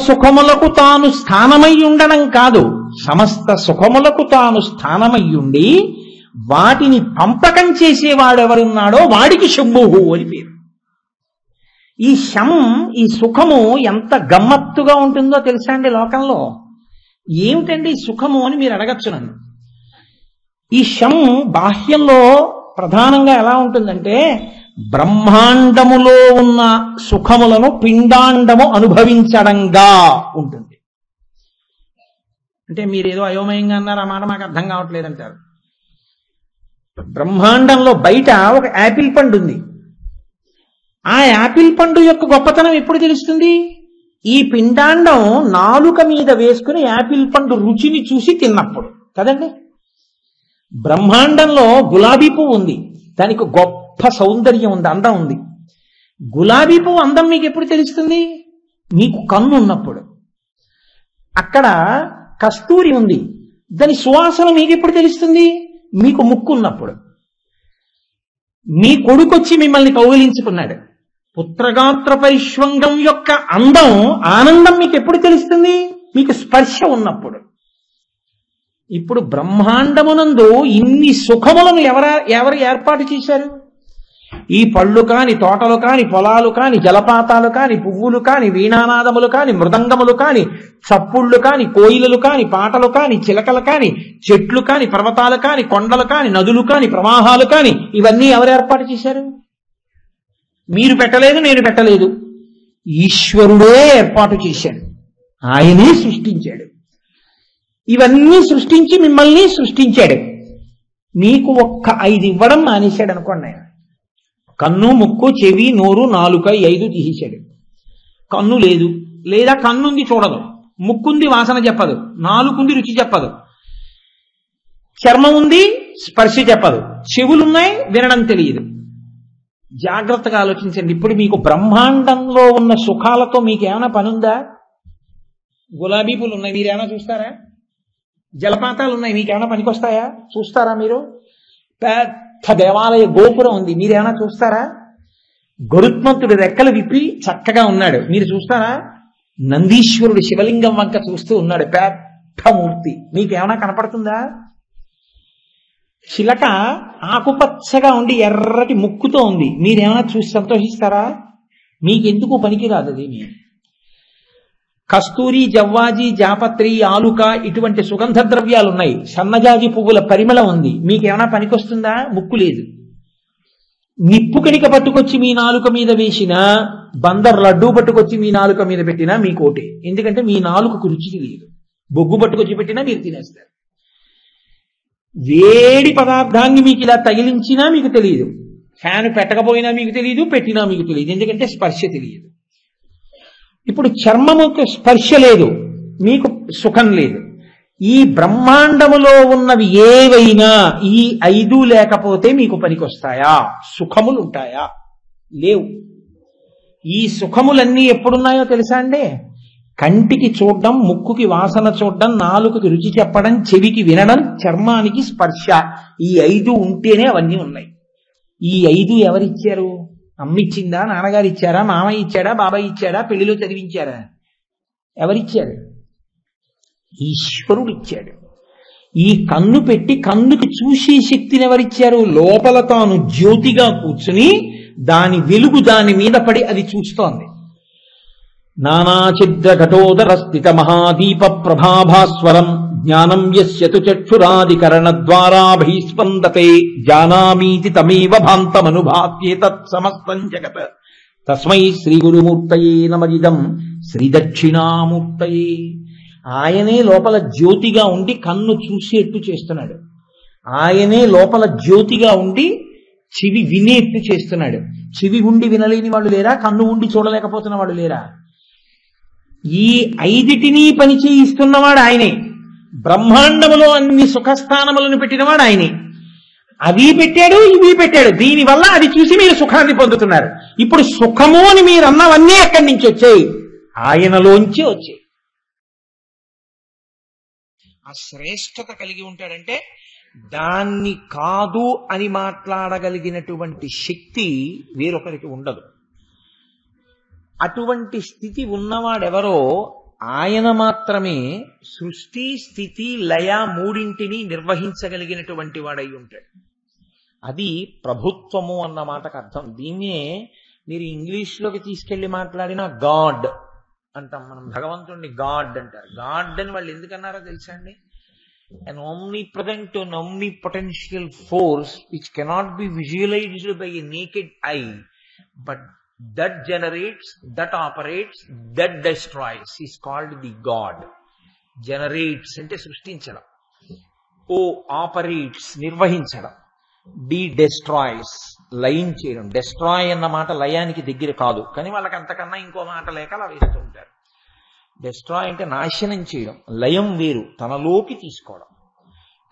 సుఖములకు తాను స్థానమై ఉండడం కాదు, సమస్త సుఖములకు తాను స్థానమై ఉండి వాటిని పంపకం చేసేవాడెవరున్నాడో వాడికి శంభువు అని పేరు. ఈ ఈ సుఖము ఎంత గమ్మత్తుగా ఉంటుందో తెలుసా అండి లోకంలో. ఏమిటండి సుఖము అని మీరు అడగచ్చు నన్ను. ఈ బాహ్యంలో ప్రధానంగా ఎలా ఉంటుందంటే, బ్రహ్మాండములో ఉన్న సుఖములను పిండాండము అనుభవించడంగా ఉంటుంది. అంటే మీరేదో అయోమయంగా అన్నారు, ఆ మాట మాకు అర్థం కావట్లేదంటారు. బ్రహ్మాండంలో బయట ఒక యాపిల్ పండు ఉంది. ఆ యాపిల్ పండు యొక్క గొప్పతనం ఎప్పుడు తెలుస్తుంది? ఈ పిండాండం నాలుక మీద వేసుకుని యాపిల్ పండు రుచిని చూసి తిన్నప్పుడు కదండి. బ్రహ్మాండంలో గులాబీ పువ్వు ఉంది, దానికి గొప్ప సౌందర్యం ఉంది, అందం ఉంది. గులాబీ పువ్వు అందం మీకు ఎప్పుడు తెలుస్తుంది? మీకు కన్ను ఉన్నప్పుడు. అక్కడ కస్తూరి ఉంది, దాని సువాసన మీకు ఎప్పుడు తెలుస్తుంది? మీకు ముక్కు ఉన్నప్పుడు. మీ కొడుకొచ్చి మిమ్మల్ని కౌగిలించుకున్నాడు, పుత్రగాత్ర పరిష్వంగం యొక్క అందం ఆనందం మీకు ఎప్పుడు తెలుస్తుంది? మీకు స్పర్శ ఉన్నప్పుడు. ఇప్పుడు బ్రహ్మాండమునందు ఇన్ని సుఖములను ఎవరు ఏర్పాటు చేశారు? ఈ పళ్ళు కాని, తోటలు కాని, పొలాలు కాని, జలపాతాలు కాని, పువ్వులు కాని, వీణానాదములు కాని, మృదంగములు కాని, చప్పుళ్ళు కాని, కోయిలలు కాని, పాటలు కాని, చిలకలు కాని, చెట్లు కాని, పర్వతాలు కాని, కొండలు కాని, నదులు కాని, ప్రవాహాలు కాని, ఇవన్నీ ఎవరు ఏర్పాటు చేశారు? మీరు పెట్టలేదు, నేను పెట్టలేదు, ఈశ్వరుడే ఏర్పాటు చేశాడు, ఆయనే సృష్టించాడు. ఇవన్నీ సృష్టించి మిమ్మల్ని సృష్టించాడు. మీకు ఒక్క 5 ఇవ్వడం మానేశాడు అనుకోండి. ఆయన కన్ను, ముక్కు, చెవి, నోరు, నాలుక 5 తీసేశాడు. కన్ను లేదు, లేదా కన్నుంది చూడదు, ముక్కుంది వాసన చెప్పదు, నాలుగుంది రుచి చెప్పదు, చర్మం ఉంది స్పర్శ చెప్పదు, చెవులున్నాయి వినడం తెలియదు. జాగ్రత్తగా ఆలోచించండి. ఇప్పుడు మీకు బ్రహ్మాండంలో ఉన్న సుఖాలతో మీకేమైనా పనుందా? గులాబీ పూలు ఉన్నాయి, మీరేమైనా చూస్తారా? జలపాతాలు ఉన్నాయి, మీకేమైనా పనికొస్తాయా? చూస్తారా మీరు? పెద్ద దేవాలయ గోపురం ఉంది, మీరేమైనా చూస్తారా? గరుత్మంతుడు రెక్కలు విప్పి చక్కగా ఉన్నాడు, మీరు చూస్తారా? నందీశ్వరుడు శివలింగం వంక చూస్తూ ఉన్నాడు, పెద్ద మూర్తి, మీకేమైనా కనపడుతుందా? చిలక ఆకుపచ్చగా ఉండి ఎర్రటి ముక్కుతో ఉంది, మీరేమైనా చూసి సంతోషిస్తారా? మీకెందుకు పనికిరాదు అది. కస్తూరి, జవ్వాజి, జాపత్రి, ఆలుక ఇటువంటి సుగంధ ద్రవ్యాలు ఉన్నాయి, సన్నజాజి పువ్వుల పరిమళం ఉంది, మీకేమైనా పనికొస్తుందా? ముక్కు లేదు. నిప్పు కణిక పట్టుకొచ్చి మీ నాలుక మీద వేసినా, బందర్ లడ్డూ పట్టుకొచ్చి మీ నాలుక మీద పెట్టినా మీకోటే, ఎందుకంటే మీ నాలుకకు రుచి తెలియదు. బొగ్గు పట్టుకొచ్చి పెట్టినా మీరు తినేస్తారు. వేడి పదార్థాన్ని మీకు ఇలా తగిలించినా మీకు తెలియదు, ఫ్యాన్ పెట్టకపోయినా మీకు తెలియదు, పెట్టినా మీకు తెలియదు, ఎందుకంటే స్పర్శ తెలియదు. ఇప్పుడు చర్మముకు స్పర్శ లేదు, మీకు సుఖం లేదు. ఈ బ్రహ్మాండములో ఉన్నవి ఏవైనా ఈ 5 లేకపోతే మీకు పనికొస్తాయా? సుఖములు ఉంటాయా? లేవు. ఈ సుఖములన్నీ ఎప్పుడున్నాయో తెలుసా అండి? కంటికి చూడడం, ముక్కుకి వాసన చూడడం, నాలుకకి రుచి చెప్పడం, చెవికి వినడం, చర్మానికి స్పర్శ, ఈ 5 ఉంటేనే అవన్నీ ఉన్నాయి. ఈ 5 ఎవరిచ్చారు? అమ్మిచ్చిందా? నాన్నగారు ఇచ్చారా? మామయ్య ఇచ్చాడా? బాబాయ్ ఇచ్చాడా? పెళ్లిలో చదివించారా? ఎవరిచ్చారు? ఈశ్వరుడు ఇచ్చాడు. ఈ కన్ను పెట్టి కన్నుకి చూసే శక్తిని ఎవరిచ్చారు? లోపల తాను జ్యోతిగా కూర్చుని దాని వెలుగు దాని మీద పడి అది చూస్తోంది. నానాఛిద్ర ఘటోదర స్థిత మహాదీప ప్రభాభాస్వరం జ్ఞానం యస్యతు చక్షురాదికరణ ద్వారా బహిస్పందతే జానామీతి తమేవ భాంతమనుభాత్యేతత్ సమస్తం జగత్ తస్మై శ్రీ గురుమూర్తయే నమః శ్రీ దక్షిణామూర్తయే. ఆయనే లోపల జ్యోతిగా ఉండి కన్ను చూసేట్టు చేస్తున్నాడు, ఆయనే లోపల జ్యోతిగా ఉండి చెవి వినేట్టు చేస్తున్నాడు. చెవి ఉండి వినలేని వాళ్ళు లేరా? కన్ను ఉండి చూడలేకపోతున్న వాళ్ళు లేరా? ఈ 5 పని చేయిస్తున్నవాడు ఆయనే. బ్రహ్మాండములో అన్ని సుఖస్థానములను పెట్టినవాడు ఆయనే. అవి పెట్టాడు, ఇవి పెట్టాడు, దీనివల్ల అది చూసి మీరు సుఖాన్ని పొందుతున్నారు. ఇప్పుడు సుఖము అని మీరు అన్నవన్నీ ఎక్కడి నుంచి వచ్చాయి? ఆయనలోంచి వచ్చాయి. ఆ శ్రేష్టత కలిగి ఉంటాడంటే దాన్ని కాదు అని మాట్లాడగలిగినటువంటి శక్తి వేరొకరికి ఉండదు. అటువంటి స్థితి ఉన్నవాడెవరో ఆయన మాత్రమే సృష్టి స్థితి లయ మూడింటిని నిర్వహించగలిగినటువంటి వాడై ఉంటాడు. అది ప్రభుత్వము అన్న మాటకు అర్థం. దీన్నే మీరు ఇంగ్లీష్లోకి తీసుకెళ్లి మాట్లాడిన గాడ్ అంటాం. మనం భగవంతుడిని గాడ్ అంటారు. గాడ్ అని వాళ్ళు ఎందుకన్నారో తెలుసా అండి? an omnipresent and omnipotential force which cannot be visualized by a naked eye, but that generates, that operates, that destroys is called the God. Generates అంటే సృష్టించడం, ఓ ఆపరేట్స్ నిర్వహించడం, డి డెస్ట్రాయ్స్ లయం చేయడం. డెస్ట్రాయ్ అన్న మాట లయానికి దగ్గర కాదు, కానీ వాళ్ళకి అంతకన్నా ఇంకో మాట లేక అలా వేస్తూ ఉంటారు. డెస్ట్రాయ్ అంటే నాశనం చేయడం, లయం వేరు, తనలోకి తీసుకోవడం.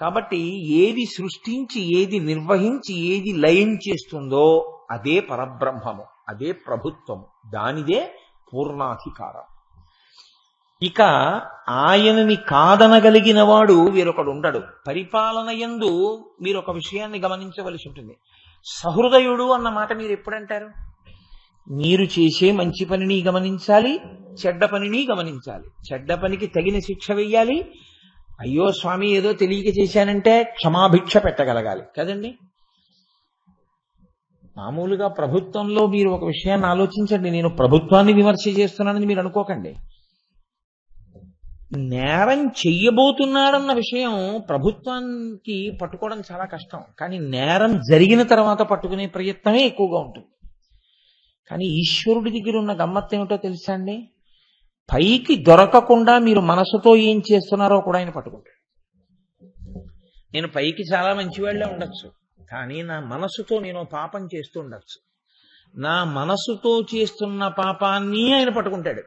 కాబట్టి ఏది సృష్టించి ఏది నిర్వహించి ఏది లయం చేస్తుందో అదే పరబ్రహ్మము, అదే ప్రభుత్వము, దానిదే పూర్ణాధికారం. ఇక ఆయనని కాదనగలిగిన వాడు వేరొకడు ఉండడు. పరిపాలన యందు మీరు ఒక విషయాన్ని గమనించవలసి ఉంటుంది. సహృదయుడు అన్న మాట మీరు ఎప్పుడంటారు? మీరు చేసే మంచి పనిని గమనించాలి, చెడ్డ పనిని గమనించాలి. చెడ్డ పనికి తగిన శిక్ష వెయ్యాలి. అయ్యో స్వామి ఏదో తెలియక చేశానంటే క్షమాభిక్ష పెట్టగలగాలి కదండి. మామూలుగా ప్రభుత్వంలో మీరు ఒక విషయాన్ని ఆలోచించండి. నేను ప్రభుత్వాన్ని విమర్శ చేస్తున్నానని మీరు అనుకోకండి. నేరం చెయ్యబోతున్నాడన్న విషయం ప్రభుత్వానికి పట్టుకోవడం చాలా కష్టం, కానీ నేరం జరిగిన తర్వాత పట్టుకునే ప్రయత్నమే ఎక్కువగా ఉంటుంది. కానీ ఈశ్వరుడి దగ్గర ఉన్న గమ్మత్తు ఏమిటో తెలుసా అండి? పైకి దొరకకుండా మీరు మనసుతో ఏం చేస్తున్నారో కూడా ఆయన పట్టుకుంటాడు. నేను పైకి చాలా మంచివాళ్ళే ఉండొచ్చు, కానీ నా మనసుతో నేను పాపం చేస్తూ ఉండొచ్చు. నా మనసుతో చేస్తున్న పాపాన్ని ఆయన పట్టుకుంటాడు,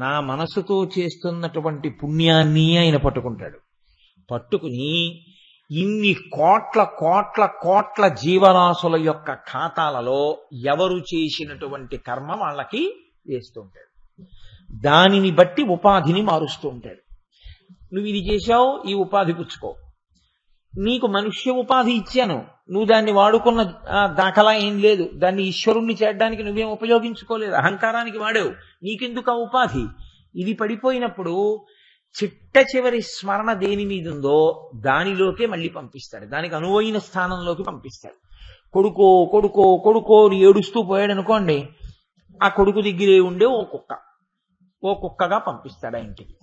నా మనసుతో చేస్తున్నటువంటి పుణ్యాన్ని ఆయన పట్టుకుంటాడు. పట్టుకుని ఇన్ని కోట్ల కోట్ల కోట్ల జీవరాశుల యొక్క ఖాతాలలో ఎవరు చేసినటువంటి కర్మ వాళ్ళకి వేస్తూ ఉంటాడు. దానిని బట్టి ఉపాధిని మారుస్తూ ఉంటాడు. నువ్వు ఇది చేశావు, ఈ ఉపాధి పుచ్చుకో. నీకు మనుష్య ఉపాధి ఇచ్చాను, నువ్వు దాన్ని వాడుకున్న దాఖలా ఏం లేదు. దాన్ని ఈశ్వరుణ్ణి చేయడానికి నువ్వేం ఉపయోగించుకోలేదు, అహంకారానికి వాడావు. నీకెందుకు ఆ ఉపాధి? ఇది పడిపోయినప్పుడు చిట్ట చివరి స్మరణ దేని మీద ఉందో దానిలోకే మళ్ళీ పంపిస్తాడు, దానికి అనువైన స్థానంలోకి పంపిస్తాడు. కొడుకో కొడుకో కొడుకో ఏడుస్తూ పోయాడు అనుకోండి, ఆ కొడుకు దగ్గరే ఉండే ఓ కుక్కగా పంపిస్తాడు ఆ ఇంటికి.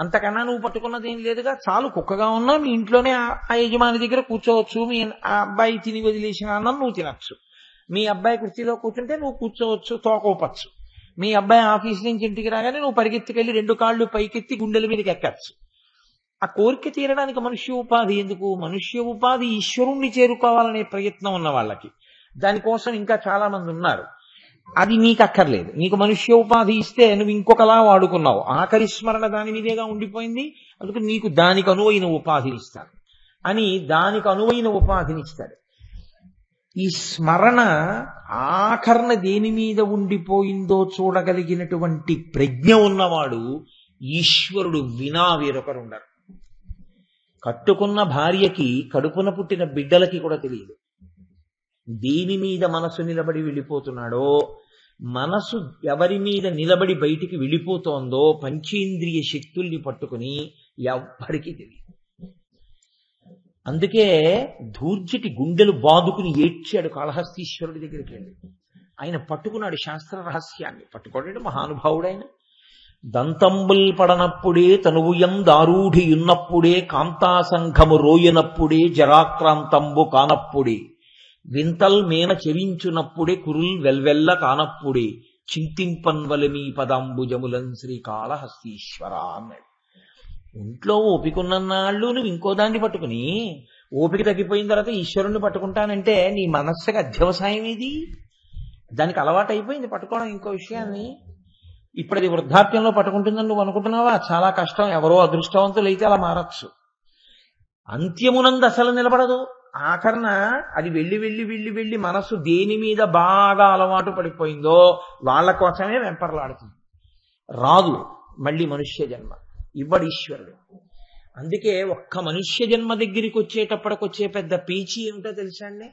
అంతకన్నా నువ్వు పట్టుకున్నది ఏం లేదుగా, చాలు కుక్కగా ఉన్నా మీ ఇంట్లోనే ఆ యజమాని దగ్గర కూర్చోవచ్చు. మీ ఆ అబ్బాయి తిని వదిలేసిన అన్నం నువ్వు తినచ్చు, మీ అబ్బాయి కుర్చీలో కూర్చుంటే నువ్వు కూర్చోవచ్చు, తోకోపచ్చు. మీ అబ్బాయి ఆఫీస్ నుంచి ఇంటికి రాగానే నువ్వు పరిగెత్తుకెళ్ళి 2 కాళ్ళు పైకెత్తి గుండెల మీదకి ఎక్కచ్చు. ఆ కోరిక తీరడానికి మనుష్య ఉపాధి ఎందుకు? మనుష్య ఉపాధి ఈశ్వరుణ్ణి చేరుకోవాలనే ప్రయత్నం ఉన్న వాళ్ళకి. దానికోసం ఇంకా చాలా మంది ఉన్నారు. అది నీకు అక్కర్లేదు. నీకు మనుష్య ఉపాధి ఇస్తే నువ్వు ఇంకొకలా వాడుకున్నావు, ఆఖరి స్మరణ దాని మీదేగా ఉండిపోయింది. అందుకు నీకు దానికి అనువైన ఉపాధిని ఇస్తాను అని దానికి అనువైన ఉపాధిని ఇస్తాడు. ఈ స్మరణ ఆఖరణ దేని మీద ఉండిపోయిందో చూడగలిగినటువంటి ప్రజ్ఞ ఉన్నవాడు ఈశ్వరుడు వినా వేరొకరు ఉండరు. కట్టుకున్న భార్యకి, కడుపున పుట్టిన బిడ్డలకి కూడా తెలియదు దేని మీద మనసు నిలబడి వెళ్ళిపోతున్నాడో. మనసు ఎవరి మీద నిలబడి బయటికి వెళ్ళిపోతోందో పంచేంద్రియ శక్తుల్ని పట్టుకుని ఎవ్వరికీ తెలియదు. అందుకే ధూర్జటి గుండెలు బాదుకుని ఏడ్చాడు కాళహస్తీశ్వరుడి దగ్గరికి వెళ్ళి. ఆయన పట్టుకున్నాడు శాస్త్ర రహస్యాన్ని. పట్టుకోడాడు మహానుభావుడైన. దంతంబుల్ పడనప్పుడే తనువుయం దారూఢి ఉన్నప్పుడే కాంతాసంఘము రోయనప్పుడే జరాక్రాంతంబు కానప్పుడే వింతల్ మేన చెవించునప్పుడే కురుల్ వెల్వెల్ల కానప్పుడే చింతింపన్వల మీ పదాంబుజములన్ శ్రీకాళహస్తీశ్వర అన్నాడు. ఒంట్లో ఓపికన్నన్నాళ్ళు నువ్వు ఇంకో దాన్ని పట్టుకుని ఓపిక తగ్గిపోయిన తర్వాత ఈశ్వరుణ్ణి పట్టుకుంటానంటే నీ మనస్సుకి అధ్యవసాయం ఇది. దానికి అలవాటు అయిపోయింది పట్టుకోవడం ఇంకో విషయాన్ని. ఇప్పుడు అది వృద్ధాప్యంలో పట్టుకుంటుందని నువ్వు అనుకుంటున్నావా? చాలా కష్టం. ఎవరో అదృష్టవంతులు అయితే అలా మారచ్చు. అంత్యమునందు అసలు నిలబడదు. ఆఖరణ అది వెళ్ళి వెళ్ళి వెళ్ళి వెళ్ళి మనస్సు దేని మీద బాగా అలవాటు పడిపోయిందో వాళ్ళ కోసమే వెంపర్లాడుతుంది. రాదు మళ్ళీ మనుష్య జన్మ, ఇవ్వడు ఈశ్వరుడు. అందుకే ఒక్క మనుష్య జన్మ దగ్గరికి వచ్చేటప్పటికొచ్చే పెద్ద పీచి ఏమిటో తెలుసా అండి?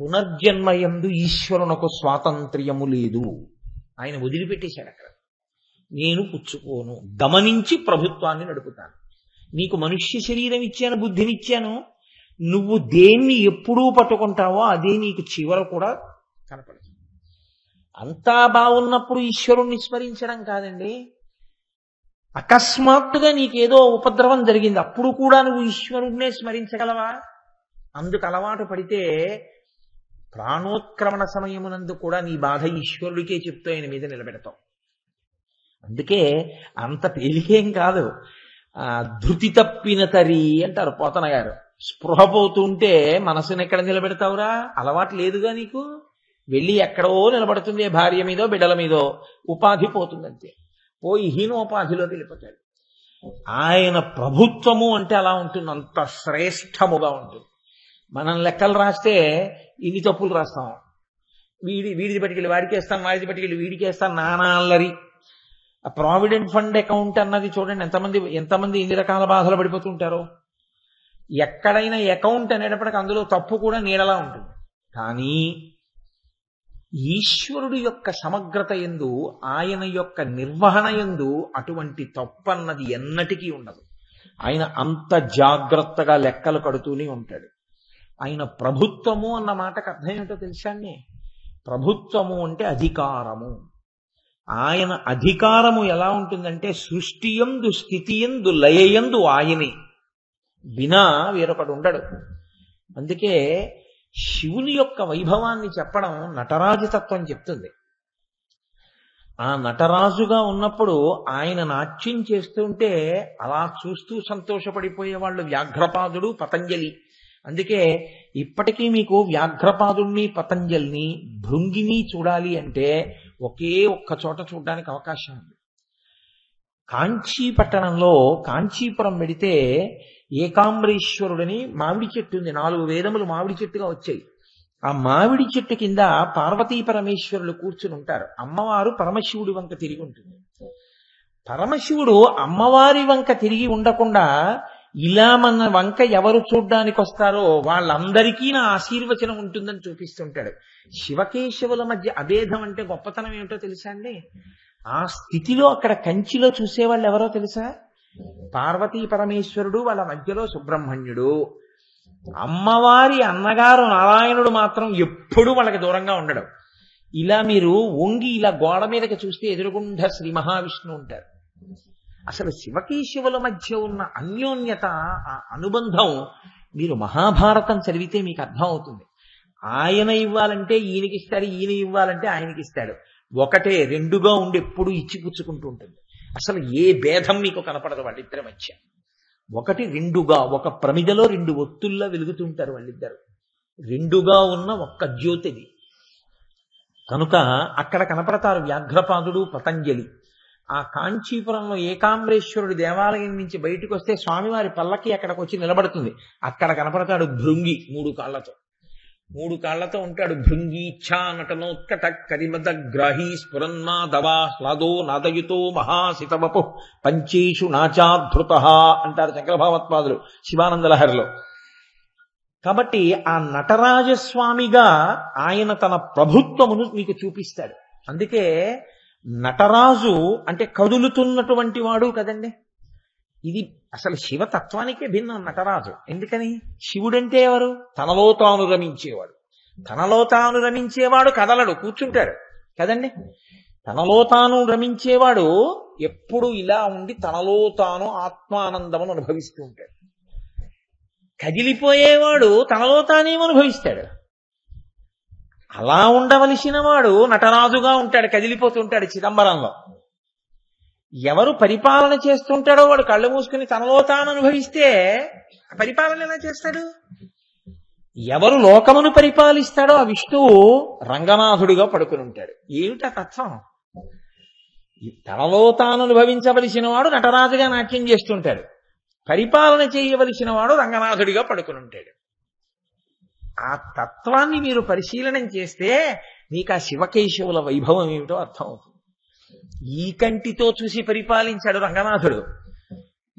పునర్జన్మయందు ఈశ్వరునకు స్వాతంత్ర్యము లేదు. ఆయన వదిలిపెట్టేశాడు అక్కడ. నేను పుచ్చుకోను, గమనించి ప్రభుత్వాన్ని నడుపుతాను. నీకు మనుష్య శరీరం ఇచ్చాను, బుద్ధినిచ్చాను, నువ్వు దేన్ని ఎప్పుడూ పట్టుకుంటావో అదే నీకు చివర కూడా కనపడదు. అంతా బాగున్నప్పుడు ఈశ్వరుణ్ణి స్మరించడం కాదండి. అకస్మాత్తుగా నీకేదో ఉపద్రవం జరిగింది, అప్పుడు కూడా నువ్వు ఈశ్వరుణ్ణే స్మరించగలవా? అందుకు అలవాటు పడితే ప్రాణోత్క్రమణ సమయమునందు కూడా నీ బాధ ఈశ్వరుడికే చెప్తూ ఆయన మీద నిలబెడతావు. అందుకే అంత తేలికేం కాదు. ధృతి తప్పిన తరి అంటారు పోతన గారు. స్పృహ పోతుంటే మనసుని ఎక్కడ నిలబెడతావురా? అలవాటు లేదుగా నీకు. వెళ్ళి ఎక్కడో నిలబడుతుంది, భార్య మీదో బిడ్డల మీదో. ఉపాధి పోతుందంతే, పోయి హీనోపాధిలో వెళ్ళిపోతాడు. ఆయన ప్రభుత్వము అంటే అలా ఉంటుంది, అంత శ్రేష్టముగా ఉంటుంది. మనం లెక్కలు రాస్తే ఇన్ని తప్పులు రాస్తాం. వీడిది పట్టుకెళ్ళి వాడికి వేస్తాను, వాడిది పట్టుకెళ్ళి వీడికి వేస్తాను, నానా అల్లరి. ప్రావిడెంట్ ఫండ్ అకౌంట్ అన్నది చూడండి, ఎంతమంది ఇన్ని రకాల బాధలు పడిపోతుంటారో. ఎక్కడైనా అకౌంట్ అనేటప్పటికి అందులో తప్పు కూడా నీడలా ఉంటుంది. కానీ ఈశ్వరుడు యొక్క సమగ్రత యందు, ఆయన యొక్క నిర్వహణ యందు అటువంటి తప్పన్నది ఎన్నటికీ ఉండదు. ఆయన అంత జాగ్రత్తగా లెక్కలు కడుతూనే ఉంటాడు. ఆయన ప్రభుత్వము అన్న మాటకు అర్థం ఏమిటో తెలుసా అండి? ప్రభుత్వము అంటే అధికారము. ఆయన అధికారము ఎలా ఉంటుందంటే సృష్టి యందు, స్థితి యందు, లయయందు ఆయనే, వినా వేరొకడు ఉండడు. అందుకే శివుని యొక్క వైభవాన్ని చెప్పడం నటరాజతత్వం చెప్తుంది. ఆ నటరాజుగా ఉన్నప్పుడు ఆయన నాట్యం చేస్తుంటే అలా చూస్తూ సంతోషపడిపోయేవాళ్ళు వ్యాఘ్రపాదుడు, పతంజలి. అందుకే ఇప్పటికీ మీకు వ్యాఘ్రపాదుణ్ణి, పతంజలిని, భృంగిని చూడాలి అంటే ఒకే ఒక్క చోట చూడడానికి అవకాశం ఉంది. కాంచీ పట్టణంలో, కాంచీపురం వెడితే ఏకాంబరేశ్వరుడని మామిడి చెట్టు ఉంది. 4 వేదములు మామిడి చెట్టుగా వచ్చాయి. ఆ మామిడి చెట్టు కింద పార్వతీ పరమేశ్వరులు కూర్చుని ఉంటారు. అమ్మవారు పరమశివుడి వంక తిరిగి ఉంటుంది. పరమశివుడు అమ్మవారి వంక తిరిగి ఉండకుండా ఇలా మన వంక ఎవరు చూడ్డానికి వస్తారో వాళ్ళందరికీ నా ఆశీర్వచనం ఉంటుందని చూపిస్తుంటాడు. శివకేశవుల మధ్య అభేదం అంటే గొప్పతనం ఏమిటో తెలుసా అండి? ఆ స్థితిలో అక్కడ కంచిలో చూసేవాళ్ళు ఎవరో తెలుసా? పార్వతీ పరమేశ్వరుడు, వాళ్ళ మధ్యలో సుబ్రహ్మణ్యుడు. అమ్మవారి అన్నగారు నారాయణుడు మాత్రం ఎప్పుడూ వాళ్ళకి దూరంగా ఉండడం. ఇలా మీరు వంగి ఇలా గోడ మీదకి చూస్తే ఎదురుగుండా శ్రీ మహావిష్ణువు ఉంటారు. అసలు శివకేశవుల మధ్య ఉన్న అన్యోన్యత, ఆ అనుబంధం మీరు మహాభారతం చదివితే మీకు అర్థం అవుతుంది. ఆయన ఇవ్వాలంటే ఈయనకిస్తాడు, ఈయన ఇవ్వాలంటే ఆయనకిస్తాడు. ఒకటే, రెండుగా ఉండి ఎప్పుడు ఇచ్చిపుచ్చుకుంటూ ఉంటుంది. అసలు ఏ భేదం మీకు కనపడదు వాళ్ళిద్దరి మధ్య. ఒకటి రెండుగా, ఒక ప్రమిదలో 2 ఒత్తుల్లా వెలుగుతుంటారు వాళ్ళిద్దరు. రెండుగా ఉన్న ఒక్క జ్యోతిది కనుక అక్కడ కనపడతారు వ్యాఘ్రపాదుడు, పతంజలి. ఆ కాంచీపురంలో ఏకాంబరేశ్వరుడి దేవాలయం నుంచి బయటకు వస్తే స్వామివారి పల్లకి అక్కడికి వచ్చి నిలబడుతుంది. అక్కడ కనపడతాడు భృంగి, 3 కాళ్లతో ఉంటాడు. భృంగి ఛా నటనోత్కట కరిమద గ్రాహీ స్ఫురన్మా దవా హ్లాదో నాదయుతో మహాసితవపు పంచేషు నాచాధృత అంటారు శంకరభగవత్పాదులు శివానందలహరిలో. కాబట్టి ఆ నటరాజస్వామిగా ఆయన తన ప్రభుత్వమును మీకు చూపిస్తాడు. అందుకే నటరాజు అంటే కదులుతున్నటువంటి వాడు కదండి. ఇది అసలు శివతత్వానికే భిన్నం నటరాజు. ఎందుకని? శివుడంటే ఎవరు? తనలో తాను రమించేవాడు. తనలో తాను రమించేవాడు కదలడు, కూర్చుంటాడు కదండి. తనలో తాను రమించేవాడు ఎప్పుడు ఇలా ఉండి తనలో తాను ఆత్మానందమును అనుభవిస్తూ ఉంటాడు. కదిలిపోయేవాడు తనలో తానేం అనుభవిస్తాడు. అలా ఉండవలసిన వాడు నటరాజుగా ఉంటాడు, కదిలిపోతుంటాడు చిదంబరంలో. ఎవరు పరిపాలన చేస్తుంటాడో వాడు కళ్ళు మూసుకుని తనలో తాను అనుభవిస్తే పరిపాలన ఎలా చేస్తాడు? ఎవరు లోకమును పరిపాలిస్తాడో ఆ విష్ణువు రంగనాథుడిగా పడుకుని ఉంటాడు. ఏమిటా తత్వం? తనలో తాను అనుభవించవలసిన వాడు నటరాజుగా నాట్యం చేస్తుంటాడు, పరిపాలన చేయవలసిన వాడు రంగనాథుడిగా పడుకుని ఉంటాడు. ఆ తత్వాన్ని మీరు పరిశీలనం చేస్తే మీకు ఆ శివకేశవుల వైభవం ఏమిటో అర్థం అవుతుంది. ఈ కంటితో చూసి పరిపాలించాడు రంగనాథుడు.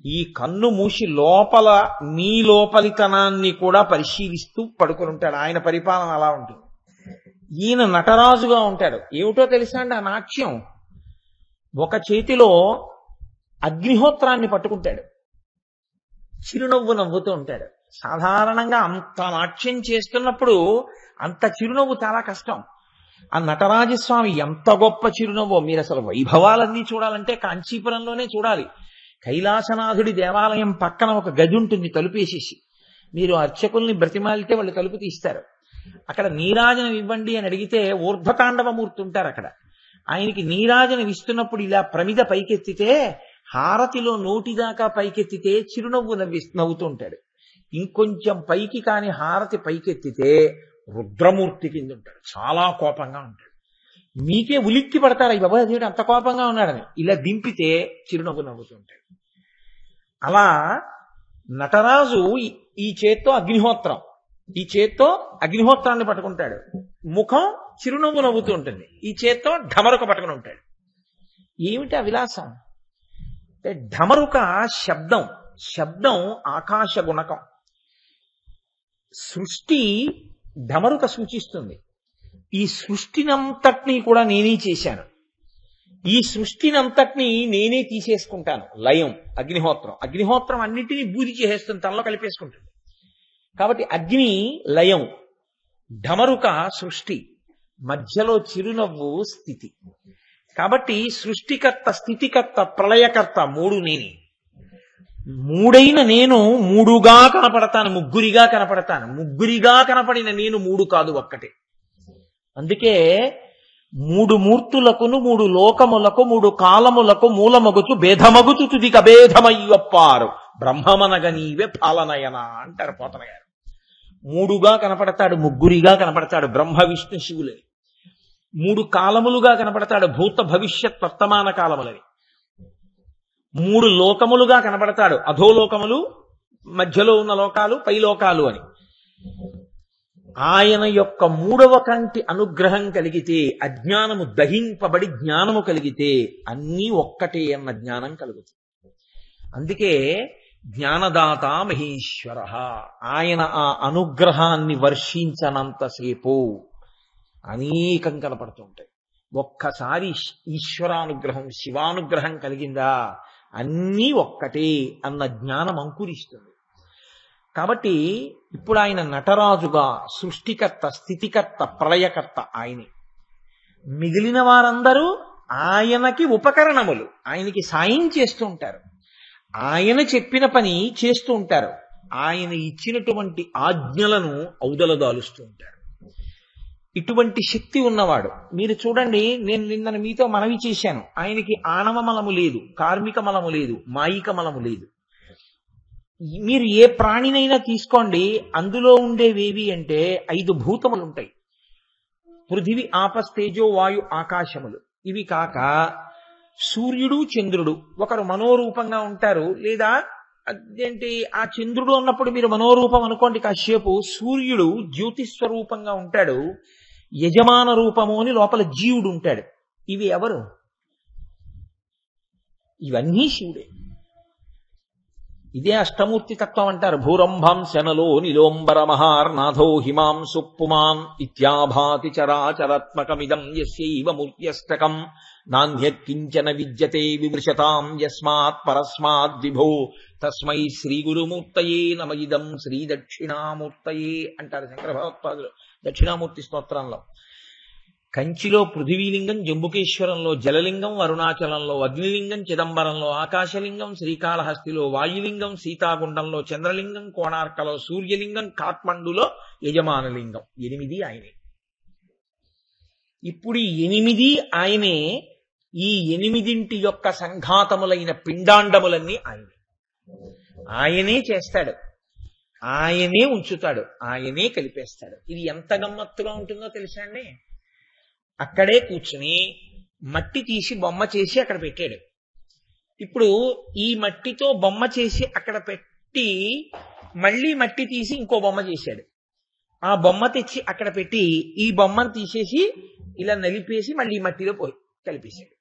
ఈ కన్ను మూసి లోపల మీ లోపలితనాన్ని కూడా పరిశీలిస్తూ పడుకుని ఉంటాడు. ఆయన పరిపాలన అలా ఉంటుంది. ఈయన నటరాజుగా ఉంటాడు. ఏమిటో తెలుసా అండి ఆ నాట్యం? ఒక చేతిలో అగ్నిహోత్రాన్ని పట్టుకుంటాడు, చిరునవ్వు నవ్వుతూ ఉంటాడు. సాధారణంగా అంత నాట్యం చేస్తున్నప్పుడు అంత చిరునవ్వు చాలా కష్టం. ఆ నటరాజస్వామి ఎంత గొప్ప చిరునవ్వో! మీరు అసలు వైభవాలన్నీ చూడాలంటే కాంచీపురంలోనే చూడాలి. కైలాసనాథుడి దేవాలయం పక్కన ఒక గది ఉంటుంది తలుపేసేసి. మీరు అర్చకుల్ని బ్రతిమాలితే వాళ్ళు తలుపు తీస్తారు. అక్కడ నీరాజనం ఇవ్వండి అని అడిగితే ఊర్ధ్వతాండవమూర్తి ఉంటారు అక్కడ. ఆయనకి నీరాజనం ఇస్తున్నప్పుడు ఇలా ప్రమిద పైకెత్తితే, హారతిలో నోటిదాకా పైకెత్తితే చిరునవ్వు నవ్వుతూ ఉంటాడు. ఇంకొంచెం పైకి కాని హారతి పైకెత్తితే రుద్రమూర్తి కింద ఉంటాడు, చాలా కోపంగా ఉంటాడు. మీకే ఉలిక్కి పడతారు, ఈ బాబా దేవుడు అంత కోపంగా ఉన్నాడని. ఇలా దింపితే చిరునవ్వు నవ్వుతూ ఉంటాడు. అలా నటరాజు ఈ చేత్తో అగ్నిహోత్రం, ఈ చేత్తో అగ్నిహోత్రాన్ని పట్టుకుంటాడు, ముఖం చిరునవ్వు నవ్వుతూ ఉంటుంది. ఈ చేత్తో ఢమరుక పట్టుకుని ఉంటాడు. ఏమిటి ఆ విలాసం అంటే, ఢమరుక శబ్దం, శబ్దం ఆకాశ గుణకం. సృష్టి ఢమరుక సూచిస్తుంది. ఈ సృష్టినంతటినీ కూడా నేనే చేశాను, ఈ సృష్టినంతటినీ నేనే తీసేసుకుంటాను. లయం అగ్నిహోత్రం, అగ్నిహోత్రం అన్నింటినీ బూది చేసేస్తుంది, తనలో కలిపేసుకుంటుంది. కాబట్టి అగ్ని లయం, ఢమరుక సృష్టి, మధ్యలో చిరునవ్వు స్థితి. కాబట్టి సృష్టికర్త, స్థితికర్త, ప్రళయకర్త మూడు నేనే. మూడైన నేను మూడుగా కనపడతాను, ముగ్గురిగా కనపడతాను. ముగ్గురిగా కనపడిన నేను మూడు కాదు, ఒక్కటే. అందుకే మూడు మూర్తులకును మూడు లోకములకు మూడు కాలములకు మూలమగుచు భేదమగుచు తుదిక భేదమయ్యప్పారు బ్రహ్మమనగ నీవే పాలనయన అంటారు పోతన గారు. మూడుగా కనపడతాడు, ముగ్గురిగా కనపడతాడు, బ్రహ్మ విష్ణు శివులని. మూడు కాలములుగా కనపడతాడు, భూత భవిష్యత్ వర్తమాన కాలములని. మూడు లోకములుగా కనపడతాడు, అధోలోకములు, మధ్యలో ఉన్న లోకాలు, పై లోకాలు అని. ఆయన యొక్క మూడవ కంటి అనుగ్రహం కలిగితే, అజ్ఞానము దహింపబడి జ్ఞానము కలిగితే అన్నీ ఒక్కటే అన్న జ్ఞానం కలుగుతుంది. అందుకే జ్ఞానదాత మహేశ్వర. ఆయన ఆ అనుగ్రహాన్ని వర్షించనంతసేపు అనేకం కనపడుతూ ఉంటాయి. ఒక్కసారి ఈశ్వరానుగ్రహం, శివానుగ్రహం కలిగిందా అన్నీ ఒక్కటే అన్న జ్ఞానం అంకురిస్తుంది. కాబట్టి ఇప్పుడు ఆయన నటరాజుగా సృష్టికర్త, స్థితికర్త, ప్రళయకర్త ఆయనే. మిగిలిన వారందరూ ఆయనకి ఉపకరణములు, ఆయనకి సాయం చేస్తూ ఉంటారు, ఆయన చెప్పిన పని చేస్తూ ఉంటారు, ఆయన ఇచ్చినటువంటి ఆజ్ఞలను ఔదలదాలుస్తూ ఉంటారు. ఇటువంటి శక్తి ఉన్నవాడు. మీరు చూడండి, నేను నిన్న మీతో మనవి చేశాను, ఆయనకి ఆణవ మలము లేదు, కార్మిక మలము లేదు, మాయిక మలము లేదు. మీరు ఏ ప్రాణినైనా తీసుకోండి, అందులో ఉండేవేవి అంటే 5 భూతములు ఉంటాయి. పృథివి, ఆపస్, తేజో, వాయు, ఆకాశములు. ఇవి కాక సూర్యుడు, చంద్రుడు ఒకరు మనోరూపంగా ఉంటారు. లేదా అదేంటి, ఆ చంద్రుడు అన్నప్పుడు మీరు మనోరూపం అనుకోండి కాసేపు. సూర్యుడు జ్యోతిస్వరూపంగా ఉంటాడు, యజమాన రూపము అని లోపల జీవుడు ఉంటాడు. ఇవి ఎవరు? ఇవన్నీ శివుడే. ఇదే అష్టమూర్తి తత్వం అంటారు. భూరంభం శనలో నిలోంబర మహార్నాథో హిమాంసు పుమాన్ ఇత్యాభాతి చరాచరాత్మకమిదం యస్యైవ మూర్త్యష్టకం నాన్యత్కించన విద్యతే విమృశతాం యస్మాత్ పరస్మాద్ విభో తస్మై శ్రీ గురుమూర్తయే నమ ఇదం శ్రీ దక్షిణామూర్తయే అంటారు శంకర భగవత్పాదులు దక్షిణామూర్తి స్తోత్రంలో. కంచిలో పృథివీలింగం, జంబుకేశ్వరంలో జలలింగం, అరుణాచలంలో అగ్నిలింగం, చిదంబరంలో ఆకాశలింగం, శ్రీకాళహస్తిలో వాయులింగం, సీతాగుండంలో చంద్రలింగం, కోణార్కలో సూర్యలింగం, కాఠ్మండులో యజమానలింగం. 8 ఆయనే. ఇప్పుడు ఈ 8 ఆయనే. ఈ 8 యొక్క సంఘాతములైన పిండాండములన్నీ ఆయనే. ఆయనే చేస్తాడు, ఆయనే ఉంచుతాడు, ఆయనే కలిపేస్తాడు. ఇది ఎంత గమ్మత్తుగా ఉంటుందో తెలుసా అండి. అక్కడే కూర్చుని మట్టి తీసి బొమ్మ చేసి అక్కడ పెట్టాడు. ఇప్పుడు ఈ మట్టితో బొమ్మ చేసి అక్కడ పెట్టి మళ్ళీ మట్టి తీసి ఇంకో బొమ్మ చేశాడు. ఆ బొమ్మ తెచ్చి అక్కడ పెట్టి ఈ బొమ్మను తీసేసి ఇలా నలిపేసి మళ్ళీ మట్టిలో పోయి కలిపేశాడు.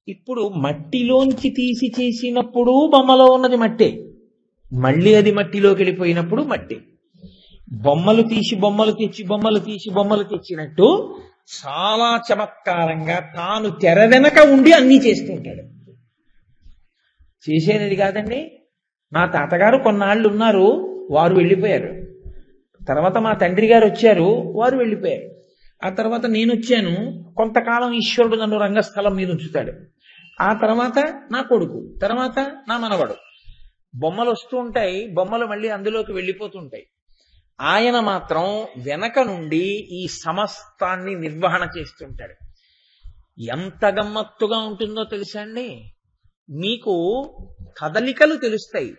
ఇప్పుడు మట్టిలోంచి తీసి చేసినప్పుడు బొమ్మలో ఉన్నది మట్టే, మళ్ళీ అది మట్టిలోకి వెళ్ళిపోయినప్పుడు మట్టే. బొమ్మలు తీసి బొమ్మలు తెచ్చి బొమ్మలు తీసి బొమ్మలు తెచ్చినట్టు చాలా చమత్కారంగా తాను తెర వెనక ఉండి అన్నీ చేస్తుంటాడు. చేసేది కాదండి. నా తాతగారు కొన్నాళ్ళు ఉన్నారు, వారు వెళ్ళిపోయారు. తర్వాత మా తండ్రి గారు వచ్చారు, వారు వెళ్ళిపోయారు. ఆ తర్వాత నేను వచ్చాను, కొంతకాలం ఈశ్వరుడు నన్ను రంగస్థలం మీద ఉంచుతాడు. ఆ తర్వాత నా కొడుకు, తర్వాత నా మనవడు. బొమ్మలు వస్తూ ఉంటాయి, బొమ్మలు మళ్ళీ అందులోకి వెళ్ళిపోతుంటాయి. ఆయన మాత్రం వెనక నుండి ఈ సమస్తాన్ని నిర్వహణ చేస్తుంటాడు. ఎంత గమ్మత్తుగా ఉంటుందో తెలుసా అండి? మీకు కదలికలు తెలుస్తాయి,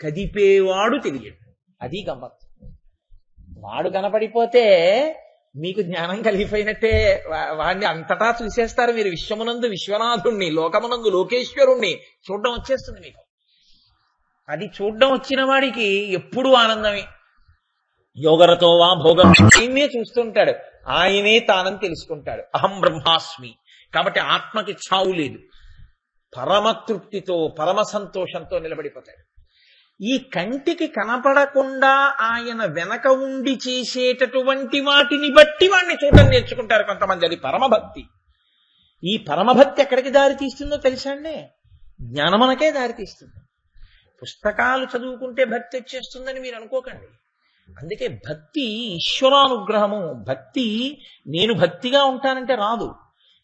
కదిపేవాడు తెలియడు. అది గమ్మత్తు. వాడు కనపడిపోతే మీకు జ్ఞానం కలిగిపోయినట్టే. వాడిని అంతటా చూసేస్తారు మీరు. విశ్వమునందు విశ్వనాథుణ్ణి, లోకమునందు లోకేశ్వరుణ్ణి చూడడం వచ్చేస్తుంది మీకు. అది చూడడం వచ్చిన వాడికి ఎప్పుడూ ఆనందమే. యోగరతో వా భోగం ఆయనే చూస్తుంటాడు, ఆయనే తానని తెలుసుకుంటాడు. అహం బ్రహ్మాస్మి. కాబట్టి ఆత్మకి చావు లేదు. పరమ తృప్తితో పరమ సంతోషంతో నిలబడిపోతాడు. ఈ కంటికి కనపడకుండా ఆయన వెనక ఉండి చేసేటటువంటి వాటిని బట్టి వాడిని చూడడం నేర్చుకుంటారు కొంతమంది. అది పరమభక్తి. ఈ పరమభక్తి ఎక్కడికి దారి తీస్తుందో తెలుసా అండి? జ్ఞానమునకే దారి తీస్తుంది. పుస్తకాలు చదువుకుంటే భక్తి వచ్చేస్తుందని మీరు అనుకోకండి. అందుకే భక్తి ఈశ్వరానుగ్రహము. భక్తి నేను భక్తిగా ఉంటానంటే రాదు,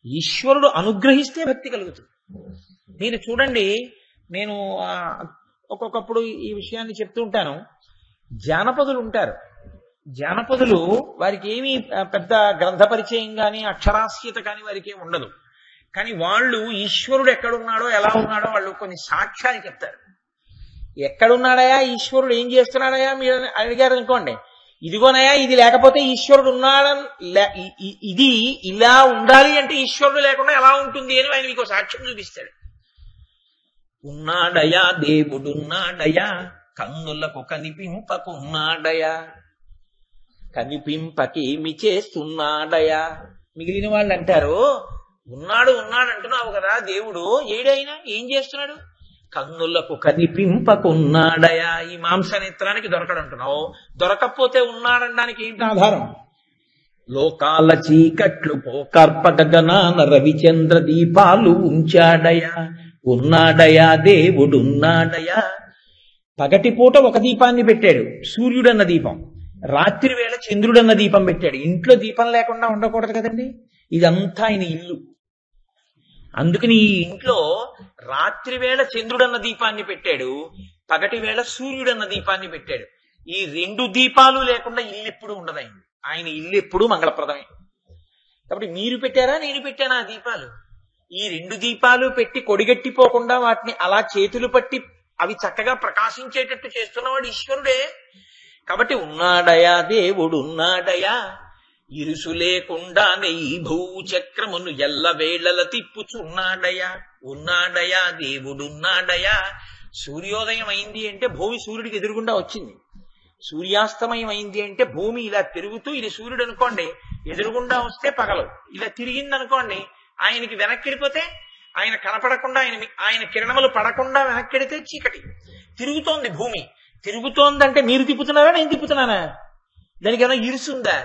ఈశ్వరుడు అనుగ్రహిస్తే భక్తి కలుగుతుంది. మీరు చూడండి, నేను ఒక్కొక్కప్పుడు ఈ విషయాన్ని చెప్తూ ఉంటాను. జానపదులు ఉంటారు. జానపదులు వారికి ఏమీ పెద్ద గ్రంథ పరిచయం కానీ అక్షరాస్యత కానీ వారికి ఏమి ఉండదు. కానీ వాళ్ళు ఈశ్వరుడు ఎక్కడున్నాడో ఎలా ఉన్నాడో వాళ్ళు కొన్ని సాక్ష్యాలు చెప్తారు. ఎక్కడున్నాడయా ఈశ్వరుడు, ఏం చేస్తున్నాడయా మీరు అడిగారు అనుకోండి, ఇదిగోనయా ఇది లేకపోతే ఈశ్వరుడు ఉన్నాడని, ఇది ఇలా ఉండాలి అంటే ఈశ్వరుడు లేకుండా ఎలా ఉంటుంది అని ఆయన మీకు సాక్ష్యం చూపిస్తాడు. ఉన్నాడయా దేవుడున్నాడయా, కన్నులకు కనిపింపకున్నాడయా, కనిపింపకేమి చేస్తున్నాడయా. మిగిలిన వాళ్ళు అంటారు, ఉన్నాడు ఉన్నాడు అంటున్నావు కదా, దేవుడు ఏడైనా ఏం చేస్తున్నాడు? కన్నులకు కనిపింపకున్నాడయా. ఈ మాంసనేత్రానికి దొరకడంటున్నావు, దొరకకపోతే ఉన్నాడనడానికి ఏంటి ఆధారం? లోకాల చీకట్లు పోకర్ప గగనాన రవిచంద్ర దీపాలు ఉంచాడయా, ఉన్నాడయా దేవుడున్నాడయా. పగటిపూట ఒక దీపాన్ని పెట్టాడు, సూర్యుడన్న దీపం. రాత్రి వేళ చంద్రుడన్న దీపం పెట్టాడు. ఇంట్లో దీపం లేకుండా ఉండకూడదు కదండి. ఇదంతా ఆయన ఇల్లు. అందుకని ఈ ఇంట్లో రాత్రి వేళ చంద్రుడన్న దీపాన్ని పెట్టాడు, పగటి వేళ సూర్యుడన్న దీపాన్ని పెట్టాడు. ఈ రెండు దీపాలు లేకుండా ఇల్లు ఎప్పుడు ఉండదు. ఆయన ఇల్లు ఎప్పుడు మంగళప్రదమే. కాబట్టి మీరు పెట్టారా నేను పెట్టానా ఆ దీపాలు? ఈ రెండు దీపాలు పెట్టి కొడిగట్టిపోకుండా వాటిని అలా చేతులు పట్టి అవి చక్కగా ప్రకాశించేటట్టు చేస్తున్నవాడు ఈశ్వరుడే. కాబట్టి ఉన్నాడయా దేవుడున్నాడయా, ఇరుసు లేకుండానే ఈ భూచక్రమును ఎల్లవేళల తిప్పుచున్నాడయా, ఉన్నాడయా దేవుడున్నాడయా. సూర్యోదయం అయింది అంటే భూమి సూర్యుడికి ఎదురుగుండా వచ్చింది. సూర్యాస్తమయం అయింది అంటే భూమి ఇలా తిరుగుతూ, ఇది సూర్యుడు అనుకోండి, ఎదురుగుండా వస్తే పగలు, ఇలా తిరిగింది అనుకోండి, ఆయనకి వెనక్కిడిపోతే ఆయన కనపడకుండా, ఆయన కిరణములు పడకుండా వెనక్కిడితే చీకటి. తిరుగుతోంది భూమి. తిరుగుతోందంటే మీరు తిప్పుతున్నారా నేను తిప్పుతున్నానా? దానికి ఏమైనా ఇరుసుందా?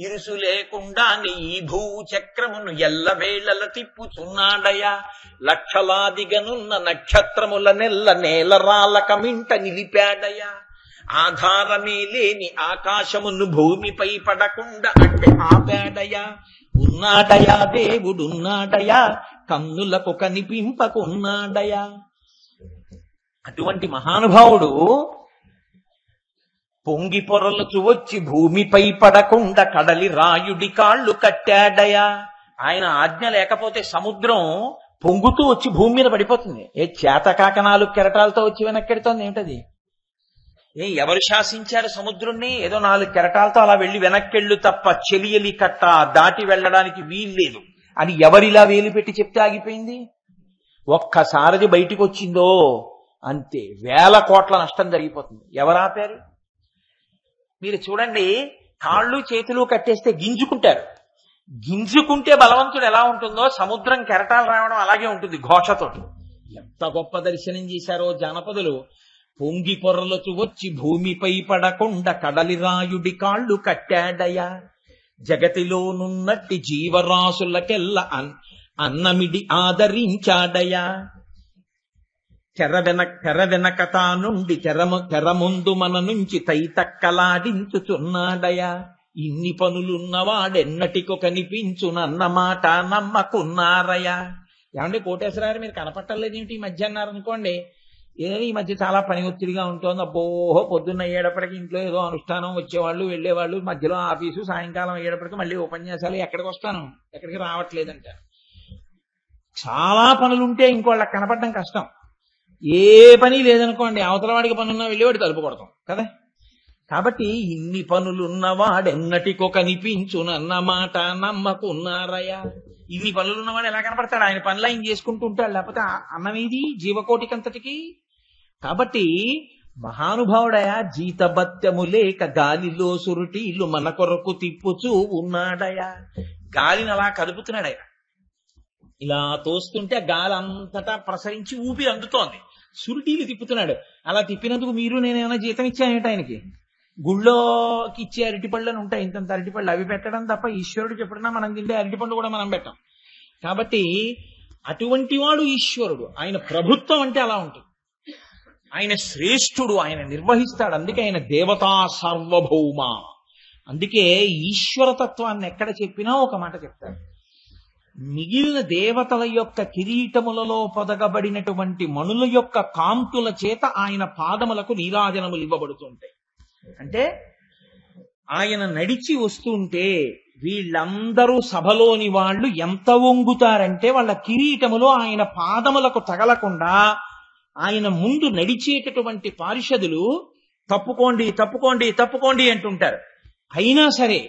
ఇరుసు లేకుండా ఈ భూచక్రమును ఎల్లవేళల తిప్పుచున్నాడయా, లక్షలాదిగనున్న నక్షత్రముల నెల్ల నేల రాలక మింట నిలిపాడయా, ఆధారమే లేని ఆకాశమును భూమిపై పడకుండా అంటే ఆపాడయా, ఉన్నాడయా దేవుడున్నాడయా, కన్నులకు కనిపింపకున్నాడయా. అటువంటి మహానుభావుడు పొంగి పొరలుచు వచ్చి భూమిపై పడకుండా కడలి రాయుడి కాళ్ళు కట్టాడయా. ఆయన ఆజ్ఞ లేకపోతే సముద్రం పొంగుతూ వచ్చి భూమి మీద పడిపోతుంది. చేతకాక 4 కెరటాలతో వచ్చి వెనక్కెడుతోంది ఏమిటది? ఎవరు శాసించారు సముద్రుణ్ణి? ఏదో 4 కెరటాలతో అలా వెళ్ళి వెనక్కెళ్ళు తప్ప చెలియలి కట్ట దాటి వెళ్ళడానికి వీల్లేదు అని ఎవరిలా వేలు పెట్టి చెప్తే ఆగిపోయింది? ఒక్కసారిది బయటికి వచ్చిందో అంతే, 1000 కోట్ల నష్టం జరిగిపోతుంది. ఎవరాపారు? మీరు చూడండి, కాళ్ళు చేతులు కట్టేస్తే గింజుకుంటారు. గింజుకుంటే బలవంతుడు ఎలా ఉంటుందో సముద్రం కెరటాలు రావడం అలాగే ఉంటుంది ఘోషతోటి. ఎంత గొప్ప దర్శనం చేశారో జానపదులు. పొంగి పొరలచు వచ్చి భూమిపై పడకుండా కడలి రాయుడి కాళ్ళు కట్టాడయా, జగతిలోనున్నట్టి జీవరాశులకెల్ల అన్నమిడి ఆదరించాడయా. తెర వెనక తానుండి తెర ముందు మన నుంచి తైతక్కలాడించుచున్నాడయా. ఇన్ని పనులున్నవాడెన్నటికో కనిపించునన్నమాట నమ్మకున్నారయ్యా. ఏమంటే కోటేశ్వరారు మీరు కనపట్టలేదేమిటి ఈ మధ్య అన్నారనుకోండి, ఏదో ఈ మధ్య చాలా పని ఒత్తిడిగా ఉంటుంది, అబ్బోహో పొద్దున్న అయ్యేటప్పటికి ఇంట్లో ఏదో అనుష్ఠానం వచ్చేవాళ్ళు వెళ్ళేవాళ్ళు, మధ్యలో ఆఫీసు, సాయంకాలం అయ్యేటప్పటికి మళ్ళీ ఉపన్యాసాలు, ఎక్కడికి వస్తాను, ఎక్కడికి రావట్లేదంట. చాలా పనులుంటే ఇంకోళ్ళకి కనపడడం కష్టం. ఏ పని లేదనుకోండి, అవతల వాడికి పనున్నా వెళ్ళేవాడు తలుపు కొడతాం కదా. కాబట్టి ఇన్ని పనులున్నవాడెన్నటికో కనిపించునన్నమాట నమ్మకున్నారయ్యా. ఇన్ని పనులున్నవాడు ఎలా కనపడతాడు? ఆయన పనులు ఆయన చేసుకుంటూ ఉంటాడు, లేకపోతే అన్నమేది జీవకోటికంతటికి. కాబట్టి మహానుభావుడయా, జీతభత్యము లేక గాలిలో సురుటీలు మన కొరకు తిప్పుచూ ఉన్నాడయా. గాలిని అలా కలుపుతున్నాడు ఆయన, ఇలా తోస్తుంటే గాలి అంతటా ప్రసరించి ఊపిరి అందుతోంది, సురుటీలు తిప్పుతున్నాడు. అలా తిప్పినందుకు మీరు నేనేమైనా జీతం ఇచ్చానేట ఆయనకి? గుళ్ళోకి ఇచ్చే అరటిపళ్ళు అని ఉంటాయి, ఇంతంత అరటిపళ్ళు, అవి పెట్టడం తప్ప ఈశ్వరుడు చెప్పడన్నా మనం తింటే అరటిపండు కూడా మనం పెట్టాం. కాబట్టి అటువంటి వాడు ఈశ్వరుడు. ఆయన ప్రభుత్వం అంటే అలా ఉంటుంది. ఆయన శ్రేష్ఠుడు, ఆయన నిర్వహిస్తాడు. అందుకే ఆయన దేవతా సార్వభౌమ. అందుకే ఈశ్వరతత్వాన్ని ఎక్కడ చెప్పినా ఒక మాట చెప్తాడు. మిగిలిన దేవతల యొక్క కిరీటములలో పొదగబడినటువంటి మణుల యొక్క కాంతుల చేత ఆయన పాదములకు నీరాజనములు ఇవ్వబడుతుంటాయి. అంటే ఆయన నడిచి వస్తుంటే వీళ్ళందరూ సభలోని వాళ్ళు ఎంత వంగుతారంటే వాళ్ళ కిరీటములు ఆయన పాదములకు తగలకుండా ఆయన ముందు నడిచేటటువంటి పారిషదులు తప్పుకోండి తప్పుకోండి తప్పుకోండి అంటుంటారు. అయినా సరే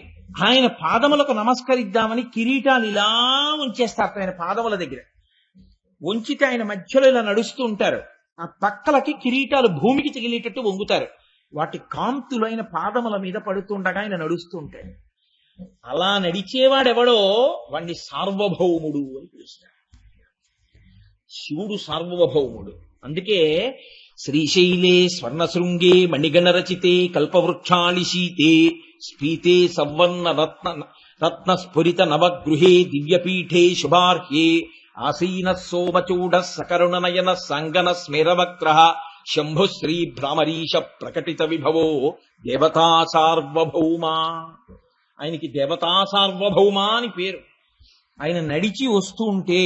ఆయన పాదములకు నమస్కరిద్దామని కిరీటాలు ఇలా ఉంచేస్తారు ఆయన పాదముల దగ్గర. ఉంచితే ఆయన మధ్యలో ఇలా నడుస్తూ ఉంటారు, ఆ పక్కలకి కిరీటాలు భూమికి తగిలేటట్టు వంగుతారు. వాటి కాంతులు ఆయన పాదముల మీద పడుతుండగా ఆయన నడుస్తూ ఉంటాడు. అలా నడిచేవాడెవడో వాణ్ణి సార్వభౌముడు అని పిలుస్తాడు. శివుడు సార్వభౌముడు. అందుకే శ్రీశైలే స్వర్ణశృంగే మణిగణరచితే కల్పవృక్షాళి శీతే స్ఫీతే సవర్ణ రత్నస్ఫురిత నవగృహే దివ్యపీఠే శుభార్హ్యే ఆసీన సోమచూడ సకరుణ నయన సంగన స్మేరవక్ర శంభుశ్రీ భ్రామరీష ప్రకటిత విభవో దేవతా సార్వభౌమ. ఆయనకి దేవతా సార్వభౌమ అని పేరు. ఆయన నడిచి వస్తూ ఉంటే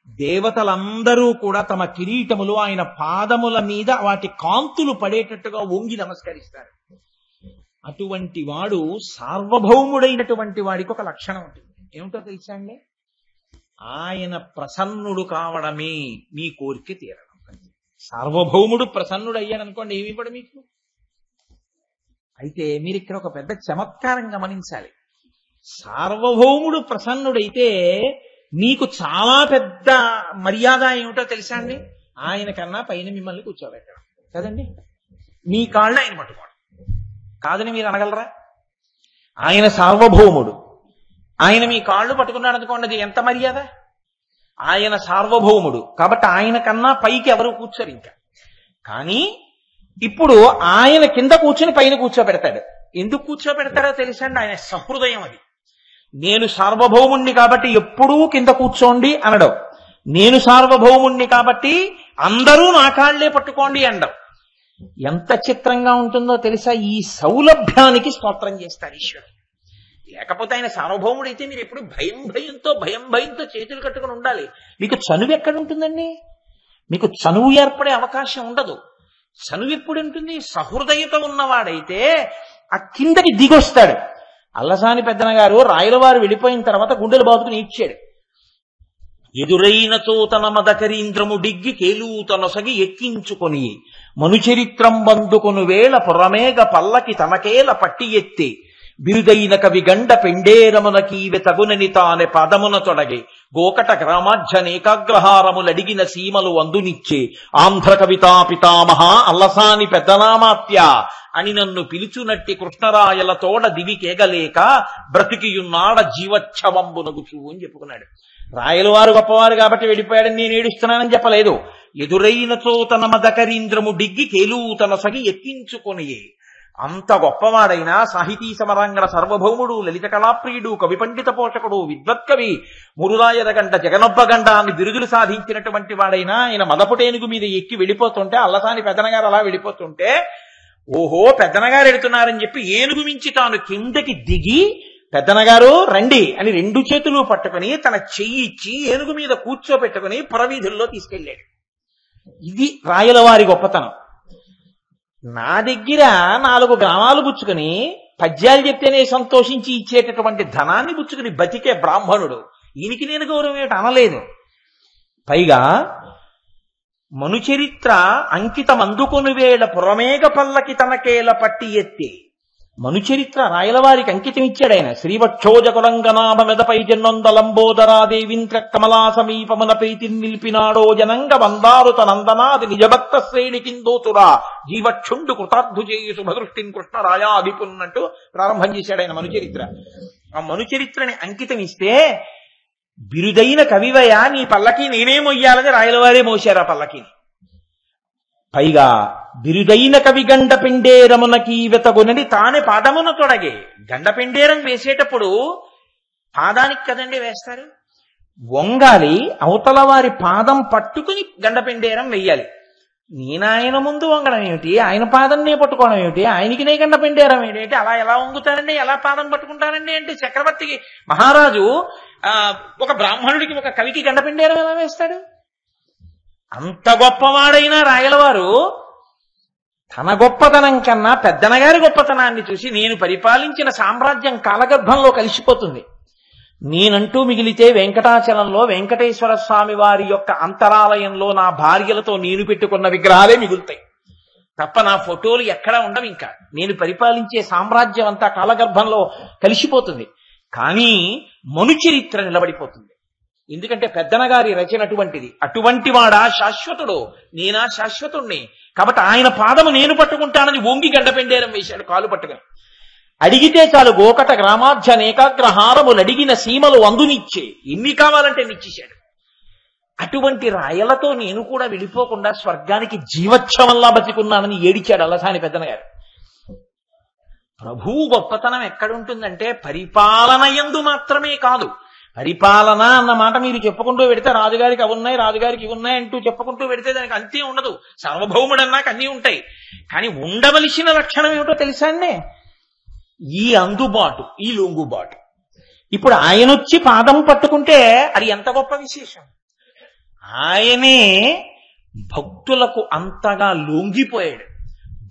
దేవతలందరూ కూడా తమ కిరీటములు ఆయన పాదముల మీద వాటి కాంతులు పడేటట్టుగా వంగి నమస్కరిస్తారు. అటువంటి వాడు సార్వభౌముడైనటువంటి వాడికి ఒక లక్షణం ఉంటుంది. ఏమిటో తెలుసా అండి? ఆయన ప్రసన్నుడు కావడమే మీ కోరిక తీరడం. సార్వభౌముడు ప్రసన్నుడు అయ్యాడనుకోండి, ఏమి ఇవ్వడు మీకు. అయితే మీరు ఇక్కడ ఒక పెద్ద చమత్కారం గమనించాలి. సార్వభౌముడు ప్రసన్నుడైతే మీకు చాలా పెద్ద మర్యాద ఏమిటో తెలుసా అండి? ఆయన కన్నా పైన మిమ్మల్ని కూర్చోబెట్టడం కదండి. మీ కాళ్ళు ఆయన పట్టుకోవడం కాదని మీరు అనగలరా? ఆయన సార్వభౌముడు, ఆయన మీ కాళ్ళు పట్టుకున్నాడు అనుకోండి, అది ఎంత మర్యాద. ఆయన సార్వభౌముడు కాబట్టి ఆయన కన్నా పైకి ఎవరు కూర్చోరు ఇంకా. కానీ ఇప్పుడు ఆయన కింద కూర్చొని పైన కూర్చోబెడతాడు. ఎందుకు కూర్చోబెడతాడో తెలుసండి? ఆయన సహృదయం అది. నేను సార్వభౌముణ్ణి కాబట్టి ఎప్పుడూ కింద కూర్చోండి అనడం, నేను సార్వభౌముణ్ణి కాబట్టి అందరూ నా కాళ్లే పట్టుకోండి అనడం. ఎంత చిత్రంగా ఉంటుందో తెలుసా? ఈ సౌలభ్యానికి స్తోత్రం చేస్తారు ఈశ్వరుడు. లేకపోతే ఆయన సార్వభౌముడైతే మీరు ఎప్పుడు భయం భయంతో చేతులు కట్టుకుని ఉండాలి. మీకు చనువు ఎక్కడ ఉంటుందండి? మీకు చనువు ఏర్పడే అవకాశం ఉండదు. చనువు ఎప్పుడు ఉంటుంది? సహృదయత ఉన్నవాడైతే ఆ కిందకి దిగొస్తాడు. అల్లసాని పెద్దన గారు రాయలవారు వెళ్ళిపోయిన తర్వాత గుండెలు బాదుకుని ఇచ్చాడు. ఎదురైన చోతన మదకరీంద్రము డిగ్గి కేలూతనొసగి ఎక్కించుకొని మనుచరిత్రం బందుకొను వేళ పొరమేగ పల్లకి తమకేల పట్టి ఎత్తే బిరుదైన కవి గండ పెండేరమునకీవె తగునని తానే పదమున తొడగే గోకట గ్రామాధ్యనేకాగ్రహారములడిగిన సీమలు అందునిచ్చే ఆంధ్ర కవితా పితామహ అల్లసాని పెద్దనామాత్య అని నన్ను పిలుచునట్టి కృష్ణరాయల తోడ దివికేగలేక బ్రతికియున్నాడ జీవచ్ఛవంబునగుచు అని చెప్పుకున్నాడు. రాయలవారు గొప్పవారు కాబట్టి వెళ్ళిపోయాడని నేను ఏడుస్తున్నానని చెప్పలేదు. ఎదురైన చోతన మదకరీంద్రము డిగ్గి కేలూతనొసగి ఎక్కించుకొనియే అంత గొప్పవాడైనా సాహితీ సమరాంగణ సార్వభౌముడు, లలిత కళాప్రియుడు, కవి పండిత పోషకుడు, విద్వత్కవి, మురులాయరగంట, జగనొబ్బగంట అని బిరుదులు సాధించినటువంటి వాడైనా ఆయన మదపుటేనుగు మీద ఎక్కి వెళ్ళిపోతుంటే, అల్లసాని పెద్దనగారు అలా వెళ్ళిపోతుంటే, ఓహో పెద్దనగారు ఎడుతున్నారని చెప్పి ఏనుగు మించి తాను కిందకి దిగి పెద్దనగారు రండి అని 2 చేతులు పట్టుకుని తన చెయ్యి ఇచ్చి ఏనుగు మీద కూర్చోబెట్టుకుని పురవీధుల్లో తీసుకెళ్ళాడు. ఇది రాయలవారి గొప్పతనం. నా దగ్గర 4 గ్రామాలు పుచ్చుకుని పద్యాలు చెప్తేనే సంతోషించి ఇచ్చేటటువంటి ధనాన్ని పుచ్చుకుని బతికే బ్రాహ్మణుడు ఈయనకి నేను గౌరవం ఏమిటి అనలేదు. పైగా మనుచరిత్ర అంకితం అందుకొని వేళ పురమేగ పల్లకి తనకేల పట్టి ఎత్తే మనుచరిత్ర రాయలవారికి అంకితం ఇచ్చాడు ఆయన. శ్రీవక్షోజకులంగనాభ మెదపై జన్నొందలంబోదరాదేవింద్ర కమలా సమీపమున ప్రీతి నిలిపినాడో జనంగ వందారు తనందనాది నిజభక్త శ్రేణి కిందోతురా జీవక్షుండు కృతార్థు చేయి శుభదృష్టిని కృష్ణ రాయాదిపున్నట్టు ప్రారంభం చేశాడు ఆయన మనుచరిత్ర. ఆ మనుచరిత్రని అంకితం ఇస్తే బిరుదైన కవివయ నీ పల్లకి నేనే మొయ్యాలని రాయలవారే మోశారు ఆ పల్లకిని. పైగా బిరుదైన కవి గండ పెండేరమునకి వెతగునని తానే పాదమున తొడగే. గండ పెండేరం వేసేటప్పుడు పాదానికి కదండి వేస్తారు, వంగాలి, అవతల వారి పాదం పట్టుకుని గండ పెండేరం వెయ్యాలి. నేనాయన ముందు వంగడం ఏమిటి, ఆయన పాదంనే పట్టుకోవడం ఏమిటి, ఆయనకి నే గండ పెండేరం ఏమిటి, అలా ఎలా వంగుతారండి, ఎలా పాదం పట్టుకుంటారండి అంటే చక్రవర్తికి మహారాజు ఒక బ్రాహ్మణుడికి ఒక కవికి గండ పెండేరం ఎలా వేస్తాడు? అంత గొప్పవాడైనా రాయలవారు తన గొప్పతనం కన్నా పెద్దనగారి గొప్పతనాన్ని చూసి నేను పరిపాలించిన సామ్రాజ్యం కాలగర్భంలో కలిసిపోతుంది, నేనంటూ మిగిలితే వెంకటాచలంలో వెంకటేశ్వర స్వామి వారి యొక్క అంతరాలయంలో నా భార్యలతో నేను పెట్టుకున్న విగ్రహాలే మిగులుతాయి తప్ప నా ఫోటోలు ఎక్కడా ఉండవు. ఇంకా నేను పరిపాలించే సామ్రాజ్యం అంతా కాలగర్భంలో కలిసిపోతుంది. కానీ మనుచరిత్ర నిలబడిపోతుంది. ఎందుకంటే పెద్దనగారి రచన అటువంటిది. అటువంటి వాడా శాశ్వతుడు, నేనా శాశ్వతుణ్ణి. కాబట్టి ఆయన పాదము నేను పట్టుకుంటానని ఓంగి గండ పెండేరం వేశాడు కాలు పట్టుకుని. అడిగితే చాలు గోకట గ్రామాధ్య నేకాగ్రహారములు అడిగిన సీమలు అందునిచ్చే, ఎన్ని కావాలంటే నిచ్చేశాడు. అటువంటి రాయలతో నేను కూడా వెళ్ళిపోకుండా స్వర్గానికి జీవోత్సవంలా బతికున్నానని ఏడిచాడు అల్లసాని పెద్దనగారు. ప్రభువు గొప్పతనం ఎక్కడుంటుందంటే పరిపాలన యందు మాత్రమే కాదు. పరిపాలన అన్న మాట మీరు చెప్పుకుంటూ పెడితే రాజుగారికి అవి ఉన్నాయి, రాజుగారికి ఇవి ఉన్నాయి అంటూ చెప్పుకుంటూ పెడితే దానికి అంతే ఉండదు. సార్వభౌముడన్నాక అన్నీ ఉంటాయి. కానీ ఉండవలసిన లక్షణం ఏమిటో తెలుసా అండి? ఈ అందుబాటు, ఈ లొంగుబాటు. ఇప్పుడు ఆయనొచ్చి పాదం పట్టుకుంటే అది ఎంత గొప్ప విశేషం. ఆయనే భక్తులకు అంతగా లొంగిపోయాడు,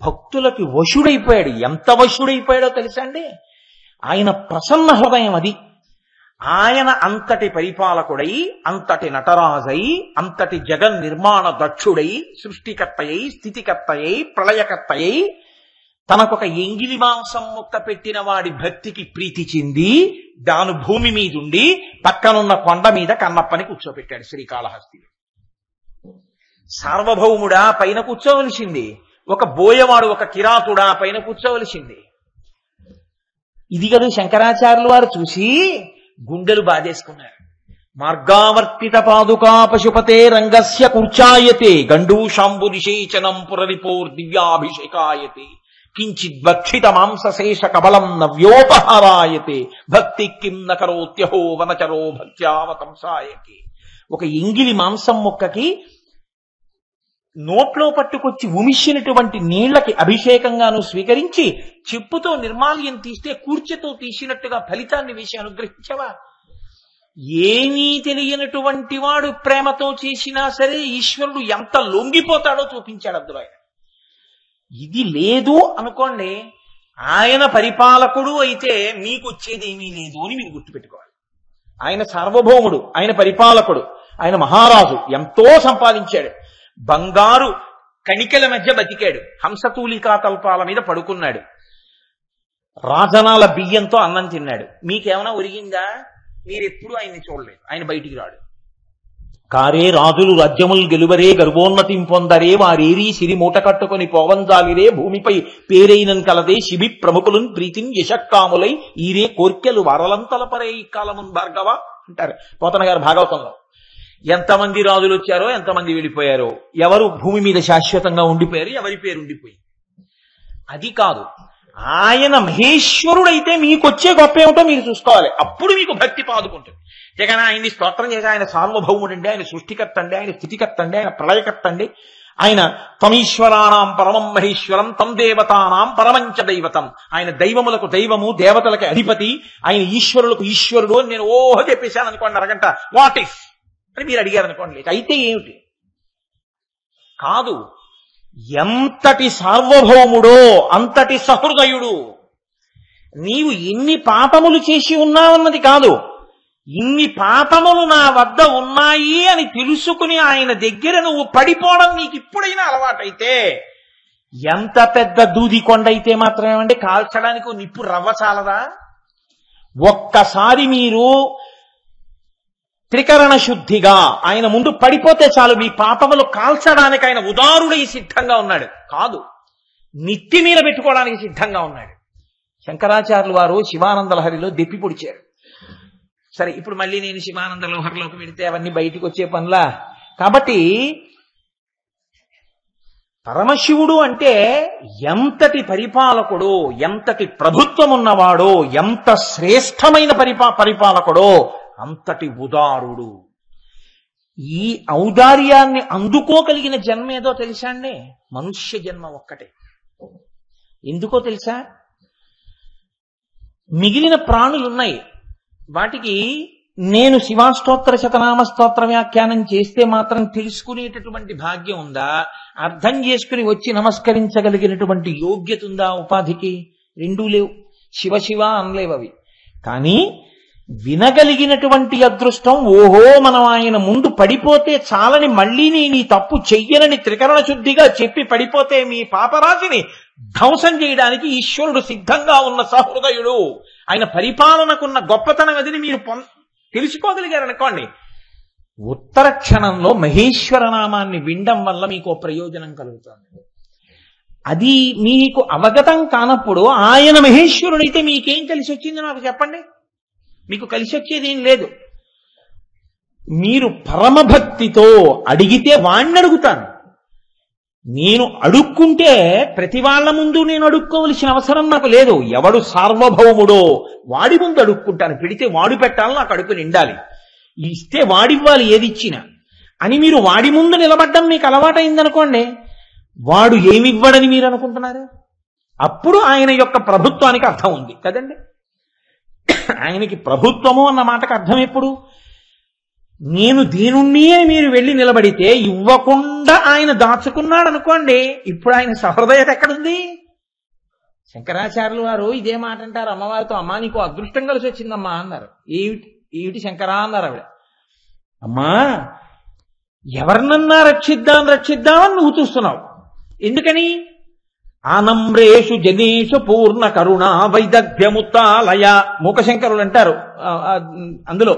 భక్తులకి వశుడైపోయాడు. ఎంత వశుడైపోయాడో తెలుసా అండి? ఆయన ప్రసన్న హృదయం అది. ఆయన అంతటి పరిపాలకుడై, అంతటి నటరాజై, అంతటి జగన్ నిర్మాణ దక్షుడై, సృష్టికర్తయై, స్థితికర్తయై, ప్రళయకర్తయై, తనకొక ఎంగిలి మాంసం ముక్క పెట్టిన వాడి భక్తికి ప్రీతి చెంది దాను భూమి మీదుండి పక్కనున్న కొండ మీద కన్నప్పని కూర్చోబెట్టాడు శ్రీకాళహస్తిలో. సార్వభౌముడా పైన కూర్చోవలసింది, ఒక బోయవాడు, ఒక కిరాతుడా పైన కూర్చోవలసింది. ఇది కదా శంకరాచార్యులు వారు చూసి గుండెలు బాధేసుకున్నారు. మార్గావర్తిత పాదుకా పశుపతే రంగస్య కూర్చాయతే గండూషాంబు నిషేచనం పురరిపోర్ దివ్యాభిషేకాయతే కించిద్వక్షిత మాంసశేష కబలం నవ్యోపహారాయతే భక్తి కిం నకరోత్యహో వనచరో భక్త్యావతంసాయతే. ఒక ఎంగిలి మాంసం ముక్కకి నోట్లో పట్టుకొచ్చి ఉమిషినటువంటి నీళ్లకి అభిషేకంగాను స్వీకరించి చెప్పుతో నిర్మాల్యం తీస్తే కూర్చెతో తీసినట్టుగా ఫలితాన్ని వేసి అనుగ్రహించవా? ఏమీ తెలియనటువంటి వాడు ప్రేమతో చేసినా సరే ఈశ్వరుడు ఎంత లొంగిపోతాడో చూపించాడు అందులో ఆయన. ఇది లేదు అనుకోండి, ఆయన పరిపాలకుడు అయితే మీకు వచ్చేదేమీ లేదు అని మీరు గుర్తుపెట్టుకోవాలి. ఆయన సార్వభౌముడు, ఆయన పరిపాలకుడు, ఆయన మహారాజు, ఎంతో సంపాదించాడు. బంగారు కణికల మధ్య బతికాడు, హంసతూలికా తల్పాల మీద పడుకున్నాడు, రాజనాల బియ్యంతో అన్నం తిన్నాడు. మీకేమైనా ఒరిగిందా? మీరెప్పుడు ఆయన్ని చూడలేదు. ఆయన బయటికి రాడు. కారే రాజులు రాజ్యములు గెలువరే గర్వోన్నతిం పొందరే వారేరీ సిరి మూట కట్టుకుని పోవంజాలిరే భూమిపై పేరైనం కలదే శిబి ప్రముఖులను ప్రీతిని యశక్కాములై ఈరే కోర్కెలు వరలంతలపరే ఈ కాలమున్ భార్గవ అంటారు పోతన గారు భాగవతంలో. ఎంతమంది రాజులు వచ్చారో, ఎంతమంది వెళ్ళిపోయారో, ఎవరు భూమి మీద శాశ్వతంగా ఉండిపోయారు, ఎవరి పేరు ఉండిపోయి. అది కాదు, ఆయన మహేశ్వరుడైతే మీకొచ్చే గొప్ప ఏమిటో మీరు చూసుకోవాలి. అప్పుడు మీకు భక్తి పాదుకుంటుంది. జగన్ ఆయన్ని స్తోత్రం చేసి ఆయన సార్వభౌముడండి, ఆయన సృష్టికర్త అండి, ఆయన స్థితికర్త అండి, ఆయన ప్రళయకర్త అండి, ఆయన తమీశ్వరాణం పరమం మహేశ్వరం తం దేవతానాం పరమంచ దైవతం, ఆయన దైవములకు దైవము దేవతలకు అధిపతి, ఆయన ఈశ్వరులకు ఈశ్వరుడు అని నేను ఓహో చెప్పేశాను అనుకోండి అరగంట. వాట్ ఇఫ్ అని మీరు అడిగారు అనుకోండి, అయితే ఏమిటి కాదు. ఎంతటి సార్వభౌముడో అంతటి సహృదయుడు. నీవు ఎన్ని పాపములు చేసి ఉన్నావన్నది కాదు, ఇన్ని పాపములు నా వద్ద ఉన్నాయి అని తెలుసుకుని ఆయన దగ్గర నువ్వు పడిపోవడం నీకు ఇప్పుడైనా అలవాటైతే, ఎంత పెద్ద దూది కొండైతే మాత్రం ఏమంటే కాల్చడానికి నిప్పు రవ్వ చాలదా? ఒక్కసారి మీరు త్రికరణ శుద్ధిగా ఆయన ముందు పడిపోతే చాలు, మీ పాపములు కాల్చడానికి ఆయన ఉదారుడై సిద్ధంగా ఉన్నాడు. కాదు, నిత్తి మీద పెట్టుకోవడానికి సిద్ధంగా ఉన్నాడు. శంకరాచార్యులు వారు శివానంద లహరిలో దెప్పి పొడిచారు. సరే, ఇప్పుడు మళ్ళీ నేను శివానంద లహరిలోకి వెళితే అవన్నీ బయటికి వచ్చే పనులా? కాబట్టి పరమశివుడు అంటే ఎంతటి పరిపాలకుడో, ఎంతటి ప్రభుత్వం ఉన్నవాడో, ఎంత శ్రేష్టమైన పరిపాలకుడో, అంతటి ఉదారుడు. ఈ ఔదార్యాన్ని అందుకోగలిగిన జన్మ ఏదో తెలుసా అండి? మనుష్య జన్మ ఒక్కటే. ఎందుకో తెలుసా? మిగిలిన ప్రాణులున్నాయి, వాటికి నేను శివాస్తోత్ర శతనామ స్తోత్ర వ్యాఖ్యానం చేస్తే మాత్రం తెలుసుకునేటటువంటి భాగ్యం ఉందా? అర్థం చేసుకుని వచ్చి నమస్కరించగలిగినటువంటి యోగ్యత ఉందా? ఉపాధికి రెండూ లేవు. శివ శివ అనలేవు అవి. కానీ వినగలిగినటువంటి అదృష్టం, ఓహో మనం ఆయన ముందు పడిపోతే చాలని, మళ్ళీ నేను ఈ తప్పు చెయ్యనని త్రికరణ శుద్ధిగా చెప్పి పడిపోతే మీ పాపరాశిని ధ్వంసం చేయడానికి ఈశ్వరుడు సిద్ధంగా ఉన్న సహృదయుడు. ఆయన పరిపాలనకున్న గొప్పతనం అదిని మీరు తెలుసుకోగలిగారనుకోండి, ఉత్తర క్షణంలో మహేశ్వర నామాన్ని వినడం వల్ల మీకు ప్రయోజనం కలుగుతుంది. అది మీకు అవగతం కానప్పుడు ఆయన మహేశ్వరుడైతే మీకేం కలిసి వచ్చింది నాకు చెప్పండి? మీకు కలిసి వచ్చేది ఏం లేదు. మీరు పరమభక్తితో అడిగితే వాణ్ణి అడుగుతాను. నేను అడుక్కుంటే ప్రతి వాళ్ళ ముందు నేను అడుక్కోవలసిన అవసరం నాకు లేదు. ఎవడు సార్వభౌముడో వాడి ముందు అడుక్కుంటాను. పెడితే వాడు పెట్టాలి, నాకు అడుగు నిండాలి. ఇస్తే వాడివ్వాలి ఏది ఇచ్చినా అని మీరు వాడి ముందు నిలబడ్డం మీకు అలవాటైందనుకోండి, వాడు ఏమివ్వడని మీరు అనుకుంటున్నారు? అప్పుడు ఆయన యొక్క ప్రభుత్వానికి అర్థం ఉంది కదండి. ఆయనకి ప్రభుత్వము అన్న మాటకు అర్థం ఎప్పుడు? నేను దీనుణ్ణి అని మీరు వెళ్ళి నిలబడితే ఇవ్వకుండా ఆయన దాచుకున్నాడు అనుకోండి, ఇప్పుడు ఆయన సహృదయత ఎక్కడుంది? శంకరాచార్యులు వారు ఇదే మాట అంటారు అమ్మవారితో. అమ్మా నీకు అదృష్టం కలిసి వచ్చిందమ్మా అన్నారు. ఏమిటి శంకరా అన్నారు ఆవిడ. అమ్మా ఎవరినన్నా రక్షిద్దామని నువ్వు చూస్తున్నావు, ఎందుకని? ఆనమ్రేషు జనేషు పూర్ణ కరుణ వైదగ్ధ్యముత్తాలయ మూకశంకరులు అంటారు అందులో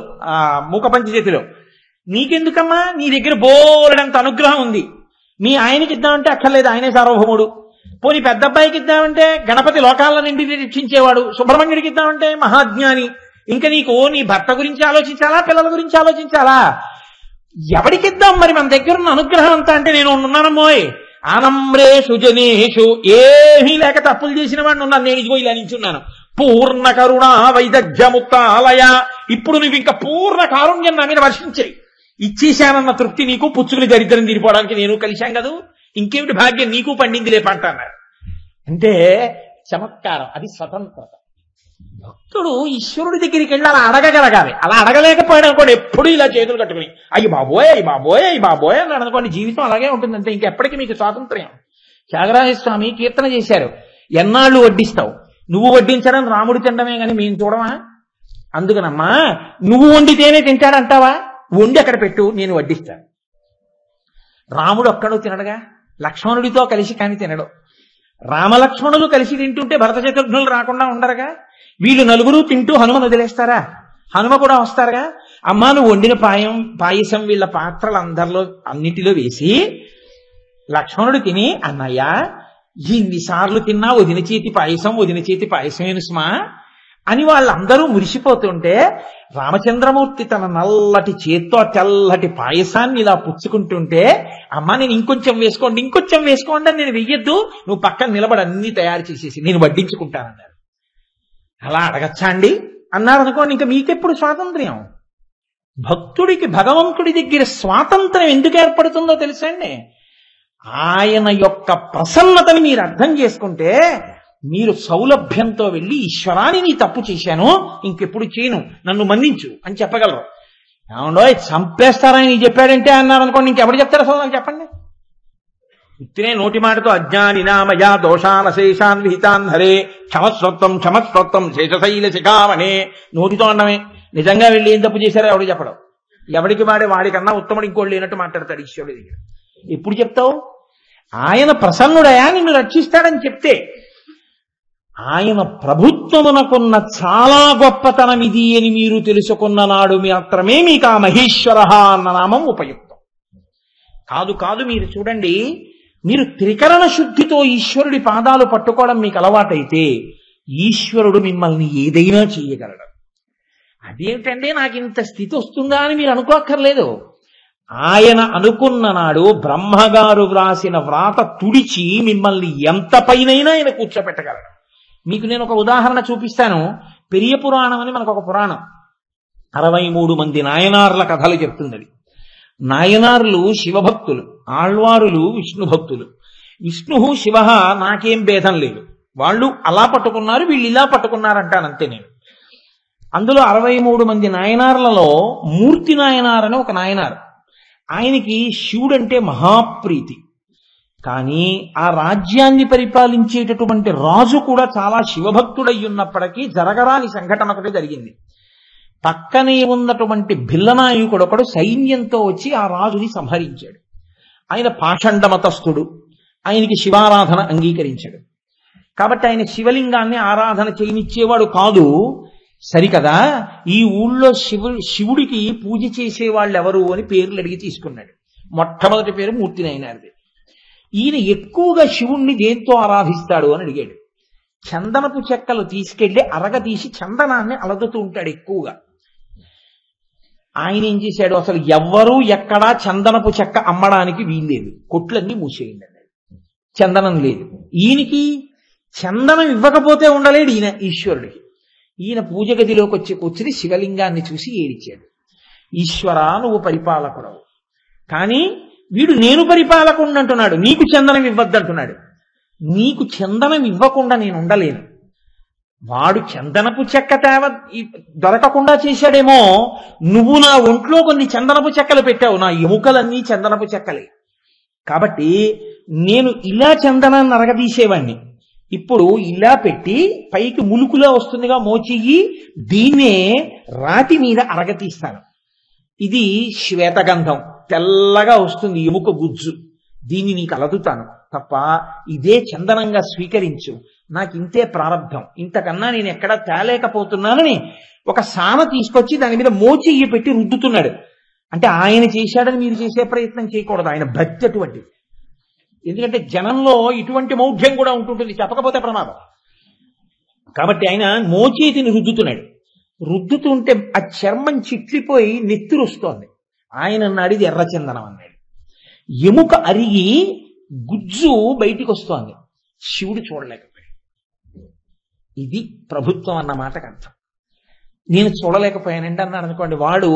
మూక పంచజతిలో. నీకెందుకమ్మా, నీ దగ్గర బోలెడంత అనుగ్రహం ఉంది. మీ ఆయనకి ఇద్దామంటే అక్కర్లేదు, ఆయనే సార్వభౌముడు. పోనీ పెద్ద అబ్బాయికి ఇద్దామంటే గణపతి లోకాల నుండి రక్షించేవాడు. సుబ్రహ్మణ్యుడికి ఇద్దామంటే మహాజ్ఞాని. ఇంకా నీకు నీ భర్త గురించి ఆలోచించాలా, పిల్లల గురించి ఆలోచించాలా? ఎవడికిద్దాం మరి మన దగ్గర ఉన్న అనుగ్రహం అంతా? అంటే నేను ఉన్నానమ్మోయ్ ఆనమ్రేషు జనేషు, ఏమీ లేక తప్పులు చేసిన వాడిని ఉన్నాను, నేను ఇదిగో ఇలా నించున్నాను. పూర్ణ కరుణ వైదగ్ధ్యముత్తాలయ, ఇప్పుడు నువ్వు ఇంకా పూర్ణ కారుణ్యం నా మీద వర్షించాయి. ఇచ్చేశానన్న తృప్తి నీకు, పుచ్చుకుని దరిద్రం తీరిపోవడానికి నేను కలిశాం కదా, ఇంకేమిటి భాగ్యం నీకు పండింది లేపంట అన్నారు. అంటే చమత్కారం, అది స్వతంత్రత. భక్తుడు ఈశ్వరుడి దగ్గరికి వెళ్ళి అలా అడగగలగాలి. అలా అడగలేకపోయాడు అనుకోండి, ఎప్పుడు ఇలా చేతులు కట్టుకుని అయ్యి బాబోయ్ అన్నాడు అనుకోండి, జీవితం అలాగే ఉంటుందంటే ఇంకెప్పటికీ మీకు స్వాతంత్ర్యం. త్యాగరాజస్వామి కీర్తన చేశారు, ఎన్నాళ్ళు వడ్డిస్తావు? నువ్వు వడ్డించడం రాముడు తినడమే కానీ మేము చూడమా? అందుకనమ్మా నువ్వు వండితేనే తింటాడంటావా? వండి అక్కడ పెట్టు, నేను వడ్డిస్తాను. రాముడు ఒక్కడు తినడుగా, లక్ష్మణుడితో కలిసి కానీ తినడు. రామలక్ష్మణులు కలిసి తింటుంటే భరత శత్రుఘ్నులు రాకుండా ఉండరుగా. వీళ్ళు నలుగురు తింటూ హనుమను వదిలేస్తారా? హనుమ కూడా వస్తారుగా. అమ్మా నువ్వు వండిన పాయసం వీళ్ళ పాత్రలు అన్నిటిలో వేసి లక్ష్మణుడు తిని, అన్నయ్య ఇన్నిసార్లు తిన్నా వదిన చేతి పాయసమేను స్మా అని వాళ్ళందరూ మురిసిపోతుంటే రామచంద్రమూర్తి తన నల్లటి చేత్తో తెల్లటి పాయసాన్ని ఇలా పుచ్చుకుంటుంటే, అమ్మా నేను ఇంకొంచెం వేసుకోండి అని నేను వెయ్యొద్దు, నువ్వు పక్కన నిలబడి అన్ని తయారు చేసేసి నేను వడ్డించుకుంటానన్నారు. అలా అడగచ్చా అండి అన్నారు అనుకోండి, ఇంకా మీకెప్పుడు స్వాతంత్ర్యం? భక్తుడికి భగవంతుడి దగ్గర స్వాతంత్ర్యం ఎందుకు ఏర్పడుతుందో తెలుసండి, ఆయన యొక్క ప్రసన్నతని మీరు అర్థం చేసుకుంటే మీరు సౌలభ్యంతో వెళ్ళి ఈశ్వరాన్ని నీ తప్పు చేశాను, ఇంకెప్పుడు చేయను, నన్ను మన్నించు అని చెప్పగలరు. ఏమండో చంపేస్తారని చెప్పాడంటే అన్నారు అనుకోండి, ఇంకెవరు చెప్తారా సోదరు చెప్పండి? ఇతనే నోటి మాటతో అజ్ఞాని నామయా దోషాన శేషాన్ విహితాన్ హరే క్షమస్వత్వం శేషశైల శిఖామణే, నోటితో అన్నమే. నిజంగా వెళ్ళి ఏం తప్పు చేశారో ఎవడు చెప్పడం. ఎవడికి వాడికన్నా ఉత్తముడు ఇంకోటి లేనట్టు మాట్లాడతాడు ఈశ్వరుడి దగ్గర. ఎప్పుడు చెప్తావు? ఆయన ప్రసన్నుడయా నిన్ను రక్షిస్తాడని చెప్తే, ఆయన ప్రభుత్వమునకున్న చాలా గొప్పతనం ఇది అని మీరు తెలుసుకున్న నాడు మాత్రమే మీకు ఆ మహేశ్వర అన్న నామం ఉపయుక్తం. కాదు మీరు చూడండి, మీరు త్రికరణ శుద్ధితో ఈశ్వరుడి పాదాలు పట్టుకోవడం మీకు అలవాటైతే ఈశ్వరుడు మిమ్మల్ని ఏదైనా చేయగలడు. అదేమిటంటే నాకు ఇంత స్థితి వస్తుందా అని మీరు అనుకోక్కర్లేదు. ఆయన అనుకున్న నాడు బ్రహ్మగారు వ్రాసిన వ్రాత తుడిచి మిమ్మల్ని ఎంత పైనైనా ఆయన కూర్చోపెట్టగలడు. మీకు నేను ఒక ఉదాహరణ చూపిస్తాను. పెరియ పురాణం అని మనకు ఒక పురాణం, 63 మంది నాయనార్ల కథలు చెప్తుంది. నాయనార్లు శివభక్తులు, ఆళ్వారులు విష్ణు భక్తులు. విష్ణు శివ నాకేం భేదం లేదు, వాళ్ళు అలా పట్టుకున్నారు వీళ్ళు ఇలా పట్టుకున్నారంటానంతే నేను. అందులో 63 మంది నాయనార్లలో మూర్తి నాయనార్ అని ఒక నాయనారు. ఆయనకి శివుడంటే మహాప్రీతి. కానీ ఆ రాజ్యాన్ని పరిపాలించేటటువంటి రాజు కూడా చాలా శివభక్తుడై ఉన్నప్పటికీ జరగరాని సంఘటన ఒకటి జరిగింది. పక్కనే ఉన్నటువంటి భిల్లనాయకుడు ఒకడు సైన్యంతో వచ్చి ఆ రాజుని సంహరించాడు. ఆయన పాషండ మతస్థుడు, ఆయనకి శివారాధన అంగీకరించాడు. కాబట్టి ఆయన శివలింగాన్ని ఆరాధన చేయనిచ్చేవాడు కాదు. సరికదా, ఈ ఊళ్ళో శివుడికి పూజ చేసేవాళ్ళు ఎవరు అని పేర్లు అడిగి తీసుకున్నాడు. మొట్టమొదటి పేరు మూర్తి నాయనార్ది. ఈయన ఎక్కువగా శివుణ్ణి దేంతో ఆరాధిస్తాడు అని అడిగాడు. చందనపు చెక్కలు తీసుకెళ్లి అరగదీసి చందనాన్ని అలదుతూ ఉంటాడు ఎక్కువగా. ఆయన ఏం చేశాడు, అసలు ఎవ్వరూ ఎక్కడా చందనపు చెక్క అమ్మడానికి వీల్లేదు, కొట్లన్నీ మూసేయండి అన్నాడు. చందనం లేదు. ఈయనకి చందనం ఇవ్వకపోతే ఉండలేడు ఈయన ఈశ్వరుడికి. ఈయన పూజ గదిలోకి వచ్చి కూర్చుని శివలింగాన్ని చూసి ఏడిచాడు, ఈశ్వరా నువ్వు పరిపాలకుడవు, కానీ వీడు నేను పరిపాలకుండా అంటున్నాడు, నీకు చందనం ఇవ్వద్దంటున్నాడు. నీకు చందనం ఇవ్వకుండా నేను ఉండలేను. వాడు చందనపు చెక్క దొరకకుండా చేశాడేమో, నువ్వు నా ఒంట్లో కొన్ని చందనపు చెక్కలు పెట్టావు, నా ఎముకలన్నీ చందనపు చెక్కలే. కాబట్టి నేను ఇలా చందనాన్ని అరగదీసేవాణ్ణి, ఇప్పుడు ఇలా పెట్టి పైకి ములుకులా వస్తుందిగా మోచెయ్యి, దీన్నే రాతి మీద అరగతీస్తాను. ఇది శ్వేతగంధం, తెల్లగా వస్తుంది ఎముక గుజ్జు, దీన్ని నీకు అలదుతాను తప్ప ఇదే చందనంగా స్వీకరించు, నాకు ఇంతే ప్రారంధం, ఇంతకన్నా నేను ఎక్కడా తేలేకపోతున్నానని ఒక సాన తీసుకొచ్చి దాని మీద మోచెయ్యి పెట్టి రుద్దుతున్నాడు. అంటే ఆయన చేశాడని మీరు చేసే ప్రయత్నం చేయకూడదు, ఆయన భక్తి అటువంటిది. ఎందుకంటే జనంలో ఇటువంటి మౌఢ్యం కూడా ఉంటుంటుంది, చెప్పకపోతే ప్రమాదం. కాబట్టి ఆయన మోచేతిని రుద్దుతున్నాడు. రుద్దుతుంటే ఆ చర్మం చిట్లిపోయి నెత్తురు వస్తోంది. ఆయన అడిగి ఎర్రచందనం అన్నాడు. ఎముక అరిగి గుజ్జు బయటికి వస్తోంది. శివుడు చూడలేకపోయాడు. ఇది ప్రభుత్వం అన్న మాటకు అర్థం. నేను చూడలేకపోయానండి అన్నాడు అనుకోండి, వాడు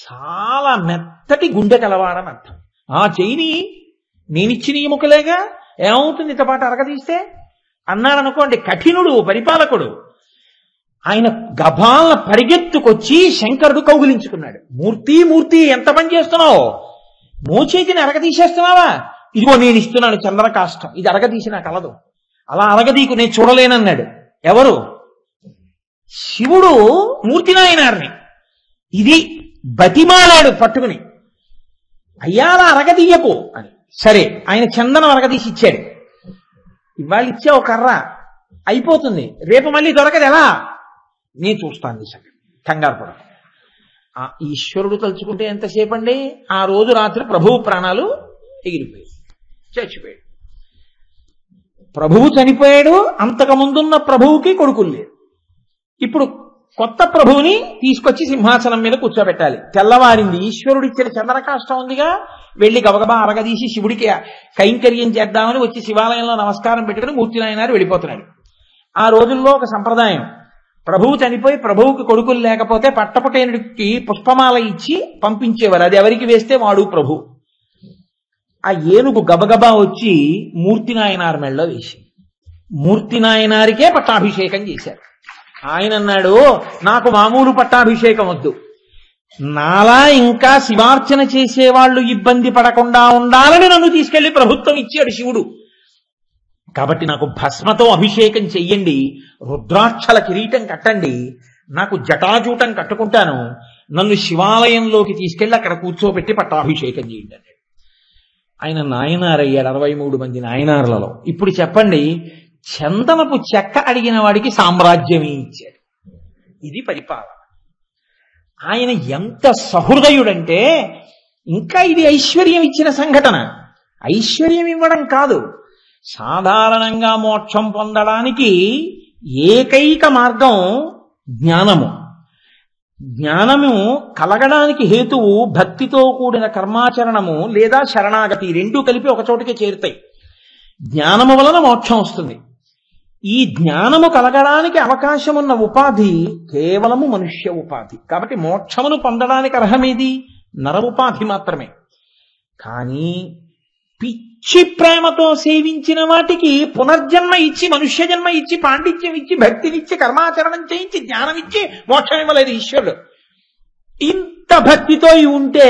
చాలా మెత్తటి గుండె కలవాడని అర్థం. ఆ చెయ్యిని నేనిచ్చిన ఎముకలేగా, ఏమవుతుంది ఇంతపాటు అరగదీస్తే అన్నాడు అనుకోండి, కఠినుడు పరిపాలకుడు. ఆయన గభాలను పరిగెత్తుకొచ్చి శంకరుడు కౌగిలించుకున్నాడు. మూర్తి మూర్తి ఎంత పని చేస్తున్నావు, మోచేతిని అరగదీసేస్తున్నావా, ఇదిగో నేను ఇస్తున్నాను చందన కాష్టం, ఇది అరగదీసి నాకు కలదు, అలా అరగదీకు నేను చూడలేనన్నాడు. ఎవరు? శివుడు మూర్తి నాయనార్ని. ఇది బతిమాలాడు పట్టుకుని, అయ్యా అలా అరగదీయకు అని. సరే ఆయన చందనం అరగదీసి ఇచ్చాడు. ఇవాళ ఇచ్చే ఒక కర్ర అయిపోతుంది, రేపు మళ్ళీ దొరకదు, ఎలా నేను చూస్తాను ఈ సంగతి, కంగారు పడ. ఆ ఈశ్వరుడు తలుచుకుంటే ఎంతసేపు అండి, ఆ రోజు రాత్రి ప్రభువు ప్రాణాలు ఎగిరిపోయాయి, చచ్చిపోయాడు. ప్రభువు చనిపోయాడు, అంతకు ముందున్న ప్రభువుకి కొడుకులు లేరు. ఇప్పుడు కొత్త ప్రభువుని తీసుకొచ్చి సింహాసనం మీద కూర్చోబెట్టాలి. తెల్లవారింది, ఈశ్వరుడు ఇచ్చిన చందనకాష్టం ఉందిగా, వెళ్లి గబగబా అరగదీసి శివుడికి కైంకర్యం చేద్దామని వచ్చి శివాలయంలో నమస్కారం పెట్టుకుని మూర్తి నాయనారు వెళ్ళిపోతున్నాడు. ఆ రోజుల్లో ఒక సంప్రదాయం, ప్రభువు చనిపోయి ప్రభువుకి కొడుకులు లేకపోతే పట్టపుటేనుడికి పుష్పమాల ఇచ్చి పంపించేవారు. అది ఎవరికి వేస్తే వాడు ప్రభు. ఆ ఏనుగు గబగబా వచ్చి మూర్తి నాయనార్ మెళ్ళలో వేసి మూర్తి నాయనారికే పట్టాభిషేకం చేశారు. ఆయన అన్నాడు, నాకు మామూలు పట్టాభిషేకం వద్దు, నాలా ఇంకా శివార్చన చేసేవాళ్లు ఇబ్బంది పడకుండా ఉండాలని నన్ను తీసుకెళ్లి ప్రభుత్వం ఇచ్చాడు శివుడు. కాబట్టి నాకు భస్మతో అభిషేకం చెయ్యండి, రుద్రాక్షల కిరీటం కట్టండి, నాకు జటాజూటం కట్టుకుంటాను, నన్ను శివాలయంలోకి తీసుకెళ్లి అక్కడ కూర్చోబెట్టి పట్టాభిషేకం చేయండి అన్నాడు. ఆయన నాయనారయ్యాడు 63 మంది నాయనార్లలో. ఇప్పుడు చెప్పండి, చందనపు చెక్క అడిగిన వాడికి సామ్రాజ్యమే ఇచ్చాడు. ఇది పరిపాలన. ఆయన ఎంత సహృదయుడంటే, ఇంకా ఇది ఐశ్వర్యం ఇచ్చిన సంఘటన. ఐశ్వర్యం ఇవ్వడం కాదు, సాధారణంగా మోక్షం పొందడానికి ఏకైక మార్గం జ్ఞానము. జ్ఞానము కలగడానికి హేతువు భక్తితో కూడిన కర్మాచరణము లేదా శరణాగతి, రెండూ కలిపి ఒక చోటికి చేరుతాయి. జ్ఞానము వలన మోక్షం వస్తుంది. ఈ జ్ఞానము కలగడానికి అవకాశం ఉన్న ఉపాధి కేవలము మనుష్య ఉపాధి. కాబట్టి మోక్షమును పొందడానికి అర్హమేది? నర ఉపాధి మాత్రమే. కానీ పిచ్చి ప్రేమతో సేవించిన వాటికి పునర్జన్మ ఇచ్చి, మనుష్య జన్మ ఇచ్చి, పాండిత్యం ఇచ్చి, భక్తినిచ్చి, కర్మాచరణం చేయించి, జ్ఞానం ఇచ్చి మోక్షం ఇవ్వలేదు ఈశ్వరుడు. ఇంత భక్తితో ఉంటే,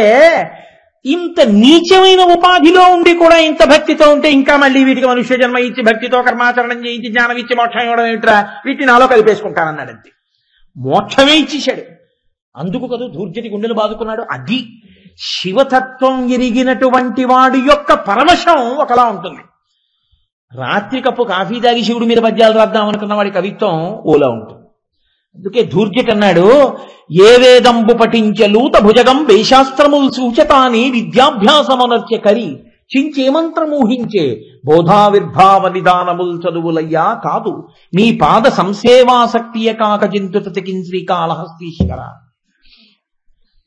ఇంత నీచమైన ఉపాధిలో ఉండి కూడా ఇంత భక్తితో ఉంటే, ఇంకా మళ్ళీ వీటికి మనుష్య జన్మ ఇచ్చి, భక్తితో కర్మాచరణం చేయించి, జ్ఞానం ఇచ్చి మోక్షం ఇవ్వడం ఏమిట్రా, వీటిని నాలో కలిపేసుకుంటానన్నాడంతే. మోక్షమే ఇచ్చేశాడు. అందుకు కదా ధూర్జటి గుండెలు బాదుకున్నాడు. అది శివతత్వం ఎరిగినటువంటి వాడి యొక్క పరమశం ఒకలా ఉంటుంది. రాత్రి కప్పు కాఫీ తాగి శివుడి మీద పద్యాలు రాద్దాం అనుకున్న వాడి కవిత్వం ఓలా ఉంటుంది. అందుకే ధూర్జటి అన్నాడు, ఏ వేదంబు పఠించలూత భుజగం వేశాస్త్రములు సూచతాని విద్యాభ్యాసమునర్చె కరి చించే మంత్రమూహించే బోధావిర్భావ నిదానముల్ చదువులయ్యా కాదు నీ పాద సంసేవాసక్తియ కాక జింతుతకిన్ శ్రీకాళహస్తీశ్వర.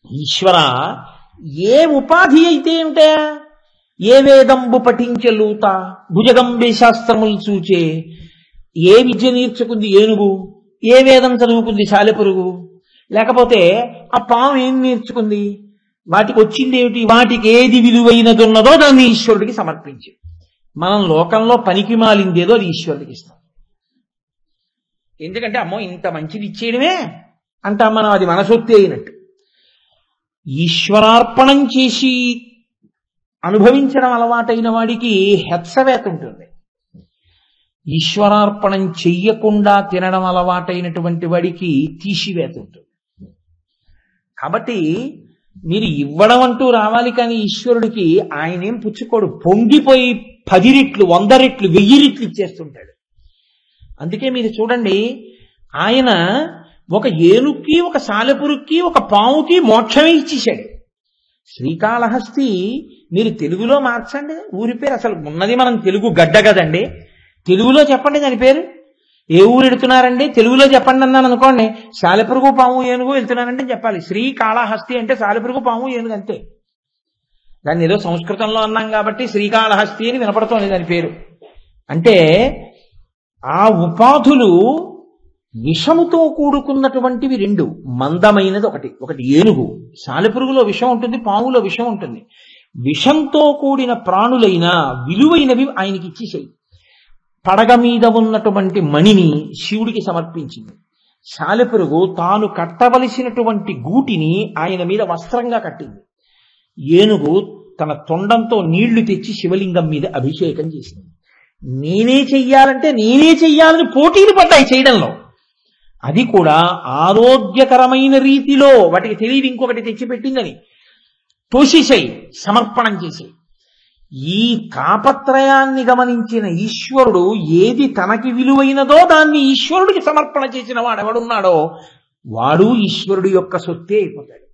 ఈశ్వర, ఏ ఉపాధి అయితే ఏమిటా? ఏ వేదంబు పఠించలూత భుజగం వేశాస్త్రములు చూచే. ఏ విద్య నేర్చుకుంది ఏనుగు? ఏ వేదం చదువుకుంది సాలెపురుగు? లేకపోతే ఆ పాము ఏం నేర్చుకుంది? వాటికి వచ్చింది ఏమిటి? వాటికి ఏది విలువైనదున్నదో దాన్ని ఈశ్వరుడికి సమర్పించి, మనం లోకంలో పనికి మాలిందేదో అది ఈశ్వరుడికి ఇస్తాం. ఎందుకంటే అమ్మో ఇంత మంచిది ఇచ్చేయడమే అంటాం మనం, అది మన సొత్తే అయినట్టు. ఈశ్వరార్పణం చేసి అనుభవించడం అలవాటైన వాడికి హెత్సవేత ఉంటుంది. ఈశ్వరార్పణం చెయ్యకుండా తినడం అలవాటైనటువంటి వాడికి తీసివేత ఉంటుంది. కాబట్టి మీరు ఇవ్వడం అంటూ రావాలి, కానీ ఈశ్వరుడికి ఆయనేం పుచ్చుకోడు. పొంగిపోయి 10 రెట్లు 100 రెట్లు 1000 రెట్లు ఇచ్చేస్తుంటాడు. అందుకే మీరు చూడండి, ఆయన ఒక ఏనుక్కి, ఒక సాలెపురుక్కి, ఒక పావుకి మోక్షమే ఇచ్చేశాడు. శ్రీకాళహస్తి మీరు తెలుగులో మార్చండి ఊరి పేరు. అసలు ఉన్నది మనం తెలుగు గడ్డ కదండి, తెలుగులో చెప్పండి దాని పేరు. ఏ ఊరు వెళుతున్నారండి తెలుగులో చెప్పండి అన్నాను అనుకోండి, సాలెపురుగు పాము ఏనుగు వెళ్తున్నానంటే చెప్పాలి. శ్రీకాళహస్తి అంటే సాలెపురుగు పాము ఏనుగు అంతే. దాన్ని ఏదో సంస్కృతంలో అన్నాం కాబట్టి శ్రీకాళహస్తి అని వినపడుతోంది దాని పేరు. అంటే ఆ ఉపాధులు విషముతో కూడుకున్నటువంటివి రెండు. మందమైనది ఒకటి ఏనుగు. సాలెపురుగులో విషం ఉంటుంది, పాములో విషం ఉంటుంది. విషంతో కూడిన ప్రాణులైన విలువైనవి ఆయనకి ఇచ్చేసాయి. పడగ మీద ఉన్నటువంటి మణిని శివుడికి సమర్పించింది. సాలెపురుగు తాను కట్టవలసినటువంటి గూటిని ఆయన మీద వస్త్రంగా కట్టింది. ఏనుగు తన తొండంతో నీళ్లు తెచ్చి శివలింగం మీద అభిషేకం చేసింది. నేనే చెయ్యాలని పోటీలు పడ్డాయి చేయడంలో. అది కూడా ఆరోగ్యకరమైన రీతిలో, వాటికి తెలియదు ఇంకొకటి తెచ్చిపెట్టిందని. తోసేసాయి, సమర్పణం చేసాయి. ఈ తాపత్రయాన్ని గమనించిన ఈశ్వరుడు ఏది తనకి విలువైనదో దాన్ని ఈశ్వరుడికి సమర్పణ చేసిన వాడెవడున్నాడో వాడు ఈశ్వరుడు యొక్క సొత్తే అయిపోతాడు.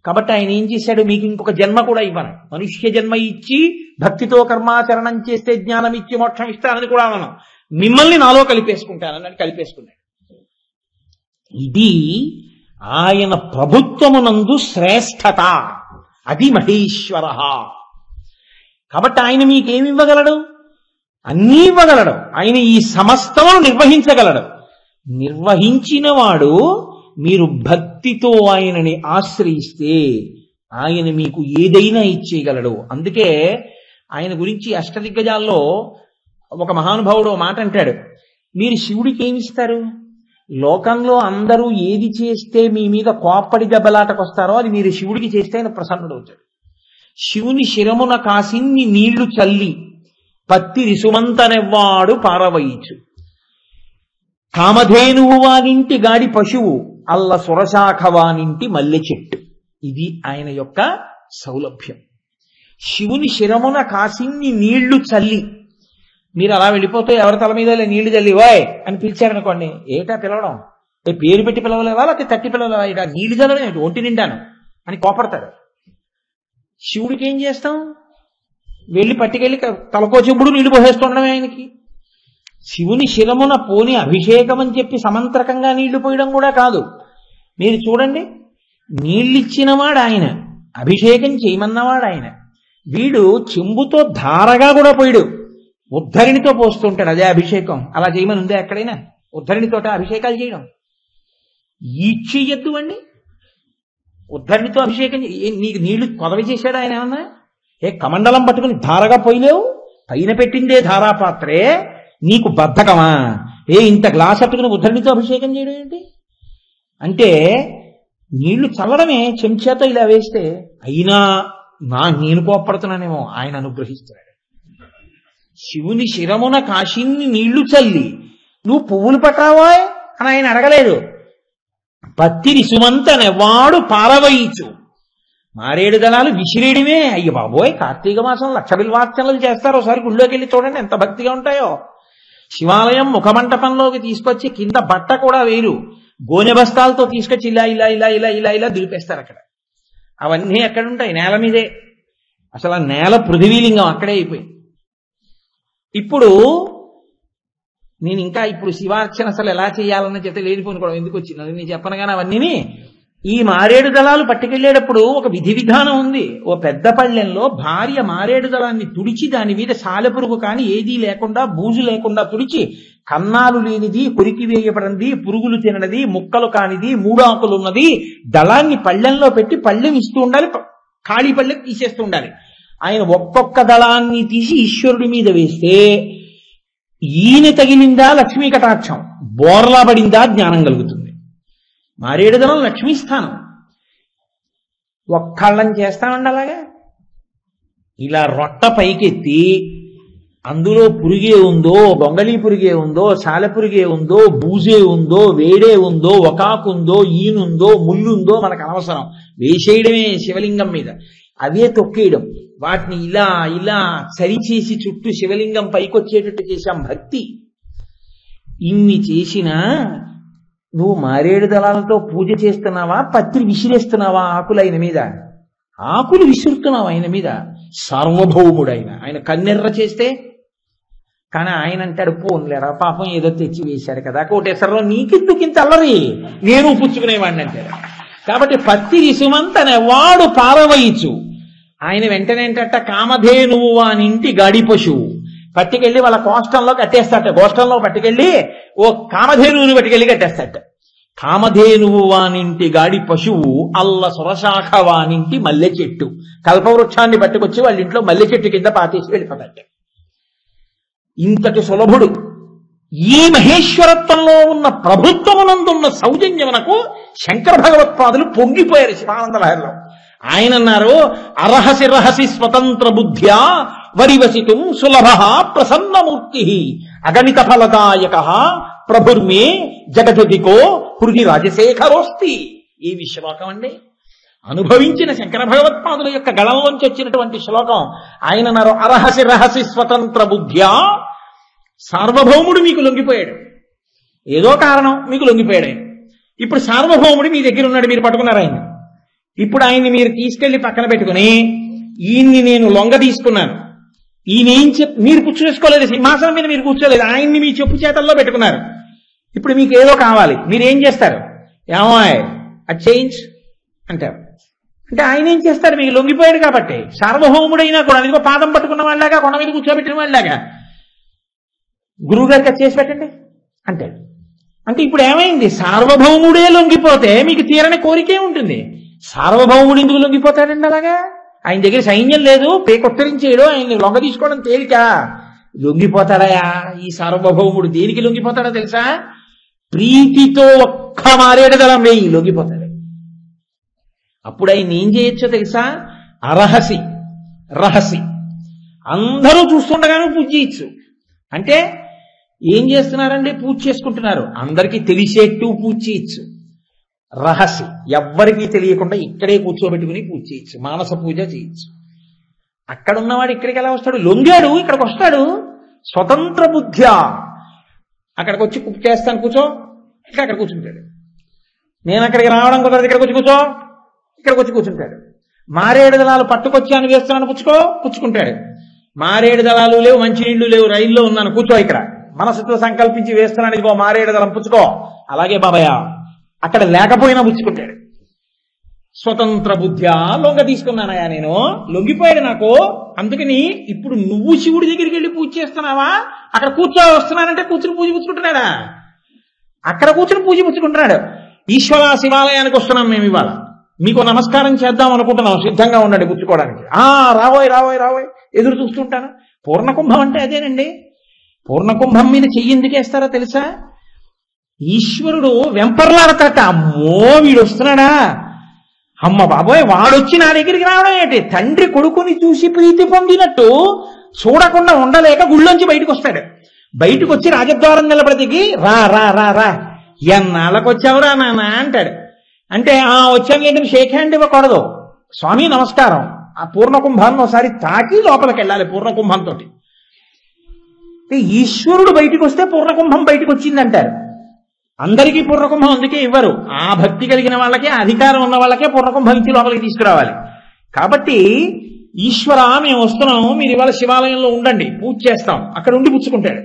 కాబట్టి ఆయన ఏం చేశాడు, మీకు ఇంకొక జన్మ కూడా ఇవ్వను, మనుష్య జన్మ ఇచ్చి భక్తితో కర్మాచరణం చేస్తే జ్ఞానం ఇచ్చి మోక్షం ఇస్తానని కూడా అన్నాను, మిమ్మల్ని నాలో కలిపేసుకుంటానని కలిపేసుకున్నాడు. ఇది ఆయన ప్రభుత్వమునందు శ్రేష్టత. అది మహేశ్వర. కాబట్టి ఆయన మీకేమి ఇవ్వగలడు? అన్నీ ఇవ్వగలడు. ఆయన ఈ సమస్తమును నిర్వహించగలడు. నిర్వహించిన వాడు మీరు భక్తితో ఆయనని ఆశ్రయిస్తే ఆయన మీకు ఏదైనా ఇచ్చేయగలడు. అందుకే ఆయన గురించి అష్టదిగ్గజాల్లో ఒక మహానుభావుడు మాట అంటాడు, మీరు శివుడికి ఏమిస్తారు? లోకంలో అందరూ ఏది చేస్తే మీ మీద కోప్పడి దెబ్బలాటకొస్తారో అది మీరు శివుడికి చేస్తే ఆయన ప్రసన్నుడవుతాడు. శివుని శిరమున కాసిన్ని నీళ్లు చల్లి పత్తి రిసుమంతనెవ్వాడు పారవయిచు, కామధేనువు వానింటి గాడి పశువు, అల్ల సురశాఖవానింటి మల్లె చెట్టు. ఇది ఆయన యొక్క సౌలభ్యం. శివుని శిరమున కాసిన్ని నీళ్లు చల్లి, మీరు అలా వెళ్ళిపోతే ఎవరి తల మీద నీళ్లు చల్లి వాయ్ అని పిలిచారనుకోండి, ఏటా పిలవడం? పేరు పెట్టి పిలవలేవా లేకపోతే తట్టి పిలవలేవా? ఇక నీళ్లు చల్లడం ఏంటి, ఒంటి నిండాను అని కోపడతాడు. శివుడికి ఏం చేస్తాం? వెళ్ళి పట్టుకెళ్ళి తలకో చెప్పుడు నీళ్లు పోసేస్తుండడమే ఆయనకి. శివుని శిరమున పోని అభిషేకం అని చెప్పి సమంత్రకంగా నీళ్లు పోయడం కూడా కాదు. మీరు చూడండి, నీళ్ళిచ్చినవాడు ఆయన, అభిషేకం చేయమన్నవాడు ఆయన. వీడు చెంబుతో ధారగా కూడా పోయాడు, ఉద్ధరిణితో పోస్తుంటాడు. అదే అభిషేకం. అలా చేయమని ఉందే ఎక్కడైనా? ఉద్ధరిణితోట అభిషేకాలు చేయడం ఈక్షయద్దు అండి. ఉద్ధరిణితో అభిషేకం నీకు నీళ్లు కొదవి చేశాడు ఆయన ఏమన్నా? కమండలం పట్టుకుని ధారగా పోయలేవు? పైన పెట్టిందే ధారాపాత్రే, నీకు బద్ధకమా? ఇంత గ్లాస్ పట్టుకుని ఉద్ధరిణితో అభిషేకం చేయడం ఏంటి? అంటే నీళ్లు చల్లడమే చెంచాతో ఇలా వేస్తే. అయినా నేను కోప్పడుతున్నానేమో, ఆయన అనుగ్రహిస్తున్నాడు. శివుని శిరమున కాశిన్ని నీళ్లు చల్లి నువ్వు పువ్వులు పట్టావా అని ఆయన అడగలేదు. పత్తిరి సుమంతనెవ్వాడు పారవయిచు, మారేడు దళాలు విసిరేయడమే. అయ్య బాబోయ్, కార్తీక మాసం 1,00,000 బిల్వార్చనలు చేస్తారు. ఒకసారి గుళ్ళోకి వెళ్ళి చూడండి ఎంత భక్తిగా ఉంటాయో. శివాలయం ముఖమంటపంలోకి తీసుకొచ్చి కింద బట్ట కూడా వేరు, గోనె బస్తాలతో తీసుకొచ్చి ఇలా ఇలా ఇలా ఇలా ఇలా ఇలా దులిపేస్తారు అక్కడ. అవన్నీ ఎక్కడుంటాయి? నేల మీదే. అసలు ఆ నేల పృథివీలింగం అక్కడే అయిపోయి. ఇప్పుడు నేను ఇంకా శివార్చన అసలు ఎలా చేయాలన్న చేత లేనిపోను కూడా ఎందుకు వచ్చింది నేను చెప్పను. కానీ అవన్నీ ఈ మారేడు దళాలు పట్టుకెళ్లేటప్పుడు ఒక విధి విధానం ఉంది. ఓ పెద్ద పళ్ళెంలో భార్య మారేడు దళాన్ని తుడిచి దాని మీద సాలెపురుగు కానీ ఏదీ లేకుండా బూజు లేకుండా తుడిచి, కన్నాలు లేనిది, కొరికి వేయబడింది, పురుగులు తిననిది, ముక్కలు కానిది, 3 ఆకులు ఉన్నది దళాన్ని పళ్ళెంలో పెట్టి పళ్ళెం ఇస్తూ ఉండాలి, ఖాళీ పళ్ళెం తీసేస్తూ ఉండాలి. ఆయన ఒక్కొక్క దళాన్ని తీసి ఈశ్వరుడి మీద వేస్తే ఈయన తగిలిందా లక్ష్మీ కటాక్షం, బోర్లా పడిందా జ్ఞానం కలుగుతుంది. మారేడు దళం లక్ష్మీ స్థానం. ఒక్కళ్ళని చేస్తామండి అలాగా. ఇలా రొట్ట పైకెత్తి అందులో పురుగే ఉందో, గొంగళీ పురుగే ఉందో, సాలెపురుగే ఉందో, బూజే ఉందో, వేడే ఉందో, ఒకాకుందో, ఈనుందో, ముళ్ళుందో మనకు అనవసరం. వేసేయడమే శివలింగం మీద. అవే తొక్కేయడం. వాటిని ఇలా ఇలా సరిచేసి చుట్టూ శివలింగం పైకొచ్చేటట్టు చేశాం. భక్తి ఇన్ని చేసినా నువ్వు మారేడు దళాలతో పూజ చేస్తున్నావా, పత్రి విసిరేస్తున్నావా? ఆకులు ఆయన మీద, ఆకులు విసురుతున్నావు ఆయన మీద. సార్వభౌముడు ఆయన కన్నెర్ర చేస్తే. కానీ ఆయన అంటాడు, పోన్లేరా పాపం ఏదో తెచ్చి వేశాడు కదా, కోటేశ్వరరావు నీకెందుకు ఇంత అల్లరి, నేను పుచ్చుకునేవాడిని అంటాడు. కాబట్టి పత్తి రిసుమంతనెవ్వాడు పారవయిచు. ఆయన వెంటనే ఏంటంట, కామధేనువు వానింటి గాడి పశువు పట్టుకెళ్ళి వాళ్ళ కోష్టంలో కట్టేస్తాట. గోష్టంలో పట్టుకెళ్ళి ఓ కామధేనువుని పట్టుకెళ్ళి కట్టేస్తాట. కామధేనువు వానింటి గాడి పశువు, అల్ల సురశాఖ వానింటి మల్లె చెట్టు. కల్పవృక్షాన్ని పట్టుకొచ్చి వాళ్ళ ఇంట్లో మల్లె చెట్టు కింద పాతేసి వెళ్ళిపోతాట. ఇంతటి సులభుడు. ఈ మహేశ్వరత్వంలో ఉన్న ప్రభుత్వమునందున్న సౌజన్యమునకు శంకర భగవత్పాదులు పొంగిపోయారు శివానంద లహరిలో. ఆయన అన్నారు, అర్హసి రహసి స్వతంత్ర బుద్ధ్యా వరివసితుం సులభ ప్రసన్నమూర్తి అగణిత ఫలదాయక ప్రభుర్మే జగజదికో హృది రాజశేఖరోస్తి. ఏమి శ్లోకం అండి! అనుభవించిన శంకర భగవత్పాదుల యొక్క గళంలోంచి వచ్చినటువంటి శ్లోకం. ఆయన అన్నారు, అర్హసి రహసి స్వతంత్ర బుద్ధ్యా. సార్వభౌముడు మీకు లొంగిపోయాడు, ఏదో కారణం మీకు లొంగిపోయాడు ఆయన. ఇప్పుడు సార్వభౌముడు మీ దగ్గర ఉన్నాడు, మీరు పట్టుకున్నారు ఆయన. ఇప్పుడు ఆయన్ని మీరు తీసుకెళ్లి పక్కన పెట్టుకుని, ఈయన్ని నేను లొంగ తీసుకున్నాను, ఈయన ఏం మీరు పుచ్చుకోలేదు, సింహాసనం మీద మీరు కూర్చోలేదు, ఆయన్ని మీ చెప్పు చేతల్లో పెట్టుకున్నారు. ఇప్పుడు మీకు ఏదో కావాలి, మీరేం చేస్తారు? ఏమో అది చేయించు అంటారు. అంటే ఆయన ఏం చేస్తారు? మీకు లొంగిపోయాడు కాబట్టి. సార్వభౌముడైనా కూడా ఇదిగో పాదం పట్టుకున్న వాళ్ళలాగా, కొండ మీద కూర్చోబెట్టిన వాళ్ళలాగా గురువు గారికి అది చేసి పెట్టండి అంటాడు. అంటే ఇప్పుడు ఏమైంది? సార్వభౌముడే లొంగిపోతే మీకు తీరని కోరికే ఉంటుంది. సార్వభౌముడు ఎందుకు లొంగిపోతాడండి అలాగా? ఆయన దగ్గర సైన్యం లేదు, పేకొత్తరించేయడం, ఆయన్ని లొంగ తీసుకోవడం తేలిక. లొంగిపోతాడయా ఈ సార్వభౌముడు? దేనికి లొంగిపోతాడో తెలుసా? ప్రీతితో ఒక్క మారేడుదలం వేయి లొంగిపోతాడు. అప్పుడు ఆయన ఏం చేయొచ్చో తెలుసా? అరహసి రహసి అందరూ చూస్తుండగానే పూజ చేయొచ్చు. అంటే ఏం చేస్తున్నారండి? పూజ చేసుకుంటున్నారు. అందరికీ తెలిసేట్టు పూజ చేయొచ్చు. రహసి ఎవ్వరికీ తెలియకుండా ఇక్కడే కూర్చోబెట్టుకుని పూజ చేయొచ్చు. మానస పూజ చేయొచ్చు. అక్కడ ఉన్నవాడు ఇక్కడికి ఎలా వస్తాడు? లొంగాడు ఇక్కడికి వస్తాడు. స్వతంత్ర బుద్ధ్యా అక్కడికి వచ్చి చేస్తాను కూర్చో, ఇక్కడ అక్కడ కూర్చుంటాడు. నేను అక్కడికి రావడం కుదరదు, ఇక్కడికి వచ్చి కూర్చో, ఇక్కడికి వచ్చి కూర్చుంటాడు. మారేడు దళాలు పట్టుకొచ్చాను వేస్తున్నాను పుచ్చుకుంటాడు. మారేడు దళాలు లేవు, మంచినీళ్లు లేవు, రైల్లో ఉన్నాను కూర్చో, ఇక్కడ మనసుతో సంకల్పించి వేస్తున్నాను, ఇదిగో మారేడు దళం పుచ్చుకో. అలాగే బాబాయ్ అక్కడ లేకపోయినా పుచ్చుకుంటాడు. స్వతంత్ర బుద్ధ్యా లొంగ తీసుకున్నానయా నేను, లొంగిపోయాడు నాకు. అందుకని ఇప్పుడు నువ్వు శివుడి దగ్గరికి వెళ్ళి పూజ చేస్తున్నావా? అక్కడ కూర్చో వస్తున్నానంటే కూర్చుని పూజ పుచ్చుకుంటున్నాడా? అక్కడ కూర్చుని పూజ పుచ్చుకుంటున్నాడు. ఈశ్వర శివాలయానికి వస్తున్నాం మేము ఇవాళ, మీకు నమస్కారం చేద్దాం అనుకుంటున్నాం, సిద్ధంగా ఉండండి పుచ్చుకోవడానికి. రావోయ్ రావోయ్ రావోయ్ ఎదురు చూస్తుంటాను. పూర్ణకుంభం అంటే అదేనండి. పూర్ణకుంభం మీద చెయ్యి ఎందుకు వేస్తారో తెలుసా? ఈశ్వరుడు వెంపర్లాడతాట. అమ్మో వీడు వస్తున్నాడా, అమ్మ బాబోయ్ వాడొచ్చి నా దగ్గరికి రావడం ఏంటి? తండ్రి కొడుకుని చూసి ప్రీతి పొందినట్టు చూడకుండా ఉండలేక గుళ్ళోంచి బయటకు వస్తాడు. బయటకు వచ్చి రాజద్వారం నిలబడికి రా రా రా రా ఎన్నాళ్ళకు వచ్చావురా నాన్న అంటాడు. అంటే వచ్చాను ఏంటని షేక్ హ్యాండ్ ఇవ్వకూడదు. స్వామి నమస్కారం, ఆ పూర్ణకుంభాన్ని ఒకసారి తాకి లోపలికి వెళ్ళాలి పూర్ణకుంభంతో. ఈశ్వరుడు బయటికి వస్తే పూర్ణకుంభం బయటకు వచ్చిందంటారు. అందరికీ పూర్ణకుంభం అందుకే ఇవ్వరు. ఆ భక్తి కలిగిన వాళ్ళకే, అధికారం ఉన్న వాళ్ళకే పూర్ణకుంభం ఇచ్చి లోపలికి తీసుకురావాలి. కాబట్టి ఈశ్వర మేము వస్తున్నాము, మీరు ఇవాళ శివాలయంలో ఉండండి, పూజ చేస్తాం, అక్కడ ఉండి పుచ్చుకుంటాడు.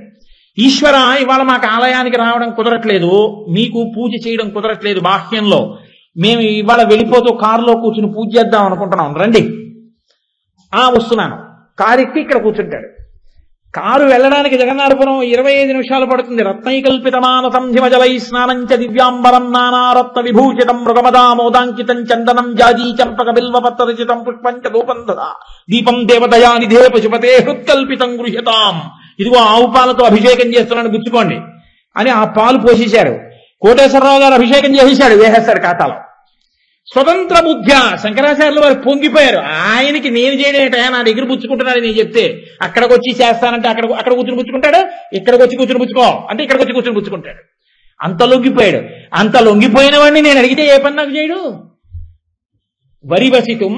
ఈశ్వర ఇవాళ మాకు ఆలయానికి రావడం కుదరట్లేదు, మీకు పూజ చేయడం కుదరట్లేదు బాహ్యంలో, మేము ఇవాళ వెళ్ళిపోతూ కారులో కూర్చుని పూజ చేద్దాం అనుకుంటున్నాం, రండి. వస్తున్నాను. కారు ఎక్కి ఇక్కడ కూర్చుంటాడు. కారు వెళ్ళడానికి జగన్నాథపురం 25 నిమిషాలు పడుతుంది. రత్నైకల్పితమానసం హిమజలై స్నానంచ దివ్యాంబరం నానారత్న విభూషితం మృగమదామోదాంకితం చందనం జాజీ చంపక బిల్వపత్రచితం పుష్పంచ ధూపం దదా దీపం దేవదయానిధే పశుపతే హృత్కల్పితం గృహ్యతాం. ఇదిగో ఆవు పాలతో అభిషేకం చేస్తున్నాను గుచ్చుకోండి అని ఆ పాలు పోసేశారు. కోటేశ్వరరావు గారు అభిషేకం చేసేశాడు, వేసేస్తాడు ఖాతాలో. స్వతంత్ర బుద్ధ్య శంకరాచార్యులు వారు పొంగిపోయారు. ఆయనకి నేను చేయడం ఏంటా, నా దగ్గర పుచ్చుకుంటున్నాడు నేను చెప్తే. అక్కడికి వచ్చి చేస్తానంటే అక్కడ కూర్చుని పుచ్చుకుంటాడు, ఇక్కడికి వచ్చి కూర్చుని పుచ్చుకో అంటే ఇక్కడికి వచ్చి కూర్చుని పుచ్చుకుంటాడు. అంత లొంగిపోయాడు. అంత లొంగిపోయిన వాడిని నేను అడిగితే ఏ పని నాకు చేయడు? వరివసితం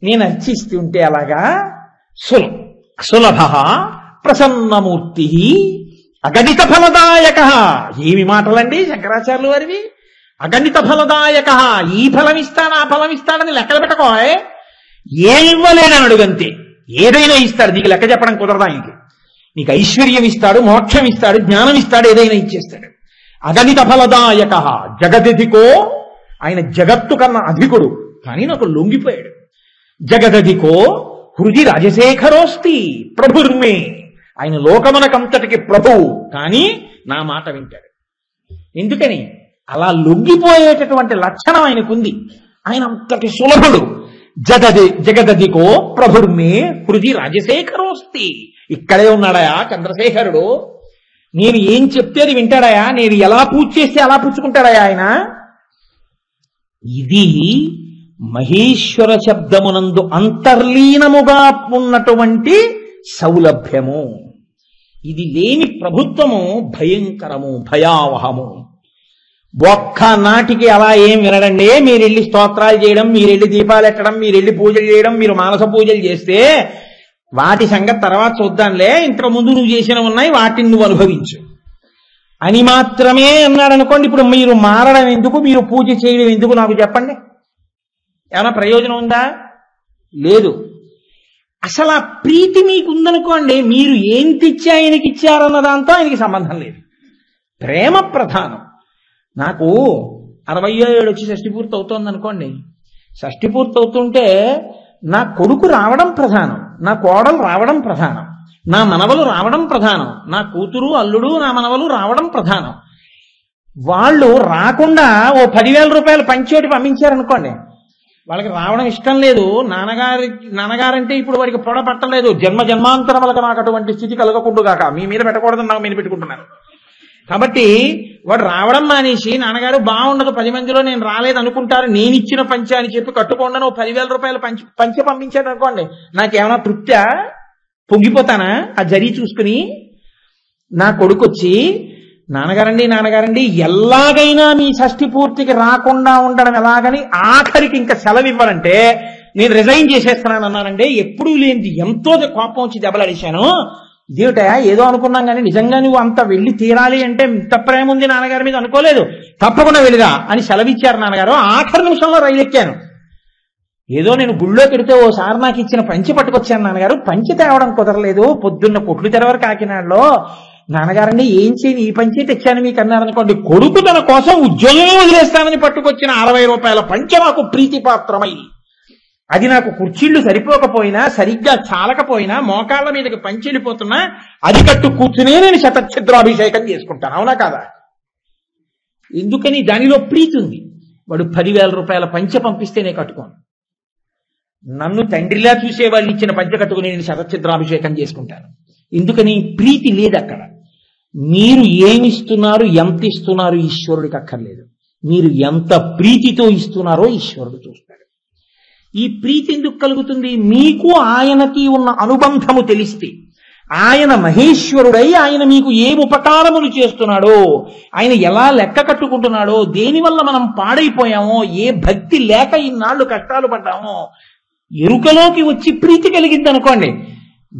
నేను అర్చిస్తుంటే అలాగా సులభ ప్రసన్నమూర్తి అగణిత ఫలదాయక. ఏమి మాటలండి శంకరాచార్యులు వారివి! అగణిత ఫలదాయక, ఈ ఫలం ఇస్తాను ఆ ఫలం ఇస్తాడని లెక్కలు పెట్టుకో. ఏమివ్వలేడని అడుగంతే, ఏదైనా ఇస్తాడు. నీకు లెక్క చెప్పడం కుదరదా? నీకు ఐశ్వర్యం ఇస్తాడు, మోక్షం ఇస్తాడు, జ్ఞానం ఇస్తాడు, ఏదైనా ఇచ్చేస్తాడు. అగణిత ఫలదాయక జగదధికో, ఆయన జగత్తు కన్నా అధికుడు, కానీ నాకు లొంగిపోయాడు. జగదధికో హృది రాజశేఖరోస్తి ప్రభుర్మే, ఆయన లోకమునకంతటికి ప్రభువు, కానీ నా మాట వింటాడు. ఎందుకని? అలా లొంగిపోయేటటువంటి లక్షణం ఆయనకుంది. ఆయన అంతటి సులభుడు. జగదధికో ప్రభుర్మే హృది రాజశేఖరోస్తి. ఇక్కడే ఉన్నాడయా చంద్రశేఖరుడు. నేను ఏం చెప్తే అది వింటాడయా, నేను ఎలా పూజ చేస్తే అలా పుచ్చుకుంటాడయా ఆయన. ఇది మహేశ్వర శబ్దమునందు అంతర్లీనముగా ఉన్నటువంటి సౌలభ్యము. ఇది లేని ప్రభుత్వము భయంకరము, భయావహము. ఒక్క నాటికి అలా ఏం వినడండి. మీరు వెళ్ళి స్తోత్రాలు చేయడం, మీరు వెళ్ళి దీపాలు ఎట్టడం, మీరు వెళ్ళి పూజలు చేయడం, మీరు మానస పూజలు చేస్తే వాటి సంగతి తర్వాత చూద్దాంలే, ఇంతకు ముందు నువ్వు చేసినవి ఉన్నాయి, వాటిని నువ్వు అనుభవించు అని మాత్రమే అన్నాడు అనుకోండి. ఇప్పుడు మీరు మారడం ఎందుకు, మీరు పూజ చేయడం ఎందుకు నాకు చెప్పండి? ఏమైనా ప్రయోజనం ఉందా? లేదు. అసలు ఆ ప్రీతి మీకు ఉందనుకోండి, మీరు ఏం తెచ్చి ఆయనకి ఇచ్చారన్న దాంతో ఆయనకి సంబంధం లేదు. ప్రేమ ప్రధానం. నాకు 67 వచ్చి షష్ఠి పూర్తి అవుతోంది అనుకోండి. షష్ఠి పూర్తి అవుతుంటే నా కొడుకు రావడం ప్రధానం, నా కోడలు రావడం ప్రధానం, నా మనవలు రావడం ప్రధానం, నా కూతురు అల్లుడు నా మనవలు రావడం ప్రధానం. వాళ్ళు రాకుండా ఓ 10,000 రూపాయలు పంచేటి పంపించారనుకోండి, వాళ్ళకి రావడం ఇష్టం లేదు. నాన్నగారంటే ఇప్పుడు వాడికి పొడ పట్టలేదు. జన్మ జన్మాంతరం వల్ల నాకు అటువంటి స్థితి కలగకుండుగాక, మీ మీద పెట్టకూడదని నాకు మీద పెట్టుకుంటున్నారు. కాబట్టి వాడు రావడం మానేసి నాన్నగారు బాగుండదు, 10 మందిలో నేను రాలేదు అనుకుంటారు, నేను ఇచ్చిన పంచ అని చెప్పి కట్టుకోండి 10,000 రూపాయలు పంచ పంపించాడు అనుకోండి, నాకేమైనా తృప్తా? పొంగిపోతానా ఆ జరీ చూసుకుని? నా కొడుకు వచ్చి నాన్నగారండి ఎలాగైనా మీ షష్ఠి పూర్తికి రాకుండా ఉండడం ఎలాగని ఆఖరికి ఇంకా సెలవు ఇవ్వాలంటే నేను రిజైన్ చేసేస్తున్నాను అన్నానండి. ఎప్పుడూ లేనిది ఎంతో కోపం వచ్చి దెబ్బలాడేశాను. ఇదేమిటా ఏదో అనుకున్నాం కానీ నిజంగా నువ్వు అంత వెళ్ళి తీరాలి అంటే ఇంత ప్రేమ ఉంది నాన్నగారి మీద అనుకోలేదు. తప్పకుండా వెళ్ళిరా అని సెలవిచ్చారు నాన్నగారు. ఆఖరి నిమిషంలో రైలు ఎక్కాను. ఏదో నేను గుళ్ళోకి వెడితే ఓసారి నాకు ఇచ్చిన పంచి పట్టుకొచ్చాను నాన్నగారు, పంచి తేవడం కుదరలేదు. పొద్దున్న కొట్లు తెరవరు కాకినాడలో. నాన్నగారండి ఏం చేయని ఈ పంచి తెచ్చాను మీకు అన్నారనుకోండి, కొడుకు తన కోసం ఉద్యోగమే వదిలేస్తానని పట్టుకొచ్చిన 60 రూపాయల పంచ నాకు ప్రీతిపాత్రమై, అది నాకు కుర్చీళ్లు సరిపోకపోయినా సరిగ్గా చాలకపోయినా మోకాళ్ళ మీదకి పంచెళ్ళిపోతున్నా అది కట్టు కూర్చునే నేను శతఛిద్రాభిషేకం చేసుకుంటాను. అవునా కాదా? ఎందుకని? దానిలో ప్రీతి ఉంది. వాడు 10,000 రూపాయల పంచ పంపిస్తేనే కట్టుకోను. నన్ను తండ్రిలా చూసేవాళ్ళు ఇచ్చిన పంచ కట్టుకుని నేను శతఛిద్రాభిషేకం చేసుకుంటాను. ఎందుకని? ప్రీతి లేదు అక్కడ. మీరు ఏమిస్తున్నారు, ఎంత ఇస్తున్నారు ఈశ్వరుడికి అక్కర్లేదు. మీరు ఎంత ప్రీతితో ఇస్తున్నారో ఈశ్వరుడు చూస్తాడు. ఈ ప్రీతి ఎందుకు కలుగుతుంది? మీకు ఆయనకి ఉన్న అనుబంధము తెలిస్తే, ఆయన మహేశ్వరుడై ఆయన మీకు ఏ ఉపకారములు చేస్తున్నాడో, ఆయన ఎలా లెక్క కట్టుకుంటున్నాడో, దేనివల్ల మనం పాడైపోయామో, ఏ భక్తి లేక ఇన్నాళ్ళు కష్టాలు పడ్డామో ఎరుకలోకి వచ్చి ప్రీతి కలిగింది అనుకోండి,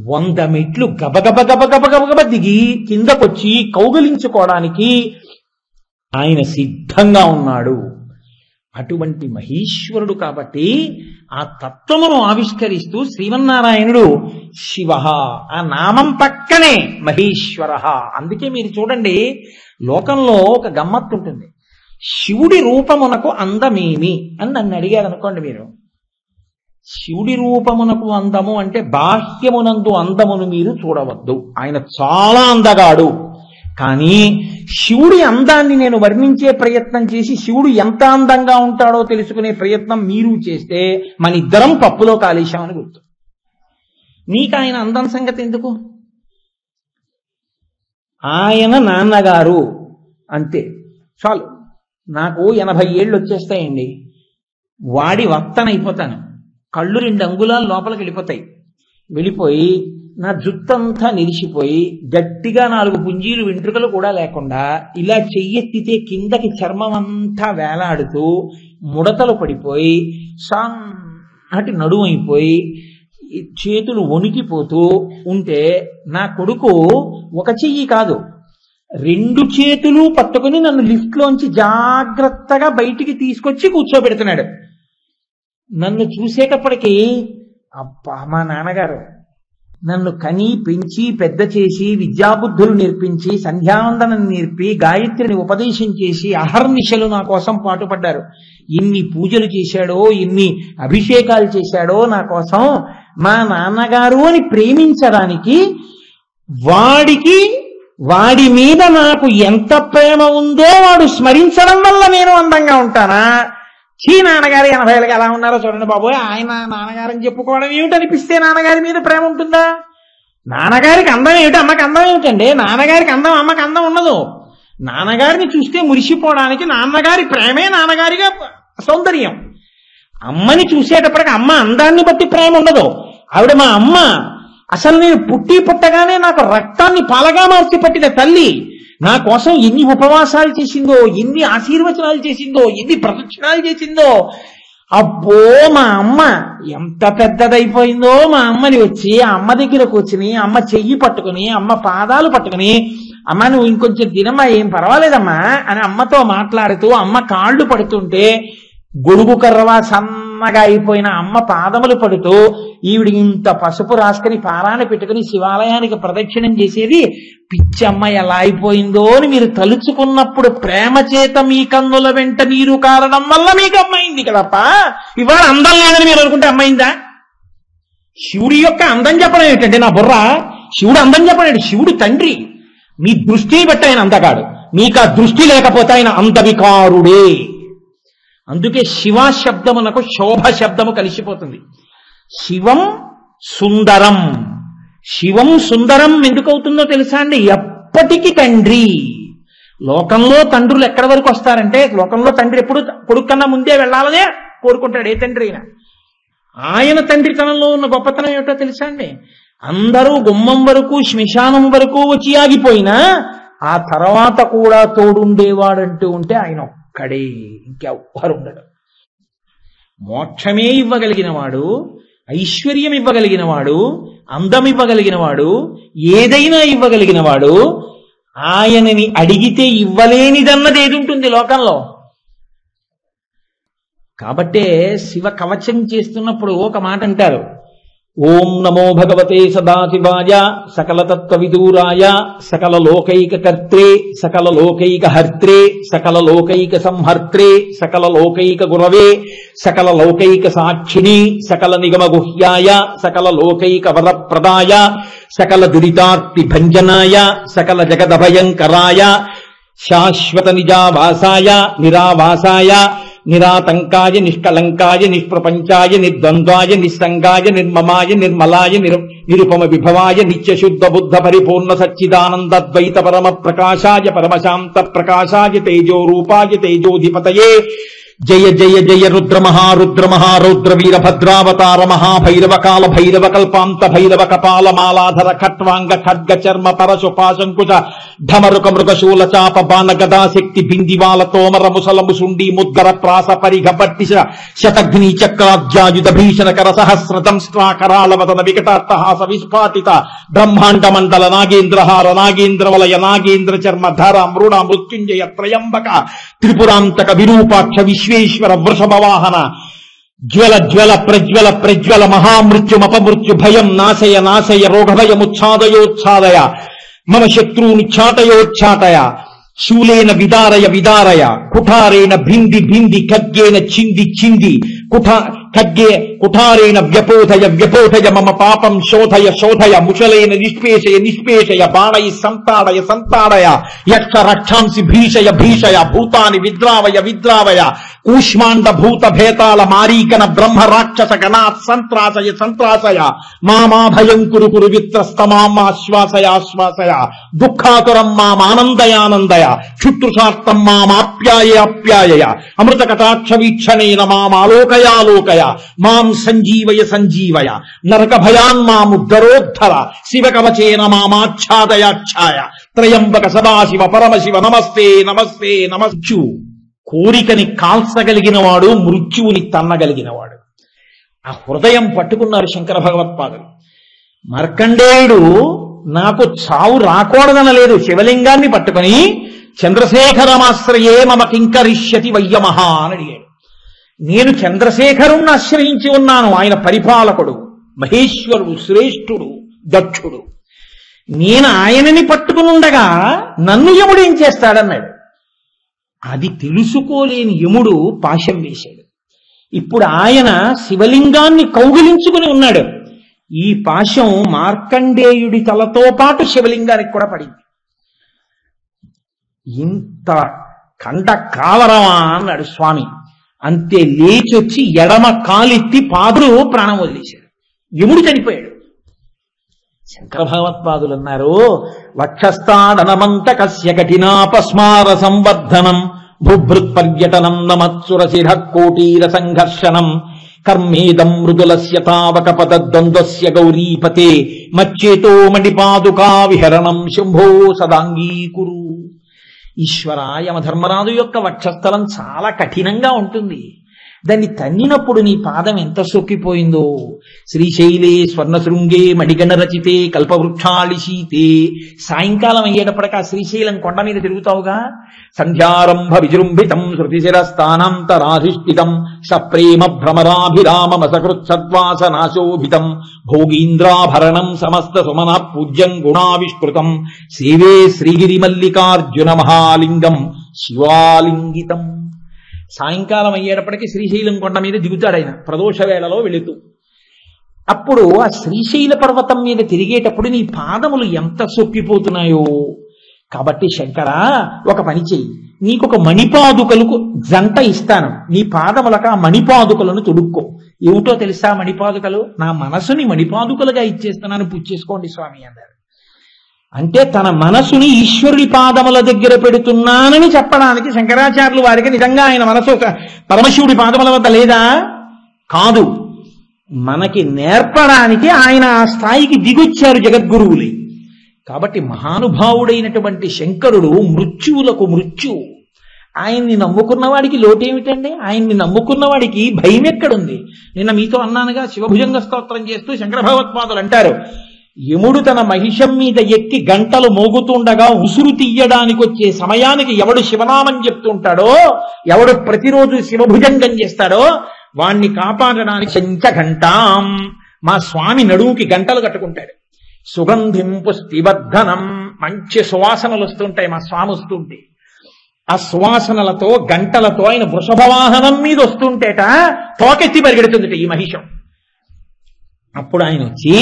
100 మెట్లు గబగబ దిగి కిందకొచ్చి కౌగలించుకోవడానికి ఆయన సిద్ధంగా ఉన్నాడు. అటువంటి మహేశ్వరుడు కాబట్టి ఆ తత్వమును ఆవిష్కరిస్తూ శ్రీమన్నారాయణుడు శివ, ఆ నామం పక్కనే మహేశ్వర. అందుకే మీరు చూడండి, లోకంలో ఒక గమ్మత్తు ఉంటుంది. శివుడి రూపమునకు అందమేమి అని నన్ను అడిగారు అనుకోండి మీరు. శివుడి రూపమునకు అందము అంటే బాహ్యమునందు అందమును మీరు చూడవద్దు, ఆయన చాలా అందగాడు. కానీ శివుడి అందాన్ని నేను వర్ణించే ప్రయత్నం చేసి శివుడు ఎంత అందంగా ఉంటాడో తెలుసుకునే ప్రయత్నం మీరు చేస్తే మన ఇద్దరం పప్పులో కాలేశామని గుర్తు. నీకు ఆయన అందం సంగతి ఎందుకు? ఆయన నాన్నగారు అంతే చాలు. నాకు 80 ఏళ్ళు వచ్చేస్తాయండి, వాడి వత్తనైపోతాను. కళ్ళు 2 అంగుళాలు లోపలికి వెళ్ళిపోయి నా జుత్తంతా నిలిచిపోయి గట్టిగా 4 పుంజీలు వెంట్రుకలు కూడా లేకుండా ఇలా చెయ్యెత్తితే కిందకి చర్మం అంతా వేలాడుతూ ముడతలు పడిపోయి సాటి నడుమైపోయి చేతులు వణికిపోతూ ఉంటే నా కొడుకు ఒక చెయ్యి కాదు 2 చేతులు పట్టుకుని నన్ను లిఫ్ట్లోంచి జాగ్రత్తగా బయటికి తీసుకొచ్చి కూర్చోబెడుతున్నాడు. నన్ను చూసేటప్పటికీ అబ్బా, మా నాన్నగారు నన్ను కని పెంచి పెద్ద చేసి విద్యాబుద్ధులు నేర్పించి సంధ్యావందనం నేర్పి గాయత్రిని ఉపదేశం చేసి అహర్నిశలు నా కోసం పాటుపడ్డారు. ఎన్ని పూజలు చేశాడో, ఎన్ని అభిషేకాలు చేశాడో నా కోసం. మా నాన్నగారు అని ప్రేమించడానికి వాడి మీద నాకు ఎంత ప్రేమ ఉందో వాడు స్మరించడం వల్ల నేను అందంగా ఉంటానా? నాన్నగారు 80 ఏళ్ళకి ఎలా ఉన్నారో చూడండి బాబోయ్, ఆయన నాన్నగారని చెప్పుకోవడం ఏమిటనిపిస్తే నాన్నగారి మీద ప్రేమ ఉంటుందా? నాన్నగారికి అందం ఏమిటి, అమ్మకి అందం ఏమిటండి? నాన్నగారికి అందం, అమ్మకి అందం ఉండదు. నాన్నగారిని చూస్తే మురిసిపోవడానికి నాన్నగారి ప్రేమే నాన్నగారిగా సౌందర్యం. అమ్మని చూసేటప్పటికి అమ్మ అందాన్ని బట్టి ప్రేమ ఉండదు. ఆవిడ మా అమ్మ. అసలు నేను పుట్టగానే నాకు రక్తాన్ని పాలగా మార్చి పట్టిన తల్లి. నా కోసం ఎన్ని ఉపవాసాలు చేసిందో, ఎన్ని ఆశీర్వచనాలు చేసిందో, ఎన్ని ప్రదక్షిణాలు చేసిందో. అబ్బో, మా అమ్మ ఎంత పెద్దదైపోయిందో. మా అమ్మని వచ్చి ఆ అమ్మ దగ్గరకు వచ్చి అమ్మ చెయ్యి పట్టుకుని, అమ్మ పాదాలు పట్టుకుని, అమ్మ నువ్వు ఇంకొంచెం తినమ్మా, ఏం పర్వాలేదమ్మా అని అమ్మతో మాట్లాడుతూ అమ్మ కాళ్ళు పడుతుంటే గొడుగు కర్రవా సన్నగా అయిపోయిన అమ్మ పాదములు పడుతూ ఈవిడికి ఇంత పసుపు రాసుకుని పారాన్ని పెట్టుకుని శివాలయానికి ప్రదక్షిణం చేసేది పిచ్చి అమ్మాయి ఎలా అయిపోయిందో అని మీరు తలుచుకున్నప్పుడు ప్రేమ చేత మీ కన్నుల వెంట నీరు కారడం వల్ల మీకు అమ్మాయింది కదప్ప. ఇవాళ అందం లేదని మీరు అనుకుంటే అమ్మాయిందా? శివుడి యొక్క అందం చెప్పడం ఏంటంటే నా బుర్ర, శివుడు అందం చెప్పలేడు. శివుడు తండ్రి, మీ దృష్టిని బట్టి ఆయన అందగాడు. మీకు ఆ దృష్టి లేకపోతే ఆయన అంతవికారుడే. అందుకే శివ శబ్దమునకు శోభ శబ్దము కలిసిపోతుంది. శివం సుందరం. శివం సుందరం ఎందుకు అవుతుందో తెలుసా అండి? ఎప్పటికీ తండ్రి. లోకంలో తండ్రులు ఎక్కడి వరకు వస్తారంటే, లోకంలో తండ్రి ఎప్పుడు కొడుకు కన్నా ముందే వెళ్ళాలనే కోరుకుంటాడు ఏ తండ్రి అయినా. ఆయన తండ్రితనంలో ఉన్న గొప్పతనం ఏమిటో తెలుసా అండి? అందరూ గుమ్మం వరకు శ్మశానం వరకు వచ్చి ఆగిపోయినా ఆ తర్వాత కూడా తోడుండేవాడంటూ ఉంటే ఆయన ఒక్కడే, ఇంకెవ్వరు ఉండడు. మోక్షమే ఇవ్వగలిగిన వాడు, ఐశ్వర్యం ఇవ్వగలిగిన వాడు, అందం ఇవ్వగలిగిన వాడు, ఏదైనా ఇవ్వగలిగిన వాడు, ఆయనని అడిగితే ఇవ్వలేనిదన్నది ఏది ఉంటుంది లోకంలో? కాబట్టే శివ కవచం చేస్తున్నప్పుడు ఒక మాట అంటారు, ఓం నమో భగవతే సదాశివాయ సకల తత్వ విదూరాయ సకల లోకైక కర్త్రే సకల లోకైక హర్త్రే సకల లోకైక సంహర్త్రే సకల లోకైక గురవే సకల లోకైక సాక్షిణి సకల నిగమ గుహ్యాయ సకల లోకైక వరప్రదాయ సకల దురితార్తి భంజనాయ సకల జగదభయంకరాయ శాశ్వత నిజావాసాయ నిరావాసాయ నిరాతంకాయ నిష్కళంకాయ నిష్ప్రపంచాయ నిర్ద్వంద్వాయ నిస్సంగాయ నిర్మమాయ నిర్మలాయ నిరుపమ విభవాయ నిత్యశుద్ధ బుద్ధ పరిపూర్ణ సచ్చిదానందద్వైత పరమ ప్రకాశాయ పరమశాంత ప్రకాశాయ తేజోరూపాయ తేజోధిపతయే జయ జయ జయ రుద్ర మహారౌద్ర వీరభద్రావతార మహాభైరవ కాల భైరవ కల్పాంత భైరవ కపాల మాలాధర ఖట్వాంగ ఖడ్గ చర్మ పరశుపాశంకుశ ఢమరుక మృగశూల చాప బాణ గదా శక్తి బిందివాల తోమర ముసల ముసుండి ముద్గర ప్రాస పరిఘ పట్టిశ శతఘ్ని చక్రాధ్యాయుధ భీషణ కర సహస్రదంష్ట్రాకరాల వదన వికటాట్టహాస విస్ఫాటిత బ్రహ్మాండ మండల నాగేంద్రహార నాగేంద్ర వలయ నాగేంద్ర చర్మ ధర మృణ మృత్యుంజయ త్రయంబక త్రిపురాంతక విరూపాక్ష విశ్వేశ్వర వృషభ వాహన జ్వల జ్వల ప్రజ్వల ప్రజ్వల మహామృత్యుమపమృత్యు భయం నాశయ నాశయ రోగభయముచ్ఛాదయోచ్ఛాదయ మమ శత్రూనిచ్ఛాటయోచ్ఛాటయ శూలేన విదారయ విదారయ కుఠారేణ భింది భింది ఖడ్గేన చింది చింది కుఠారేణ వ్యపోధయ వ్యపోధయ మమ పాపం శోధయ శోధయ ముషలేన నిష్పేషయ నిష్పేషయ బాణై సంతాడయ సంతాడయ యక్ష రక్షాంసి భీషయ భీషయ భూతాని విద్రావయ విద్రావయ కూష్మాండ భూత భేతాళ మారీకన బ్రహ్మ రాక్షస గణాత్ సంత్రాసయ సంత్రాసయ మామాభయం కురు కురు విత్రస్తమాశ్వాసయ ఆశ్వాసయ దుఃఖాతురం మామానందయానందయ క్షుత్రుషార్థం మామాప్యాయ అప్యాయ అమృత కటాక్ష వీక్షణేన మామాలోకయాలోకయ మాం సంజీవయ సంజీవయ నరక భయాన్ మాముద్ధరోద్ధర శివ కవచేన మామాచ్ఛాదయాచ్ఛాయ త్రయంబక సదాశివ పరమశివ నమస్తే నమస్తే నమస్సు. కోరికని కాల్చగలిగిన వాడు మృత్యువుని తన్నగలిగిన వాడు. ఆ హృదయం పట్టుకున్నారు శంకర భగవత్పాదులు. మార్కండేయుడు నాకు చావు రాకూడదనలేదు, శివలింగాన్ని పట్టుకుని చంద్రశేఖరమాశ్రయే మమ కింకరిష్యతి వయ్యమహ అని అడిగాడు. నేను చంద్రశేఖరుణ్ణి ఆశ్రయించి ఉన్నాను, ఆయన పరిపాలకుడు, మహేశ్వరుడు, శ్రేష్ఠుడు, దక్షుడు. నేను ఆయనని పట్టుకుని ఉండగా నన్ను యముడు ఏం చేస్తాడన్నాడు. అది తెలుసుకోలేని యముడు పాశం వేశాడు. ఇప్పుడు ఆయన శివలింగాన్ని కౌగిలించుకుని ఉన్నాడు. ఈ పాశం మార్కండేయుడి తలతో పాటు శివలింగానికి కూడా పడింది. ఇంత కండ కావరమా అన్నాడు స్వామి. అంతే లేచొచ్చి ఎడమ కాలెత్తి పాదులు ప్రాణం వదిలేశాడు. యముడు చనిపోయాడు. శంకర భగవత్పాదులు అన్నారు, వక్షస్థాడనమంత కస్య కఠినాపస్మార సంవర్ధనం భూభృత్ పర్యటనం నమత్సురశిర కోటీర సంఘర్షణం కర్మేదం మృదులస్య తావక పదద్వంద్వస్య గౌరీపతే మచ్చేతో మణిపాదుకా విహరణం శంభో సదాంగీకురు. ఈశ్వర, యమధర్మరాజు యొక్క వక్షస్థలం చాలా కఠినంగా ఉంటుంది. దాన్ని తన్నినప్పుడు నీ పాదం ఎంత సొక్కిపోయిందో. శ్రీశైలే స్వర్ణశృంగే మడిగణ రచితే కల్పవృక్షాళిశీతే. సాయంకాలం అయ్యేటప్పటికి ఆ శ్రీశైలం కొండ మీద తిరుగుతావుగా. సంధ్యారంభ విజృంభితం శృతిశిరస్థానాంతరాధిష్ఠితం సప్రేమ భ్రమరాభిరామమసకృత్సద్వాసనాశోభితం భోగీంద్రాభరణం సమస్త సుమన పూజ్యం గుణావిష్కృతం సేవే శ్రీగిరి మల్లికార్జున మహాలింగం శివాలింగితం. సాయంకాలం అయ్యేటప్పటికీ శ్రీశైలం కొండ మీద దిగుతాడు ఆయన ప్రదోష వేళలో వెళుతూ. అప్పుడు ఆ శ్రీశైల పర్వతం మీద తిరిగేటప్పుడు నీ పాదములు ఎంత సొక్కిపోతున్నాయో. కాబట్టి శంకర ఒక పని చెయ్యి, నీకొక మణిపాదుకలకు జంట ఇస్తాను, నీ పాదములకు ఆ మణిపాదుకలను తొడుక్కో. ఏమిటో తెలుసా మణిపాదుకలు? నా మనసుని మణిపాదుకలుగా ఇచ్చేస్తున్నాను, పుచ్చేసుకోండి స్వామి అన్నారు. అంటే తన మనసుని ఈశ్వరుడి పాదముల దగ్గర పెడుతున్నానని చెప్పడానికి శంకరాచార్యులు వారికి నిజంగా ఆయన మనసు పరమశివుడి పాదముల వద్ద లేదా? కాదు, మనకి నేర్పడానికి ఆయన ఆ స్థాయికి దిగొచ్చారు జగద్గురువులై. కాబట్టి మహానుభావుడైనటువంటి శంకరుడు మృత్యువులకు మృత్యువు. ఆయన్ని నమ్ముకున్న వాడికి లోటేమిటండి? ఆయన్ని నమ్ముకున్న వాడికి భయం ఎక్కడుంది? నిన్న మీతో అన్నానుగా, శివభుజంగ స్తోత్రం చేస్తూ శంకర భగవత్పాదులు అంటారు, యముడు తన మహిషం మీద ఎక్కి గంటలు మోగుతుండగా ఉసురు తీయడానికి వచ్చే సమయానికి ఎవడు శివనామం చెప్తుంటాడో, ఎవడు ప్రతిరోజు శివభుజంగం చేస్తాడో వాణ్ణి కాపాడడానికి శంచఘంటాం. మా స్వామి నడువుకి గంటలు కట్టుకుంటాడు. సుగంధిం పుష్టివర్ధనం, మంచి సువాసనలు వస్తుంటాయి మా స్వామి వస్తుంటే. ఆ సువాసనలతో గంటలతో ఆయన వృషభవాహనం మీద వస్తుంటేట తోకెత్తి పరిగెడుతుందిట ఈ మహిషం. అప్పుడు ఆయన వచ్చి,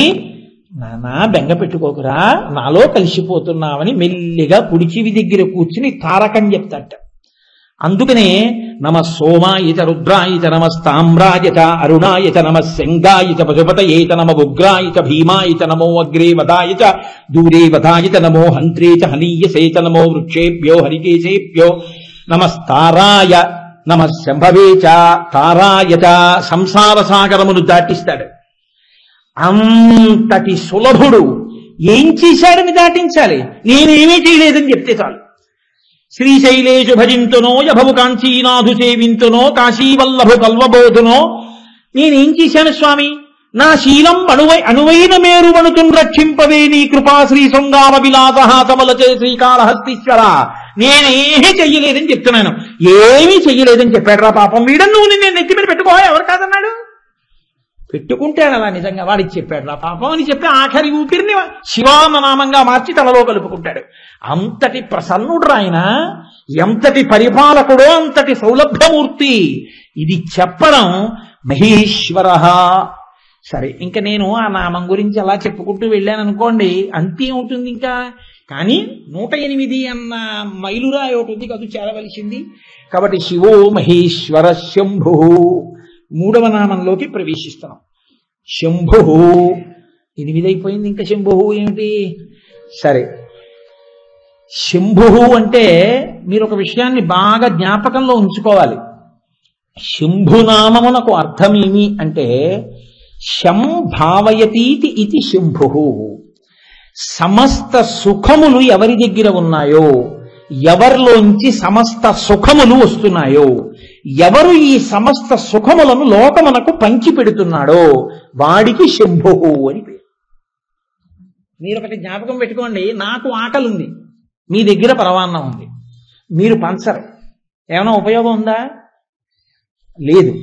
నానా బెంగ పెట్టుకోకురా, నాలో కలిసిపోతున్నావని మెల్లిగా కుడిచివి దగ్గర కూర్చుని తారకం చెప్తాట. అందుకనే నమ సోమాయచ రుద్రాయచ నమస్తామ్రాయచ అరుణాయచ నమ శంగాయచ పశుపతయేత నమ ఉగ్రాయచ భీమాయచ నమో అగ్రే వదాయచ దూరే వదాయచ నమో హంత్రేచ హనీయసేచ నమో వృక్షేభ్యో హరికేశేభ్యో నమస్తారాయ నమ శంభవేచ తారాయచ. సంసార సాగరమును దాటిస్తాడు. అంతటి సులభుడు ఏం చేశాడని దాటించాలి? నేనేమీ చేయలేదని చెప్తే చాలు. శ్రీశైలేషు భజింతునో యభవు కాంచీనాథు సేవింతునో కాశీవల్లభు కల్వబోధునో. నేనేం చేశాను స్వామి? నా శీలం అణువైన మేరువణుతున్ రక్షింపవే నీ కృపా శ్రీ శృంగార విలాసహాసమలచే శ్రీకాళహస్తీశ్వర. నేనేమీ చెయ్యలేదని చెప్తున్నాను. ఏమీ చెయ్యలేదని చెప్పాడు రా పాపం వీడని. నువ్వు నేను నెత్తి మీద పెట్టుకో, ఎవరు కాదన్నాడు? పెట్టుకుంటాడు అలా నిజంగా, వాడికి చెప్పాడు రా పాపం అని చెప్పి ఆఖరి ఊపిరిని శివాన్న నామంగా మార్చి తనలో కలుపుకుంటాడు. అంతటి ప్రసన్నుడు ఆయన, ఎంతటి పరిపాలకుడో అంతటి సౌలభ్యమూర్తి. ఇది చెప్పడం మహేశ్వర. సరే, ఇంకా నేను ఆ నామం గురించి అలా చెప్పుకుంటూ వెళ్ళాను అనుకోండి, అంతే ఉంటుంది ఇంకా. కానీ 108 అన్న మైలురాయి ఒకటి ఉంది కదా చేరవలసింది. కాబట్టి శివో మహేశ్వర శంభు 3వ నామంలోకి ప్రవేశిస్తున్నాం. శంభు 8 అయిపోయింది, ఇంకా శంభు ఏమిటి? సరే, శంభు అంటే మీరు ఒక విషయాన్ని బాగా జ్ఞాపకంలో ఉంచుకోవాలి. శంభునామమునకు అర్థమేమి అంటే శం భావయతీతి ఇది శంభు. సమస్త సుఖములు ఎవరి దగ్గర ఉన్నాయో, ఎవరిలోంచి సమస్త సుఖములు వస్తున్నాయో, ఎవరు ఈ సమస్త సుఖములను లోకమునకు పంచి పెడుతున్నాడో వాడికి శంభు అని పేరు. మీరు ఒకటి జ్ఞాపకం పెట్టుకోండి, నాకు ఆకలి ఉంది, మీ దగ్గర పరవాన్నం ఉంది, మీరు పంచరు, ఏమైనా ఉపయోగం ఉందా? లేదు.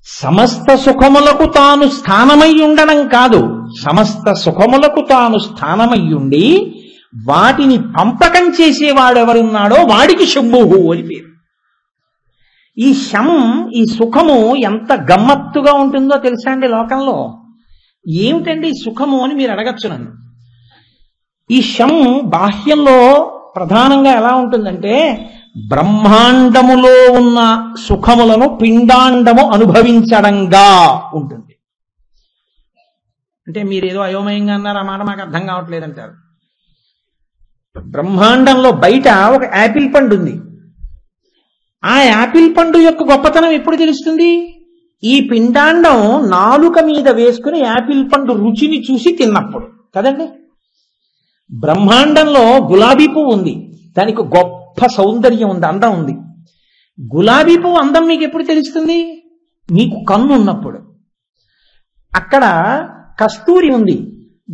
సమస్త సుఖములకు తాను స్థానమై ఉండడం కాదు, సమస్త సుఖములకు తాను స్థానమై ఉండి వాటిని పంపకం చేసేవాడెవరున్నాడో వాడికి శంభువు అని పేరు. ఈ శం, ఈ సుఖము ఎంత గమ్మత్తుగా ఉంటుందో తెలుసా అండి లోకంలో? ఏమిటండి సుఖము అని మీరు అడగచ్చు నన్ను. ఈ శం బాహ్యంలో ప్రధానంగా ఎలా ఉంటుందంటే, బ్రహ్మాండములో ఉన్న సుఖములను పిండాండము అనుభవించడంగా ఉంటుంది. అంటే మీరేదో అయోమయంగా అన్నారు, ఆ మాట మాకు అర్థం కావట్లేదంటారు. బ్రహ్మాండంలో బయట ఒక యాపిల్ పండు ఉంది. ఆ యాపిల్ పండు యొక్క గొప్పతనం ఎప్పుడు తెలుస్తుంది? ఈ పిండాండం నాలుక మీద వేసుకుని యాపిల్ పండు రుచిని చూసి తిన్నప్పుడు కదండి. బ్రహ్మాండంలో గులాబీ పువ్వు ఉంది, దానికి గొప్ప సౌందర్యం ఉంది, అందం ఉంది. గులాబీ పువ్వు అందం మీకు ఎప్పుడు తెలుస్తుంది? మీకు కన్ను ఉన్నప్పుడు. అక్కడ కస్తూరి ఉంది,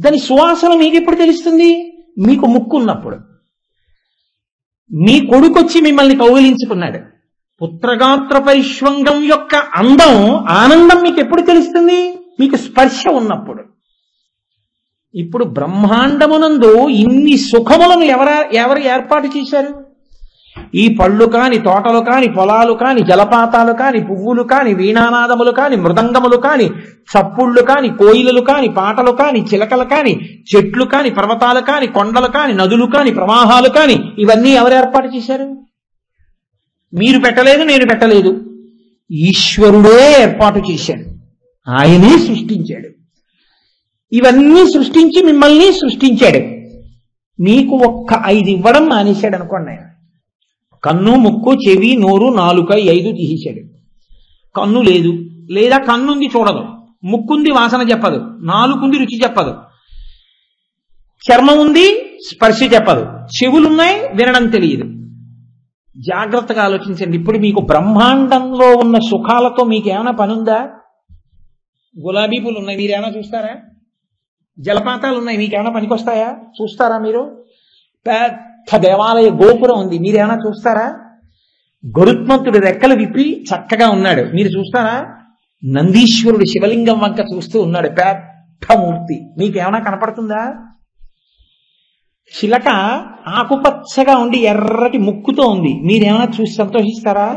దాని సువాసన మీకు ఎప్పుడు తెలుస్తుంది? మీకు ముక్కు ఉన్నప్పుడు. మీ కొడుకొచ్చి మిమ్మల్ని కౌగిలించుకున్నాడు, పుత్రగాత్ర పరిష్వంగం యొక్క అందం ఆనందం మీకు ఎప్పుడు తెలుస్తుంది? మీకు స్పర్శ ఉన్నప్పుడు. ఇప్పుడు బ్రహ్మాండమునందు ఇన్ని సుఖములను ఎవరు ఏర్పాటు చేశారు? ఈ పళ్ళు కాని, తోటలు కాని, పొలాలు కాని, జలపాతాలు కాని, పువ్వులు కాని, వీణానాదములు కాని, మృదంగములు కాని, చప్పుళ్ళు కాని, కోయిలలు కాని, పాటలు కాని, చిలకలు కాని, చెట్లు కాని, పర్వతాలు కాని, కొండలు కాని, నదులు కాని, ప్రవాహాలు కాని, ఇవన్నీ ఎవరు ఏర్పాటు చేశారు? మీరు పెట్టలేదు, నేను పెట్టలేదు, ఈశ్వరుడే ఏర్పాటు చేశాడు. ఆయనే సృష్టించాడు. ఇవన్నీ సృష్టించి మిమ్మల్ని సృష్టించాడు. మీకు ఒక్క 5 ఇవ్వడం మానేశాడు అనుకోండి. ఆయన కన్ను, ముక్కు, చెవి, నోరు, నాలుక 5 తీసేశాడు. కన్ను లేదు, లేదా కన్నుంది చూడదు, ముక్కుంది వాసన చెప్పదు, నాలుగుంది రుచి చెప్పదు, చర్మం ఉంది స్పర్శ చెప్పదు, చెవులున్నాయి వినడం తెలియదు. జాగ్రత్తగా ఆలోచించండి. ఇప్పుడు మీకు బ్రహ్మాండంలో ఉన్న సుఖాలతో మీకేమైనా పనుందా? గులాబీ పూలు ఉన్నాయి, మీరేమైనా చూస్తారా? జలపాతాలు ఉన్నాయి, మీకేమైనా పనికొస్తాయా? చూస్తారా మీరు? పెద్ద దేవాలయ గోపురం ఉంది, మీరేమైనా చూస్తారా? గరుత్మంతుడు రెక్కలు విప్పి చక్కగా ఉన్నాడు, మీరు చూస్తారా? నందీశ్వరుడు శివలింగం వంక చూస్తూ ఉన్నాడు, పెద్ద మూర్తి, మీకేమైనా కనపడుతుందా? చిలక ఆకుపచ్చగా ఉండి ఎర్రటి ముక్కుతో ఉంది, మీరేమైనా చూసి సంతోషిస్తారా?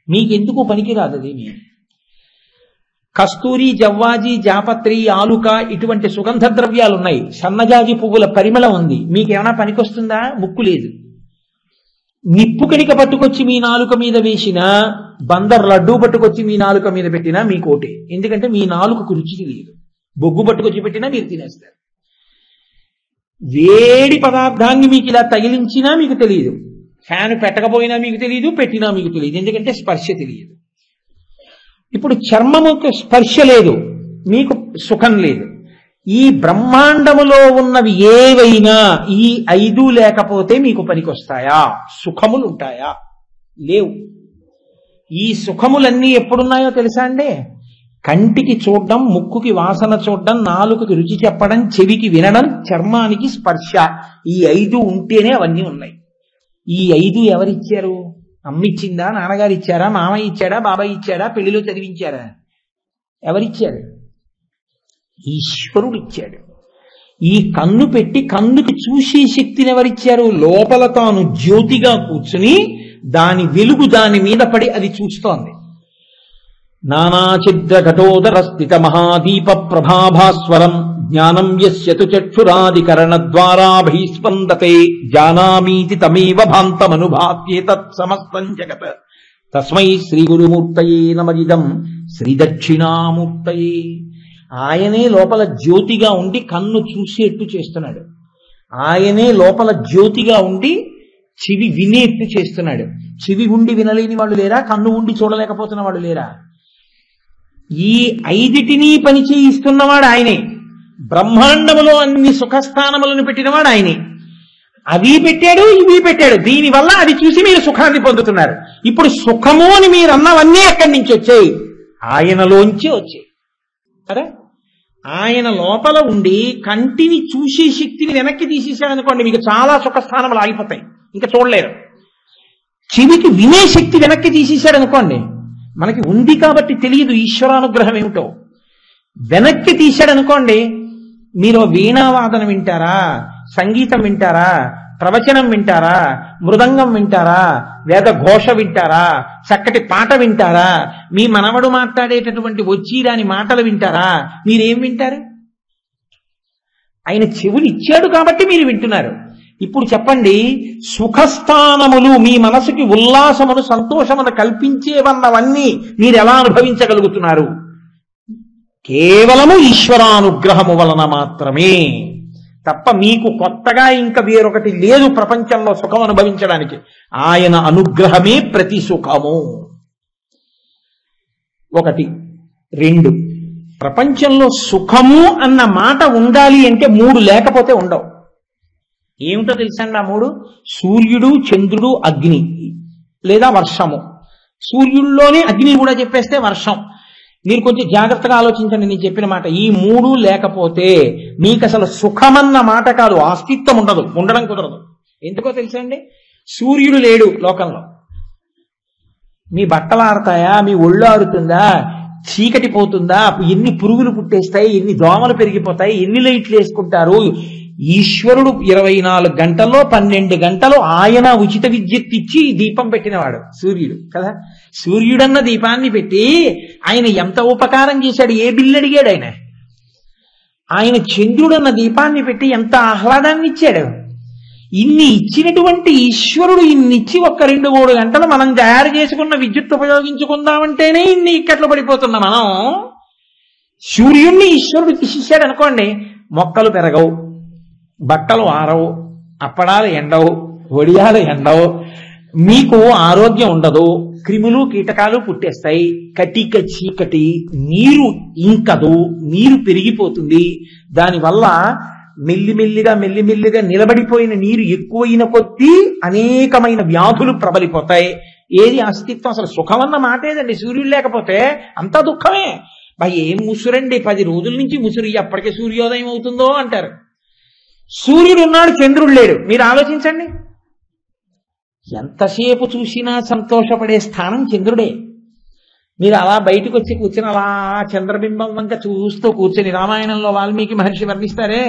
మీకెందుకు పనికిరాదు అది. కస్తూరి, జవ్వాజి, జాపత్రి, ఆలుక ఇటువంటి సుగంధ ద్రవ్యాలు ఉన్నాయి, సన్నజాజి పువ్వుల పరిమళం ఉంది, మీకేమైనా పనికొస్తుందా? ముక్కు లేదు. నిప్పు కణిక పట్టుకొచ్చి మీ నాలుక మీద వేసినా, బందర్ లడ్డూ పట్టుకొచ్చి మీ నాలుక మీద పెట్టినా మీకోటే. ఎందుకంటే మీ నాలుకకు రుచి తెలియదు. బొగ్గు పట్టుకొచ్చి పెట్టినా మీరు తినేస్తారు. వేడి పదార్థాన్ని మీకు ఇలా తగిలించినా మీకు తెలియదు, ఫ్యాన్ పెట్టకపోయినా మీకు తెలియదు, పెట్టినా మీకు తెలియదు, ఎందుకంటే స్పర్శ తెలియదు. ఇప్పుడు చర్మముకు స్పర్శ లేదు, మీకు సుఖం లేదు. ఈ బ్రహ్మాండములో ఉన్నవి ఏవైనా ఈ 5 లేకపోతే మీకు పనికొస్తాయా? సుఖములు ఉంటాయా? లేవు. ఈ సుఖములన్నీ ఎప్పుడున్నాయో తెలుసా అండి? కంటికి చూడడం, ముక్కుకి వాసన చూడడం, నాలుకకి రుచి చెప్పడం, చెవికి వినడం, చర్మానికి స్పర్శ, ఈ 5 ఉంటేనే అవన్నీ ఉన్నాయి. ఈ 5 ఎవరిచ్చారు? అమ్మిచ్చిందా? నాన్నగారు ఇచ్చారా? మామయ్య ఇచ్చాడా? బాబాయ్ ఇచ్చాడా? పెళ్లిలో చదివించారా? ఎవరిచ్చారు? ఈశ్వరుడు ఇచ్చాడు. ఈ కన్ను పెట్టి కన్నుకి చూసే శక్తిని ఎవరిచ్చారు? లోపల తాను జ్యోతిగా కూర్చుని దాని వెలుగు దాని మీద పడి అది చూస్తోంది. నానాచిద్ర ఘటోదర స్థిత మహాదీప ప్రభాభాస్వరం జ్ఞానం యస్యతు చక్షురాదికరణ ద్వారా భైస్పందతే జానామీతి తమేవ భాంతమనుభాత్యేతత్ సమస్తం జగత్ తస్మై శ్రీ గురుమూర్తయే నమః శ్రీ దక్షిణామూర్తయే. ఆయనే లోపల జ్యోతిగా ఉండి కన్ను చూసేట్టు చేస్తున్నాడు. ఆయనే లోపల జ్యోతిగా ఉండి చెవి వినేట్టు చేస్తున్నాడు. చెవి ఉండి వినలేని వాళ్ళు లేరా? కన్ను ఉండి చూడలేకపోతున్న వాళ్ళు లేరా? ఈ 5టిని పని చేయిస్తున్నవాడు ఆయనే. బ్రహ్మాండములో అన్ని సుఖస్థానములను పెట్టినవాడు ఆయనే. అవి పెట్టాడు, ఇవి పెట్టాడు, దీనివల్ల అది చూసి మీరు సుఖాన్ని పొందుతున్నారు. ఇప్పుడు సుఖము అని మీరు అన్నవన్నీ ఎక్కడి నుంచి వచ్చాయి? ఆయనలోంచి వచ్చాయి కదా. ఆయన లోపల ఉండి కంటిని చూసే శక్తిని వెనక్కి తీసేశాడనుకోండి, మీకు చాలా సుఖస్థానములు ఆగిపోతాయి, ఇంకా చూడలేరు. చెవికి వినే శక్తి వెనక్కి తీసేశాడనుకోండి, మనకి ఉంది కాబట్టి తెలియదు ఈశ్వరానుగ్రహం ఏమిటో. వెనక్కి తీశాడనుకోండి, మీరు వీణావాదన వింటారా, సంగీతం వింటారా, ప్రవచనం వింటారా, మృదంగం వింటారా, వేద ఘోష వింటారా, చక్కటి పాట వింటారా, మీ మనవడు మాట్లాడేటటువంటి వచ్చిరాని మాటలు వింటారా? మీరేం వింటారు? ఆయన చెవులు ఇచ్చాడు కాబట్టి మీరు వింటున్నారు. ఇప్పుడు చెప్పండి, సుఖస్థానములు మీ మనసుకి ఉల్లాసమును సంతోషమును కల్పించేవన్నవన్నీ మీరు ఎలా అనుభవించగలుగుతున్నారు? కేవలము ఈశ్వరానుగ్రహము వలన మాత్రమే తప్ప మీకు కొత్తగా ఇంకా వేరొకటి లేదు ప్రపంచంలో సుఖం అనుభవించడానికి. ఆయన అనుగ్రహమే ప్రతి సుఖము. 1. 2, ప్రపంచంలో సుఖము అన్న మాట ఉండాలి అంటే 3 లేకపోతే ఉండవు. ఏమిటో తెలుసండి ఆ 3? సూర్యుడు, చంద్రుడు, అగ్ని లేదా వర్షము. సూర్యుల్లోనే అగ్ని కూడా చెప్పేస్తే వర్షం. మీరు కొంచెం జాగ్రత్తగా ఆలోచించండి నేను చెప్పిన మాట. ఈ మూడు లేకపోతే మీకు అసలు సుఖమన్న మాట కాదు, అస్తిత్వం ఉండడం కుదరదు. ఎందుకో తెలుసా అండి? సూర్యుడు లేడు లోకంలో, మీ బట్టలు ఆరుతాయా, మీ ఒళ్ళు ఆరుతుందా, చీకటి పోతుందా, ఎన్ని పురుగులు పుట్టేస్తాయి, ఎన్ని దోమలు పెరిగిపోతాయి, ఎన్ని లైట్లు వేసుకుంటారు. ఈశ్వరుడు 24 గంటల్లో 12 గంటలు ఆయన ఉచిత విద్యుత్ ఇచ్చి దీపం పెట్టినవాడు సూర్యుడు కదా. సూర్యుడన్న దీపాన్ని పెట్టి ఆయన ఎంత ఉపకారం చేశాడు, ఏ బిల్లు అడిగాడు ఆయన. ఆయన చంద్రుడన్న దీపాన్ని పెట్టి ఎంత ఆహ్లాదాన్ని ఇచ్చాడు. ఇన్ని ఇచ్చినటువంటి ఈశ్వరుడు ఇన్నిచ్చి 1-2-3 గంటలు మనం తయారు చేసుకున్న విద్యుత్ ఉపయోగించుకుందామంటేనే ఇన్ని ఇక్కట్లు పడిపోతున్నాం మనం. సూర్యుడిని ఈశ్వరుడు తీసేశాడు అనుకోండి, మొక్కలు పెరగవు, బట్టలు ఆరవు, అప్పడాలు ఎండవు, వడియాలు ఎండవు, మీకు ఆరోగ్యం ఉండదు, క్రిములు కీటకాలు పుట్టేస్తాయి, కటిక చీకటి, నీరు ఇంకదు, నీరు పెరిగిపోతుంది. దానివల్ల మెల్లిమెల్లిగా నిలబడిపోయిన నీరు ఎక్కువైన కొద్దీ అనేకమైన వ్యాధులు ప్రబలిపోతాయి. ఏది అస్తిత్వం? అసలు సుఖమన్న మాటేదండి. సూర్యుడు లేకపోతే అంతా దుఃఖమే. ఏం ముసురండి, 10 రోజుల నుంచి ముసురు, ఎప్పటికే సూర్యోదయం అవుతుందో అంటారు. సూర్యుడు ఉన్నాడు, చంద్రుడు లేడు. మీరు ఆలోచించండి, ఎంతసేపు చూసినా సంతోషపడే స్థానం చంద్రుడే. మీరు అలా బయటకు వచ్చి కూర్చుని అలా చంద్రబింబం వంక చూస్తూ కూర్చొని, రామాయణంలో వాల్మీకి మహర్షి వర్ణిస్తారే,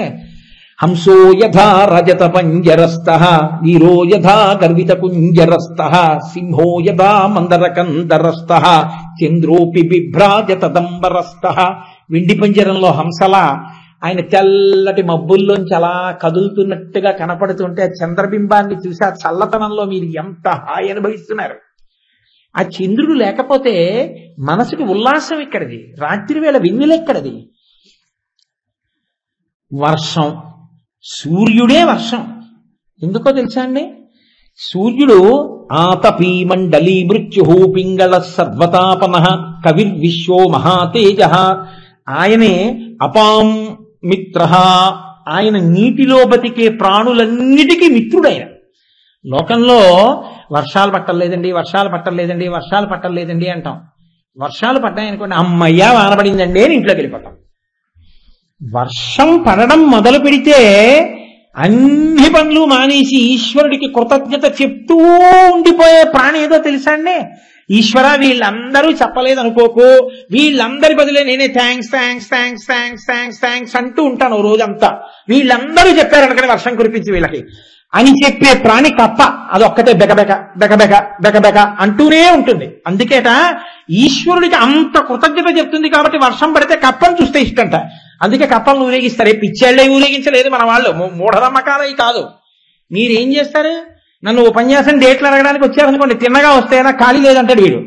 హంసో యథా రజత పంజరస్థః వీరో యథా గర్విత కుంజరస్థః సింహో యథా మందరకందరస్థః చంద్రోపి బిభ్రాజత దంబరస్థః. వెండి పంజరంలో హంసలా ఆయన తెల్లటి మబ్బుల్లోంచి అలా కదులుతున్నట్టుగా కనపడుతుంటే ఆ చంద్రబింబాన్ని చూసి ఆ చల్లతనంలో మీరు ఎంత హాయి అనుభవిస్తున్నారు. ఆ చంద్రుడు లేకపోతే మనసుకి ఉల్లాసం ఎక్కడిది, రాత్రి వేళ వెన్నెలెక్కడిది? వర్షం, సూర్యుడే వర్షం. ఎందుకో తెలుసా అండి? సూర్యుడు ఆతపీ మండలీ మృత్యు పింగళ సర్వతాపన కవిర్విశ్వో మహాతేజ. ఆయనే అపాం మిత్ర, ఆయన నీటిలో బతికే ప్రాణులన్నిటికీ మిత్రుడైన. లోకంలో వర్షాలు పట్టలేదండి, వర్షాలు పట్టలేదండి, వర్షాలు పట్టలేదండి అంటాం. వర్షాలు పడ్డాయనుకోండి, అమ్మయ్యా వానపడిందండి అని ఇంట్లోకి వెళ్ళిపోతాం. వర్షం పడడం మొదలు పెడితే అన్ని పనులు మానేసి ఈశ్వరుడికి కృతజ్ఞత చెప్తూ ఉండిపోయే ప్రాణి ఏదో తెలుసా అండి? ఈశ్వర వీళ్ళందరూ చెప్పలేదు అనుకోకు, వీళ్ళందరి బదులే నేనే thanks thanks thanks thanks thanks thanks అంటూ ఉంటాను రోజంతా. వీళ్ళందరూ చెప్పారనుకని వర్షం కురిపించి వీళ్ళకి అని చెప్పే ప్రాణి కప్ప. అదొక్కటే బెకబెక బెకబెక బెకబెక అంటూనే ఉంటుంది. అందుకేట ఈశ్వరుడికి అంత కృతజ్ఞత చెప్తుంది కాబట్టి వర్షం పడితే కప్పను చూస్తే ఇష్టంట. అందుకే కప్పలను ఊరేగిస్తారు. పిచ్చేళ్లే ఊరేగించలేదు మన వాళ్ళు, మూఢనమ్మకాలే కాదు. మీరేం చేస్తారు? నన్ను ఉపన్యాసం డేట్లు అడగడానికి వచ్చారనుకోండి, తిన్నగా వస్తేనా ఖాళీ లేదంటాడు వీడు.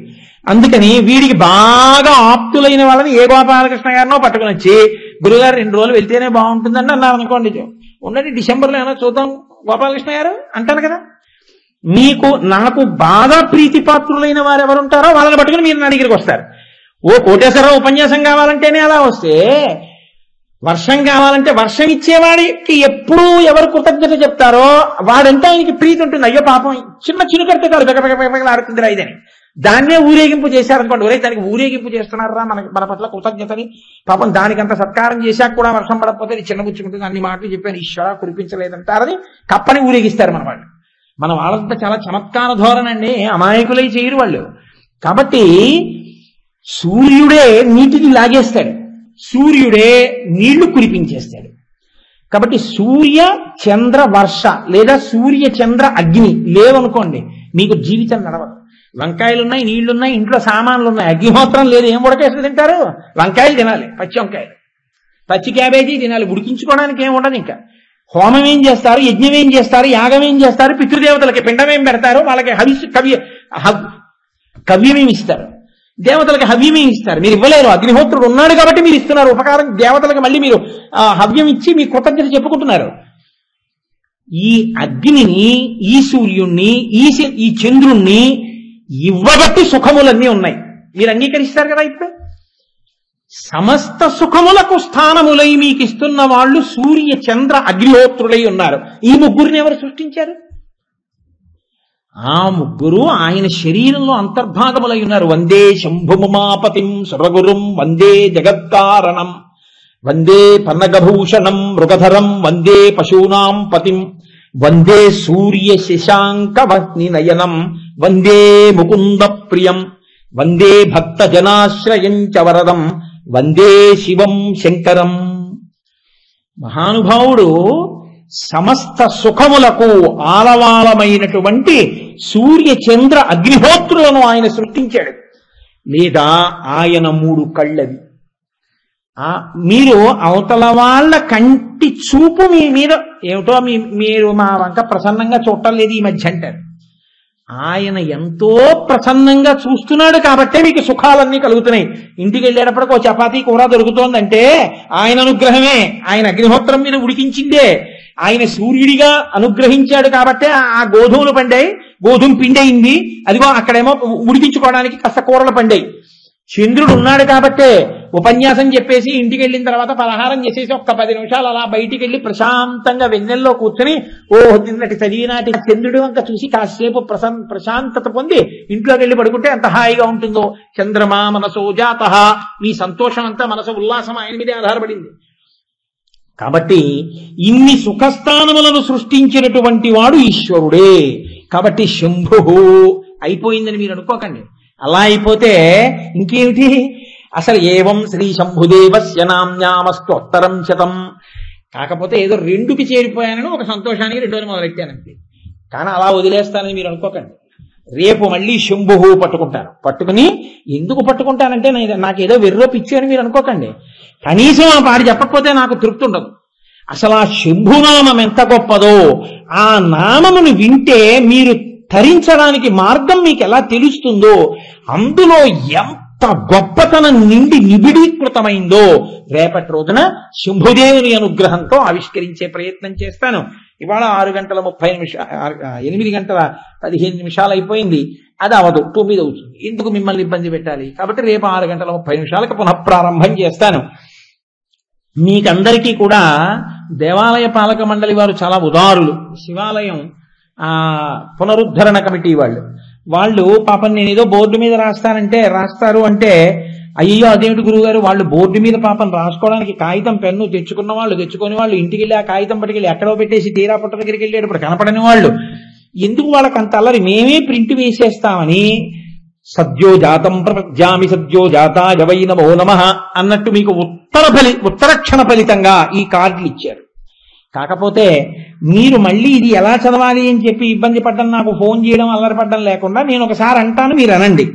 అందుకని వీడికి బాగా ఆప్తులైన వాళ్ళని ఏ గోపాలకృష్ణ గారినో పట్టుకుని వచ్చి, గురుగారు 2 రోజులు వెళ్తేనే బాగుంటుందండి అన్నారు అనుకోండి, ఉండండి డిసెంబర్లో ఏమైనా చూద్దాం గోపాలకృష్ణ గారు అంటారు కదా. మీకు నాకు బాగా ప్రీతిపాత్రులైన వారు ఎవరుంటారో వాళ్ళని పట్టుకుని మీరు నా దగ్గరికి వస్తారు. ఓ కోటేశ్వరరావు ఉపన్యాసం కావాలంటేనే అలా వస్తే, వర్షం కావాలంటే వర్షం ఇచ్చేవాడికి ఎప్పుడు ఎవరు కృతజ్ఞత చెప్తారో వాడంటే ఆయనకి ప్రీతి ఉంటుంది. అయ్యో పాపం చిన్న చినుకడితే కాదు బెగబెగబెగ ఆడుతుంది ఇదని, దాన్నే ఊరేగింపు చేశారనుకోండి, ఒరే దానికి ఊరేగింపు చేస్తున్నారా మన పట్ల కృతజ్ఞతని, పాపం దానికంత సత్కారం చేశాక కూడా వర్షం పడకపోతే అది చిన్నబుచ్చుకుంటుంది, అన్ని మాటలు చెప్పాను ఈశ్వర కురిపించలేదంటారని కప్పని ఊరేగిస్తారు మన వాళ్ళు. మన వాళ్ళంతా చాలా చమత్కార ధోరణండి, అమాయకులై చేయరు వాళ్ళు. కాబట్టి సూర్యుడే నీటిని లాగేస్తాడు, సూర్యుడే నీళ్లు కురిపించేస్తాడు. కాబట్టి సూర్య చంద్ర వర్ష లేదా సూర్య చంద్ర అగ్ని లేవనుకోండి, మీకు జీవితం నడవదు. వంకాయలున్నాయి, నీళ్లున్నాయి, ఇంట్లో సామాన్లు ఉన్నాయి, అగ్నిహోత్రం లేదు, ఏం ఉడకేసి తింటారు? వంకాయలు తినాలి, పచ్చి వంకాయలు, పచ్చి క్యాబేజీ తినాలి, ఉడికించుకోవడానికి ఏం ఉండదు. ఇంకా హోమం ఏం చేస్తారు, యజ్ఞం ఏం చేస్తారు, యాగం ఏం చేస్తారు, పితృదేవతలకి పిండం ఏం పెడతారు, వాళ్ళకి కవ్యమేమి ఇస్తారు, దేవతలకి హవ్యమేమి ఇస్తారు. మీరు ఇవ్వలేరు, అగ్నిహోత్రుడు ఉన్నాడు కాబట్టి మీరు ఇస్తున్నారు ఉపకారం దేవతలకి, మళ్ళీ మీరు హవ్యం ఇచ్చి మీ కృతజ్ఞత చెప్పుకుంటున్నారు. ఈ అగ్నిని, ఈ సూర్యుణ్ణి, ఈ చంద్రుణ్ణి ఇవ్వబట్టి సుఖములన్నీ ఉన్నాయి. మీరు అంగీకరిస్తారు కదా. ఇప్పుడు సమస్త సుఖములకు స్థానములై మీకు ఇస్తున్న వాళ్ళు సూర్య చంద్ర అగ్నిహోత్రులై ఉన్నారు. ఈ ముగ్గురిని ఎవరు సృష్టించారు? ఆ ముగ్గురు ఆయన శరీరంలో అంతర్భాగములై ఉన్నారు. వందే శంభుముమాపతిం సురగురుం వందే జగత్కారణం వందే పన్నగభూషణం మృగధరం వందే పశూనాం పతిం వందే సూర్య శశాంకవహ్ని నయనం వందే ముకుంద ప్రియం వందే భక్త జనాశ్రయం చ వరదం వందే శివం శంకరం. మహానుభావుడు సమస్త సుఖములకు ఆలవాలమైనటువంటి సూర్య చంద్ర అగ్నిహోత్రులను ఆయన సృష్టించాడు. లేదా ఆయన 3 కళ్ళవి. మీరు అవతల వాళ్ళ కంటి చూపు మీ మీద ఏమిటో మీరు మా వంక ప్రసన్నంగా చూడటం లేదు ఈ మధ్య అంటారు. ఆయన ఎంతో ప్రసన్నంగా చూస్తున్నాడు కాబట్టే మీకు సుఖాలన్నీ కలుగుతున్నాయి. ఇంటికి వెళ్ళేటప్పటికి ఒక చపాతీ కూర దొరుకుతోందంటే ఆయన అనుగ్రహమే, ఆయన అగ్నిహోత్రం మీద ఉడికించిందే. ఆయన సూర్యుడిగా అనుగ్రహించాడు కాబట్టే ఆ గోధుమలు పండాయి, గోధుమ పిండి అయింది, అదిగో అక్కడేమో ఉడికించుకోవడానికి కాస్త కూరలు పండాయి. చంద్రుడు ఉన్నాడు కాబట్టే ఉపన్యాసం చెప్పేసి ఇంటికి వెళ్ళిన తర్వాత పలహారం చేసేసి ఒక్క 10 నిమిషాలు అలా బయటికి వెళ్ళి ప్రశాంతంగా వెన్నెల్లో కూర్చొని నిన్నటి చదివినాటి చంద్రుడి వంక చూసి కాసేపు ప్రశాంతత పొంది ఇంట్లోకి వెళ్ళి పడుకుంటే ఎంత హాయిగా ఉంటుందో. చంద్రమా మనసో జాతః, మీ సంతోషం అంతా మనసు ఉల్లాసం ఆయన మీదే ఆధారపడింది. కాబట్టి ఇన్ని సుఖస్థానములను సృష్టించినటువంటి వాడు ఈశ్వరుడే. కాబట్టి శంభు అయిపోయిందని మీరు అనుకోకండి. అలా అయిపోతే ఇంకేమిటి? అసలు ఏవం శ్రీ శంభుదేవస్య నామ్యామస్తు ఉత్తరం శతం. కాకపోతే ఏదో 2కి చేరిపోయానని ఒక సంతోషానికి 2ని మొదలెట్టానంతే. కానీ అలా వదిలేస్తానని మీరు అనుకోకండి. రేపు మళ్ళీ శంభు పట్టుకుంటాను. పట్టుకుని ఎందుకు పట్టుకుంటానంటే నాకు ఏదో వెర్రో పిచ్చి అని మీరు అనుకోకండి. కనీసం ఆ పాడి చెప్పకపోతే నాకు తృప్తి ఉండదు. అసలు ఆ శంభునామం ఎంత గొప్పదో, ఆ నామమును వింటే మీరు ధరించడానికి మార్గం మీకు ఎలా తెలుస్తుందో, అందులో ఎంత గొప్పతనం నిండి నిబిడీకృతమైందో రేపటి రోజున శంభుదేవుని అనుగ్రహంతో ఆవిష్కరించే ప్రయత్నం చేస్తాను. ఇవాళ 8 గంటల 15 నిమిషాలు అయిపోయింది. అది అవదు, 9 అవుతుంది. ఎందుకు మిమ్మల్ని ఇబ్బంది పెట్టాలి? కాబట్టి రేపు 6 గంటల 30 నిమిషాలకు పునఃప్రారంభం చేస్తాను. మీకందరికీ కూడా దేవాలయ పాలక మండలి వారు చాలా ఉదారులు. శివాలయం పునరుద్ధరణ కమిటీ వాళ్ళు పాపం నేను ఏదో బోర్డు మీద రాస్తారు అంటే అయ్యో అదేమిటి గురువుగారు, వాళ్ళు బోర్డు మీద పాపం రాసుకోవడానికి కాగితం పెన్ను తెచ్చుకున్న వాళ్ళు, తెచ్చుకుని వాళ్ళు ఇంటికి వెళ్ళి ఆ కాగితం పట్టుకెళ్ళి ఎక్కడో పెట్టేసి తీరా పుట్ట దగ్గరికి వెళ్ళేటప్పుడు కనపడని వాళ్ళు ఎందుకు వాళ్ళకి అంత అల్లరి? మేమే ప్రింట్ వేసేస్తామని సద్యో జాతం ప్రపద్యామి సద్యో జాతాయ వై నమో నమః అన్నట్టు మీకు ఉత్తరక్షణ ఫలితంగా ఈ కార్డులు ఇచ్చారు. కాకపోతే మీరు మళ్ళీ ఇది ఎలా చదవాలి అని చెప్పి ఇబ్బంది పడ్డం, నాకు ఫోన్ చేయడం, అల్లరి పడ్డం లేకుండా నేను ఒకసారి అంటాను, మీరు అనండి.